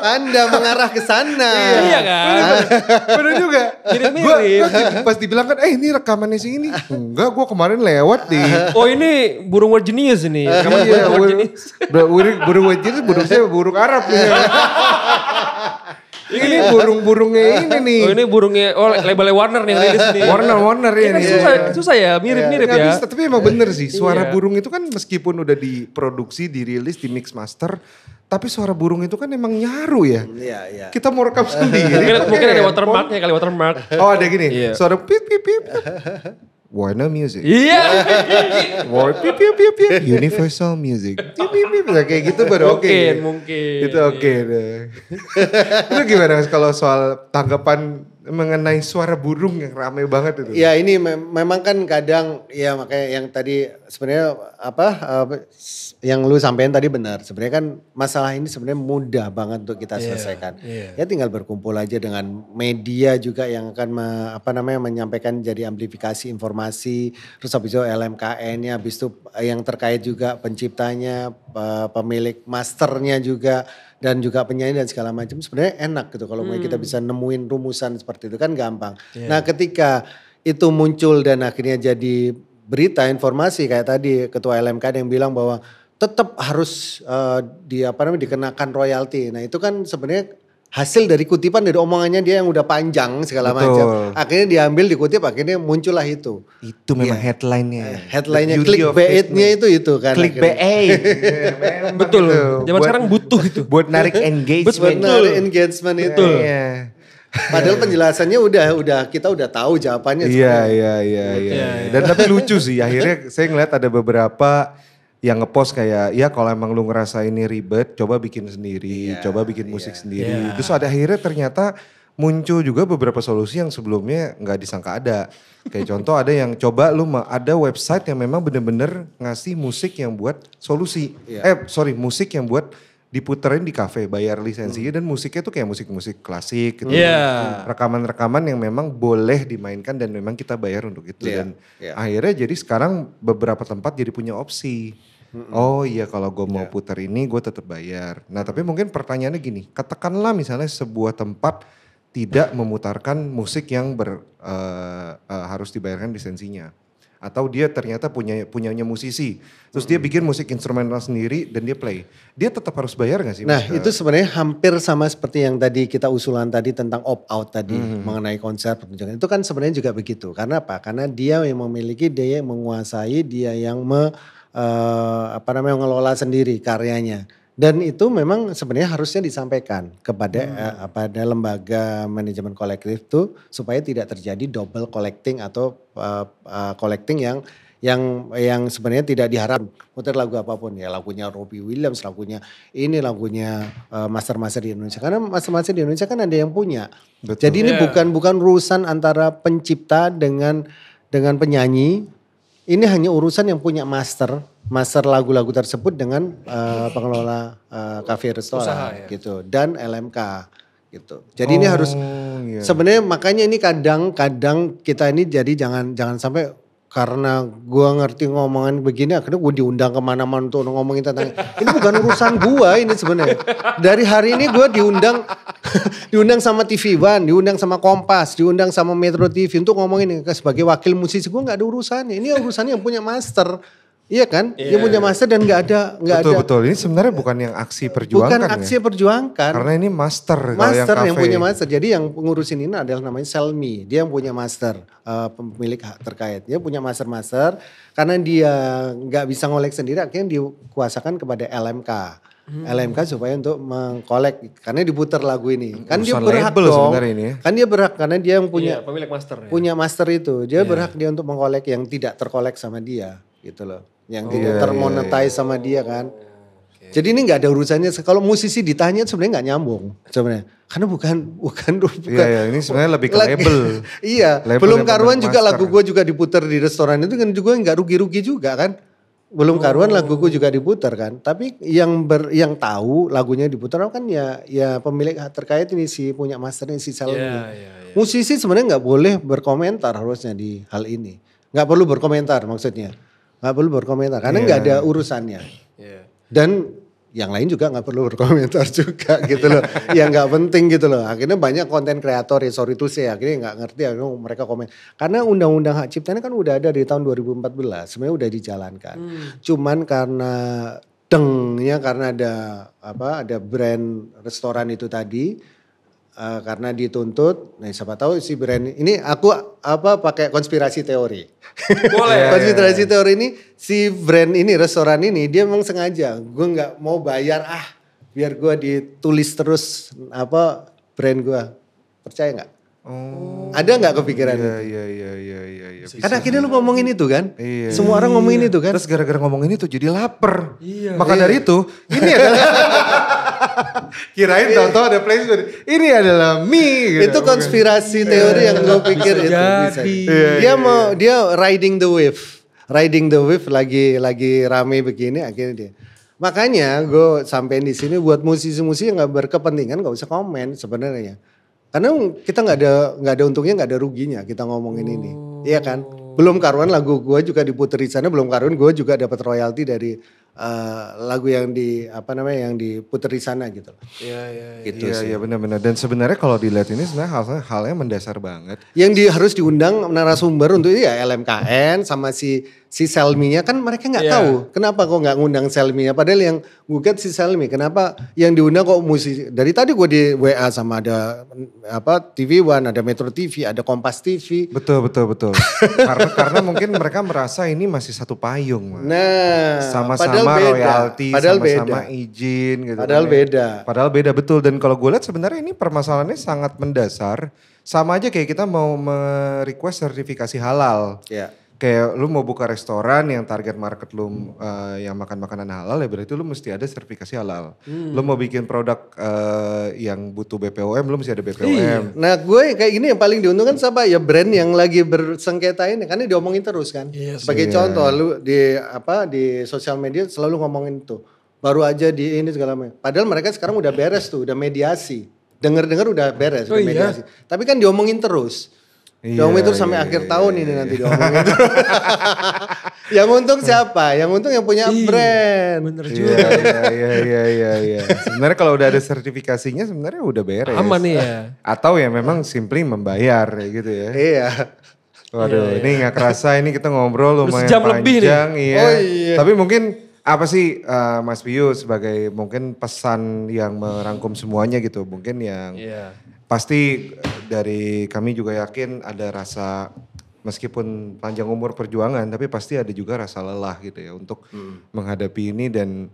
Anda mengarah ke sana. Iya kan? Bener juga. Mirip-mirip. Gue pas dibilang kan, ini rekamannya si ini. Enggak, gue kemarin lewat di. Oh ini burung word genius ini. Rekaman word genius. Burung word genius, burung saya burung Arab. Ini burung-burungnya ini nih. Oh ini burungnya, labelnya Warner nih yang rilis nih. Warner ini. Susah ya, mirip-mirip ya. Bisa, tapi emang bener sih, suara burung itu kan meskipun udah diproduksi, dirilis, di mix master, tapi suara burung itu kan emang nyaru ya. Kita mau rekam sendiri. Mungkin ada watermarknya kali, watermark. Oh ada gini, suara pip pip pip. Warner Music. Iya. Pip pip pip pip. Universal Music. Pip pip pip. Kayak gitu baru oke. Mungkin. Itu oke deh. Itu gimana Mas kalau soal tanggapan mengenai suara burung yang ramai banget itu? Ya ini memang kan kadang ya makanya yang tadi sebenarnya yang lu sampaikan tadi benar. Sebenarnya kan masalah ini sebenarnya mudah banget untuk kita selesaikan. Ya tinggal berkumpul aja dengan media juga yang akan menyampaikan jadi amplifikasi informasi. Terus habis itu LMKN-nya, habis itu yang terkait juga penciptanya, pemilik masternya juga. Dan juga penyanyi dan segala macam sebenarnya enak gitu kalau kita bisa nemuin rumusan seperti itu kan gampang. Nah ketika itu muncul dan akhirnya jadi berita informasi kayak tadi ketua LMK yang bilang bahwa tetap harus dikenakan royalti. Nah itu kan sebenarnya hasil dari kutipan dari omongannya dia yang udah panjang segala macam. Akhirnya diambil dikutip akhirnya muncullah itu. Itu memang headline-nya. Headline-nya clickbait-nya itu kan. Clickbait. Betul. Zaman sekarang butuh itu. Buat narik engagement. Buat narik engagement itu. Padahal penjelasannya kita udah tahu jawabannya. Iya. Dan tapi lucu sih akhirnya saya ngeliat ada beberapa yang ngepost kayak ya kalau emang lu ngerasa ini ribet coba bikin sendiri, coba bikin musik sendiri. Terus ada akhirnya ternyata muncul juga beberapa solusi yang sebelumnya nggak disangka ada. Kayak contoh ada yang coba ada website yang memang bener-bener ngasih musik yang buat solusi. Musik yang buat diputerin di kafe, bayar lisensinya dan musiknya tuh kayak musik-musik klasik gitu. Rekaman-rekaman yang memang boleh dimainkan dan memang kita bayar untuk itu. Dan akhirnya jadi sekarang beberapa tempat jadi punya opsi. Oh iya kalau gue mau putar ini gue tetap bayar. Nah tapi mungkin pertanyaannya gini, katakanlah misalnya sebuah tempat tidak memutarkan musik yang harus dibayarkan lisensinya. Atau dia ternyata punyanya musisi, terus dia bikin musik instrumental sendiri dan dia play. Dia tetap harus bayar gak sih? Nah itu sebenarnya hampir sama seperti yang tadi kita usulan tadi tentang opt-out tadi mengenai konser pertunjukan. Itu kan sebenarnya juga begitu. Karena apa? Karena dia yang memiliki, dia yang menguasai, dia yang mengelola sendiri karyanya. Dan itu memang sebenarnya harusnya disampaikan kepada pada lembaga manajemen kolektif itu supaya tidak terjadi double collecting atau collecting yang sebenarnya tidak diharapkan. Muter lagu apapun ya, lagunya Robbie Williams, lagunya master-master di Indonesia. Karena master-master di Indonesia kan ada yang punya. Betul. Jadi ini bukan urusan antara pencipta dengan penyanyi. Ini hanya urusan yang punya master lagu-lagu tersebut dengan pengelola kafe restoran gitu dan LMK gitu. Jadi ini harus sebenarnya makanya ini kadang kita ini jadi jangan sampai karena gua ngerti ngomongan begini akhirnya gua diundang kemana-mana untuk ngomongin tentang ini bukan urusan gua ini sebenarnya. Dari hari ini gua diundang sama TV One, diundang sama Kompas, diundang sama Metro TV untuk ngomongin sebagai wakil musisi. Gua nggak ada urusannya. Ini urusannya yang punya master. Iya kan? Dia punya master dan nggak ada. Betul. Ini sebenarnya bukan yang aksi perjuangkan. Bukan aksi perjuangkan. Karena ini master. Master yang punya master. Jadi yang pengurusin ini adalah namanya Selmi. Dia yang punya master, pemilik hak terkait. Dia punya master. Karena dia nggak bisa ngolek sendiri, akhirnya dikuasakan kepada LMK. LMK supaya untuk mengkolek. Karena diputar lagu ini. Kan dia berhak dong. Ini. Kan dia berhak karena dia yang punya pemilik master. Punya master itu. Dia berhak dia untuk mengkolek yang tidak terkolek sama dia. Gitu loh. Yang tidak termonetize sama dia kan. Jadi ini nggak ada urusannya. Kalau musisi ditanya sebenarnya nggak nyambung sebenarnya. Karena bukan. Iya, ini sebenarnya lebih ke label. Iya. Label belum karuan juga master. lagu gue juga diputar di restoran itu kan juga nggak rugi-rugi juga kan. Belum karuan lagu gue juga diputar kan. Tapi yang tahu lagunya diputar kan ya pemilik hak terkait ini si punya masternya si Selmi. Musisi sebenarnya nggak boleh berkomentar harusnya di hal ini. Nggak perlu berkomentar maksudnya. Nggak perlu berkomentar karena nggak ada urusannya. Dan yang lain juga nggak perlu berkomentar juga gitu loh. Yang nggak penting gitu loh. Akhirnya banyak konten kreator ya sorry to say akhirnya nggak ngerti ya mereka komen. Karena undang-undang hak cipta ini kan udah ada di tahun 2014 sebenarnya udah dijalankan. Cuman karena karena ada brand restoran itu tadi. Karena dituntut, nah siapa tahu si brand ini aku pakai konspirasi teori. Boleh. Konspirasi teori ini si brand ini restoran ini dia memang sengaja gue nggak mau bayar biar gue ditulis terus brand gue, percaya nggak? Ada nggak kepikiran itu? Iya. Karena akhirnya lu ngomongin itu kan, semua orang ngomongin itu kan. Terus gara-gara ngomongin itu jadi lapar. Maka dari itu ini adalah kirain tahu ada placement. Ini adalah mie. Gitu. Itu konspirasi teori yang gue pikir itu bisa. Dia riding the wave lagi rame begini akhirnya dia. Makanya gue sampein di sini buat musisi-musisi yang nggak berkepentingan nggak usah komen sebenarnya. Karena kita nggak ada untungnya nggak ada ruginya kita ngomongin ini, iya kan? Belum karuan lagu gue juga diputer di sana, belum karuan gue juga dapat royalti dari lagu yang diputer di sana gitu. Iya benar-benar. Dan sebenarnya kalau dilihat ini sebenarnya halnya mendasar banget. Yang harus diundang narasumber untuk ya LMKN sama si Selminya kan mereka nggak tahu kenapa kok nggak ngundang Selminya padahal yang gugat si Selmi kenapa yang diundang kok musisi dari tadi gue di WA sama ada TV One ada Metro TV ada Kompas TV betul karena mungkin mereka merasa ini masih satu payung sama-sama royalti sama-sama izin gitu padahal beda betul dan kalau gue lihat sebenarnya ini permasalahannya sangat mendasar sama aja kayak kita mau merequest sertifikasi halal. Kayak lu mau buka restoran yang target market lu yang makan makanan halal ya berarti lu mesti ada sertifikasi halal. Lu mau bikin produk yang butuh BPOM lu mesti ada BPOM. Nah gue kayak gini yang paling diuntungkan siapa ya brand yang lagi bersengketa ini karena diomongin terus kan. Sebagai contoh lu di sosial media selalu ngomongin itu. baru aja di ini segala macam. Padahal mereka sekarang udah beres tuh, udah mediasi. Dengar-dengar udah beres, udah mediasi. Tapi kan diomongin terus. Diomongin terus sampai akhir tahun ini nanti diomongin terus. Yang untung siapa? Yang untung yang punya brand. Bener juga. Iya. Sebenarnya kalau udah ada sertifikasinya sebenarnya udah beres. Aman nih ya. Atau ya memang simply membayar gitu ya. Iya. Waduh, ini gak kerasa ini kita ngobrol lumayan sejam lebih panjang. nih. Iya. Oh iya. Tapi mungkin apa sih Mas Piyu sebagai mungkin pesan yang merangkum semuanya gitu. Mungkin yang pasti dari kami juga yakin ada rasa meskipun panjang umur perjuangan tapi pasti ada juga rasa lelah gitu ya untuk menghadapi ini dan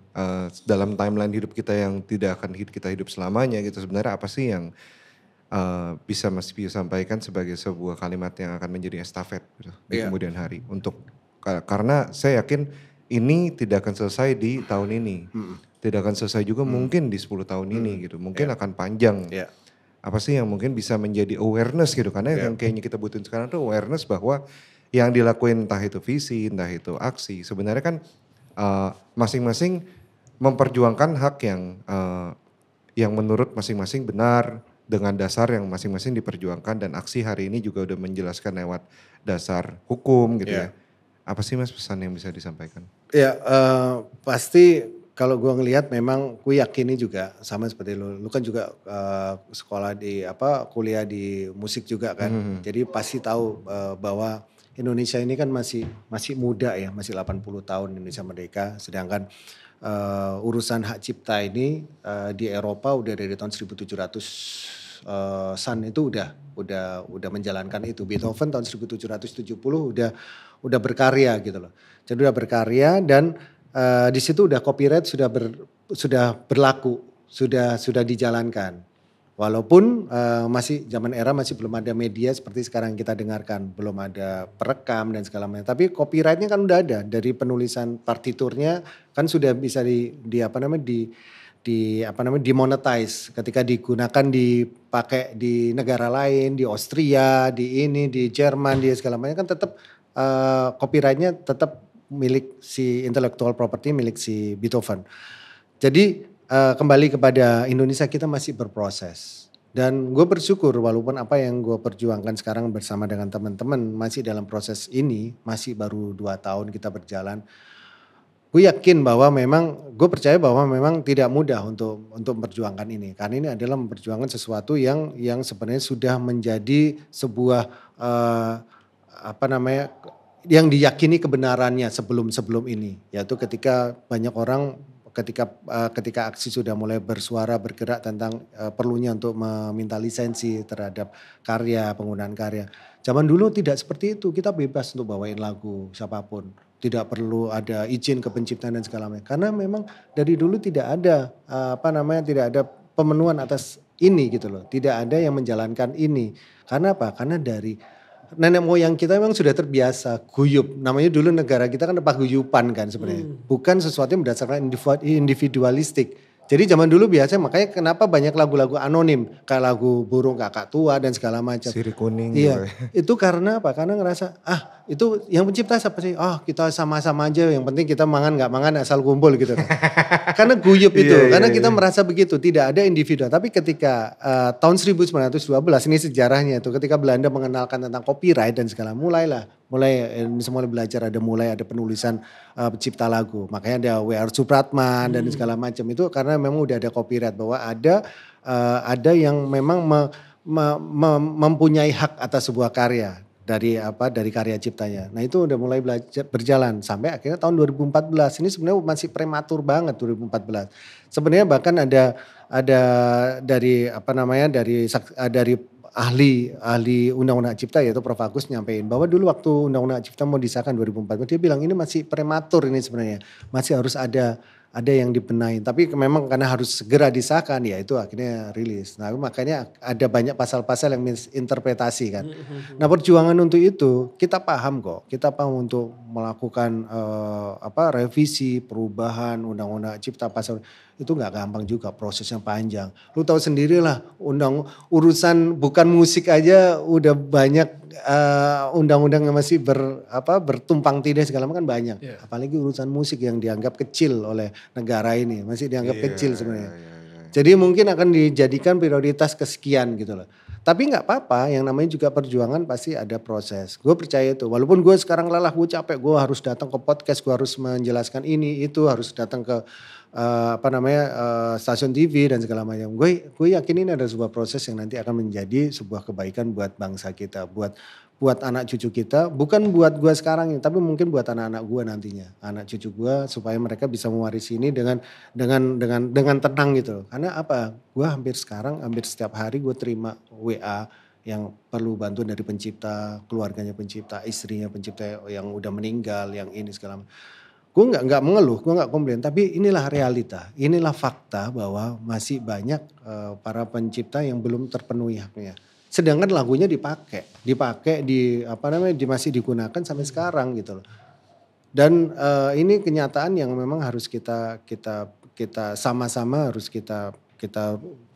dalam timeline hidup kita yang tidak akan kita hidup selamanya gitu. Sebenarnya apa sih yang bisa Mas Piyu sampaikan sebagai sebuah kalimat yang akan menjadi estafet gitu, di kemudian hari untuk karena saya yakin ini tidak akan selesai di tahun ini, tidak akan selesai juga mungkin di 10 tahun ini gitu, mungkin akan panjang. Apa sih yang mungkin bisa menjadi awareness gitu karena yang kayaknya kita butuhin sekarang tuh awareness bahwa yang dilakuin entah itu visi, entah itu aksi sebenarnya kan masing-masing memperjuangkan hak yang menurut masing-masing benar. Dengan dasar yang masing-masing diperjuangkan dan aksi hari ini juga udah menjelaskan lewat dasar hukum gitu ya. Apa sih Mas pesan yang bisa disampaikan? Ya pasti kalau gue ngelihat memang gue yakini juga sama seperti lu kan juga sekolah kuliah di musik juga kan. Jadi pasti tahu bahwa Indonesia ini kan masih muda ya, masih 80 tahun Indonesia merdeka sedangkan urusan hak cipta ini di Eropa udah dari tahun 1700 San itu udah menjalankan itu. Beethoven tahun 1770 udah berkarya gitu loh. Jadi udah berkarya dan di situ udah copyright sudah berlaku, sudah dijalankan. Walaupun masih zaman era masih belum ada media seperti sekarang kita dengarkan, belum ada perekam dan segala macam. Tapi copyrightnya kan udah ada dari penulisan partiturnya kan sudah bisa dimonetize ketika digunakan dipakai di negara lain, di Austria, di Jerman, di segala macam kan tetap copyrightnya tetap milik si intellectual property milik si Beethoven. Jadi kembali kepada Indonesia kita masih berproses dan gue bersyukur walaupun apa yang gue perjuangkan sekarang bersama dengan teman-teman masih dalam proses ini masih baru 2 tahun kita berjalan. Gue yakin bahwa gue percaya bahwa memang tidak mudah untuk memperjuangkan ini karena ini adalah memperjuangkan sesuatu yang sebenarnya sudah menjadi sebuah yang diyakini kebenarannya sebelum ini yaitu ketika banyak orang ketika aksi sudah mulai bersuara bergerak tentang perlunya untuk meminta lisensi terhadap penggunaan karya. Zaman dulu tidak seperti itu, kita bebas untuk bawain lagu siapapun. Tidak perlu ada izin ke pencipta dan segala macam. Karena memang dari dulu tidak ada tidak ada pemenuhan atas ini gitu loh. Tidak ada yang menjalankan ini. Karena apa? Karena dari nenek moyang kita memang sudah terbiasa guyup. Namanya dulu negara kita kan paguyupan kan sebenarnya. Bukan sesuatu yang berdasarkan individualistik. Jadi zaman dulu biasanya makanya kenapa banyak lagu-lagu anonim. Kayak lagu Burung Kakak Tua dan segala macam. Sirip kuning. Iya. Itu karena apa? Karena ngerasa itu yang pencipta siapa sih? Kita sama-sama aja yang penting kita mangan gak mangan asal kumpul gitu kan. Karena guyup itu. Karena kita merasa begitu. Tidak ada individu. Tapi ketika tahun 1912 ini sejarahnya itu ketika Belanda mengenalkan tentang copyright dan segala mulai semua belajar mulai ada penulisan pencipta lagu. Makanya ada W.R. Supratman dan segala macam itu karena memang udah ada copyright bahwa ada yang memang mempunyai hak atas sebuah karya dari karya ciptanya. Nah itu udah mulai berjalan sampai akhirnya tahun 2014. Ini sebenarnya masih prematur banget 2014. Sebenarnya bahkan ada dari ahli undang-undang cipta yaitu Prof. Agus nyampein bahwa dulu waktu undang-undang cipta mau disahkan 2014 dia bilang ini masih prematur ini sebenarnya. Masih harus ada yang dibenahi. Tapi memang karena harus segera disahkan ya itu akhirnya rilis. Nah makanya ada banyak pasal-pasal yang misinterpretasi kan. Nah perjuangan untuk itu kita paham kok. Kita paham untuk melakukan revisi perubahan undang-undang cipta pasal itu nggak gampang juga prosesnya panjang. Lu tahu sendirilah urusan bukan musik aja udah banyak undang-undang yang masih bertumpang tindih segala macam kan banyak. Apalagi urusan musik yang dianggap kecil oleh negara ini, masih dianggap kecil sebenarnya. Jadi mungkin akan dijadikan prioritas kesekian gitu loh. Tapi nggak apa-apa, yang namanya juga perjuangan pasti ada proses. Gue percaya itu, walaupun gue sekarang lelah, gue capek, gue harus datang ke podcast, gue harus menjelaskan ini itu, harus datang ke stasiun TV dan segala macam. Gue yakin ini ada sebuah proses yang nanti akan menjadi sebuah kebaikan buat bangsa kita, buat anak cucu kita, bukan buat gue sekarang ini, tapi mungkin buat anak-anak gue nantinya, anak cucu gue, supaya mereka bisa mewarisi ini dengan tenang gitu. Karena apa? Gue hampir setiap hari gue terima WA yang perlu bantuan dari pencipta, keluarganya pencipta, istrinya pencipta yang udah meninggal, yang ini segala macam. Gue nggak mengeluh, gue nggak komplain, tapi inilah realita, inilah fakta bahwa masih banyak para pencipta yang belum terpenuhi haknya. Sedangkan lagunya dipakai masih digunakan sampai sekarang gitu loh. Dan ini kenyataan yang memang harus kita sama-sama harus kita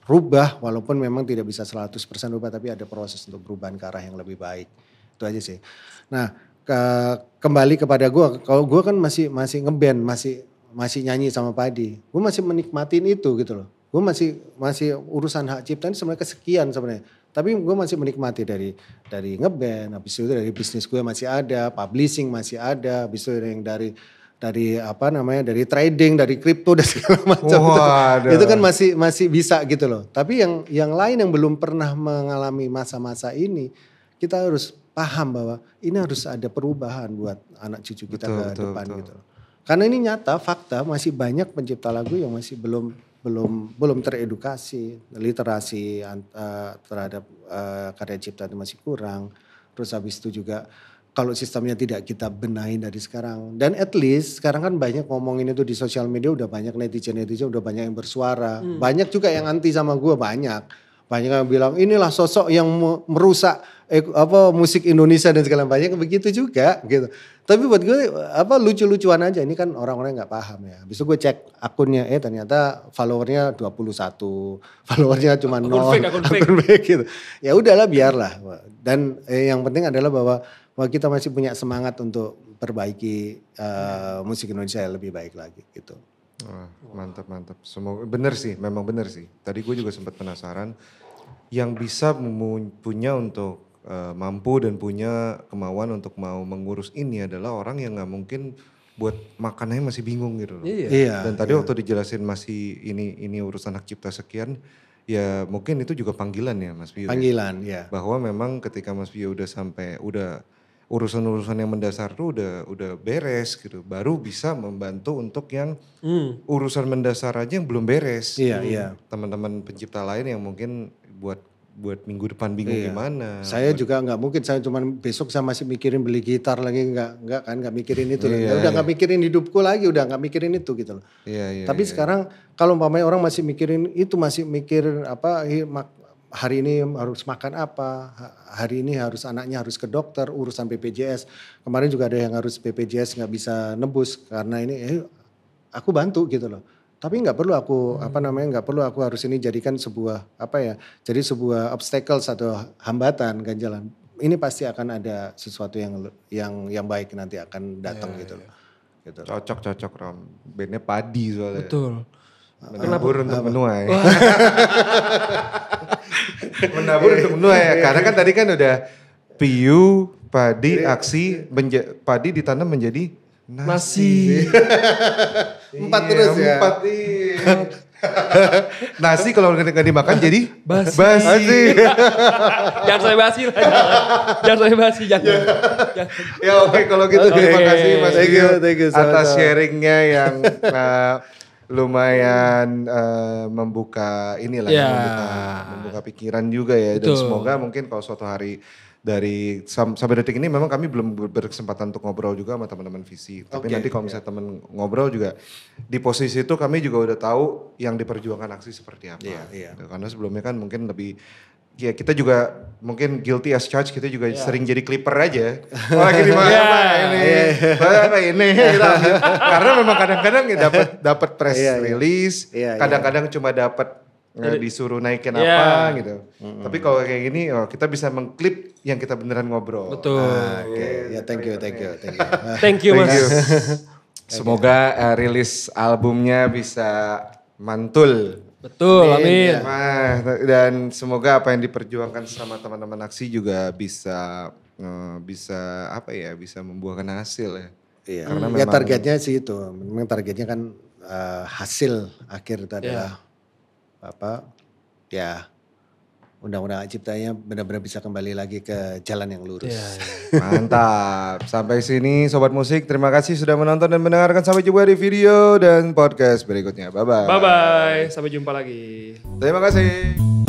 rubah, walaupun memang tidak bisa 100% rubah, tapi ada proses untuk perubahan ke arah yang lebih baik. Itu aja sih. Nah, kembali kepada gue, kalau gue kan masih ngeband, masih nyanyi sama Padi, gue masih menikmatin itu gitu loh. Gue masih urusan hak cipta ini sebenarnya kesekian sebenarnya. Tapi gue masih menikmati dari ngeband, habis itu dari bisnis gue masih ada, publishing masih ada, habis itu yang dari trading, dari kripto dan segala macam. Itu kan masih bisa gitu loh. Tapi yang lain yang belum pernah mengalami masa-masa ini, kita harus paham bahwa ini harus ada perubahan buat anak cucu kita ke depan gitu. Karena ini nyata, fakta, masih banyak pencipta lagu yang masih belum teredukasi, literasi terhadap karya cipta itu masih kurang. Terus habis itu juga kalau sistemnya tidak kita benahi dari sekarang. Dan at least sekarang kan banyak ngomongin itu di sosial media, udah banyak netizen udah banyak yang bersuara. Banyak juga yang anti sama gue, banyak yang bilang inilah sosok yang merusak musik Indonesia dan segala banyak begitu juga gitu. Tapi buat gue lucu-lucuan aja, ini kan orang-orang nggak paham ya. Habis itu gue cek akunnya, ternyata followernya 21, followernya cuma 0. Akun fake gitu. Ya udahlah, biarlah. Dan yang penting adalah bahwa kita masih punya semangat untuk perbaiki musik Indonesia yang lebih baik lagi gitu. Mantap. Semoga memang benar sih. Tadi gue juga sempat penasaran, yang bisa punya untuk mampu dan punya kemauan untuk mau mengurus ini adalah orang yang nggak mungkin buat makanannya masih bingung gitu loh. Iya. Dan tadi waktu dijelasin masih ini urusan hak cipta sekian, ya mungkin itu juga panggilan ya Mas Pio. Panggilan ya. Bahwa memang ketika Mas Pio udah urusan-urusan yang mendasar tuh udah beres gitu, baru bisa membantu untuk yang urusan mendasar aja yang belum beres. Iya. Teman-teman pencipta lain yang mungkin buat minggu depan bingung gimana. Saya juga nggak mungkin, saya cuman besok saya masih mikirin beli gitar lagi, nggak mikirin itu. Udah nggak mikirin hidupku lagi, udah nggak mikirin itu gitu loh. Tapi sekarang kalau umpamanya orang masih mikirin itu, masih mikir hari ini harus makan apa, hari ini anaknya harus ke dokter, urusan BPJS. Kemarin juga ada yang harus BPJS nggak bisa nebus karena ini, aku bantu gitu loh. Tapi nggak perlu aku harus ini jadikan sebuah jadi sebuah obstacles atau hambatan ganjalan. Ini pasti akan ada sesuatu yang baik nanti akan datang gitu loh. Gitu. Cocok Ram. Bandnya Padi soalnya. Betul. Menabur untuk menuai. Menabur untuk menuai ya. Karena kan tadi kan udah Pio, Padi, Aksi, Padi ditanam menjadi nasi. 4 terus ya. 4. Nasi kalau nggak dimakan jadi basi. Jangan sampai basi lah. Jangan sampai basi. Jangan. Ya oke, kalau gitu terima kasih Mas Pio atas sharingnya yang lumayan membuka membuka pikiran juga ya. Dan semoga mungkin kalau suatu hari sampai detik ini memang kami belum berkesempatan untuk ngobrol juga sama teman-teman visi. Tapi nanti kalau misalnya teman ngobrol juga di posisi itu kami juga udah tahu yang diperjuangkan Aksi seperti apa. Gitu. Karena sebelumnya kan mungkin lebih kita juga mungkin guilty as charged, kita juga sering jadi clipper aja. Lagi di mana ini. Karena memang kadang-kadang dapat press release, kadang-kadang cuma dapat disuruh naikin apa gitu. Tapi kalau kayak gini kita bisa mengklip yang kita beneran ngobrol. Betul. Oke, ya thank you. Thank you Mas. Semoga rilis albumnya bisa mantul. Betul, amin. Nah, dan semoga apa yang diperjuangkan sama teman-teman Aksi juga bisa bisa membuahkan hasil ya. Iya. Karena Ya memang targetnya sih itu. Memang targetnya kan hasil akhir itu adalah undang-undang ciptanya benar-benar bisa kembali lagi ke jalan yang lurus. Mantap. Sampai sini Sobat Musik, terima kasih sudah menonton dan mendengarkan. Sampai jumpa di video dan podcast berikutnya. Bye-bye. Bye-bye, sampai jumpa lagi. Terima kasih.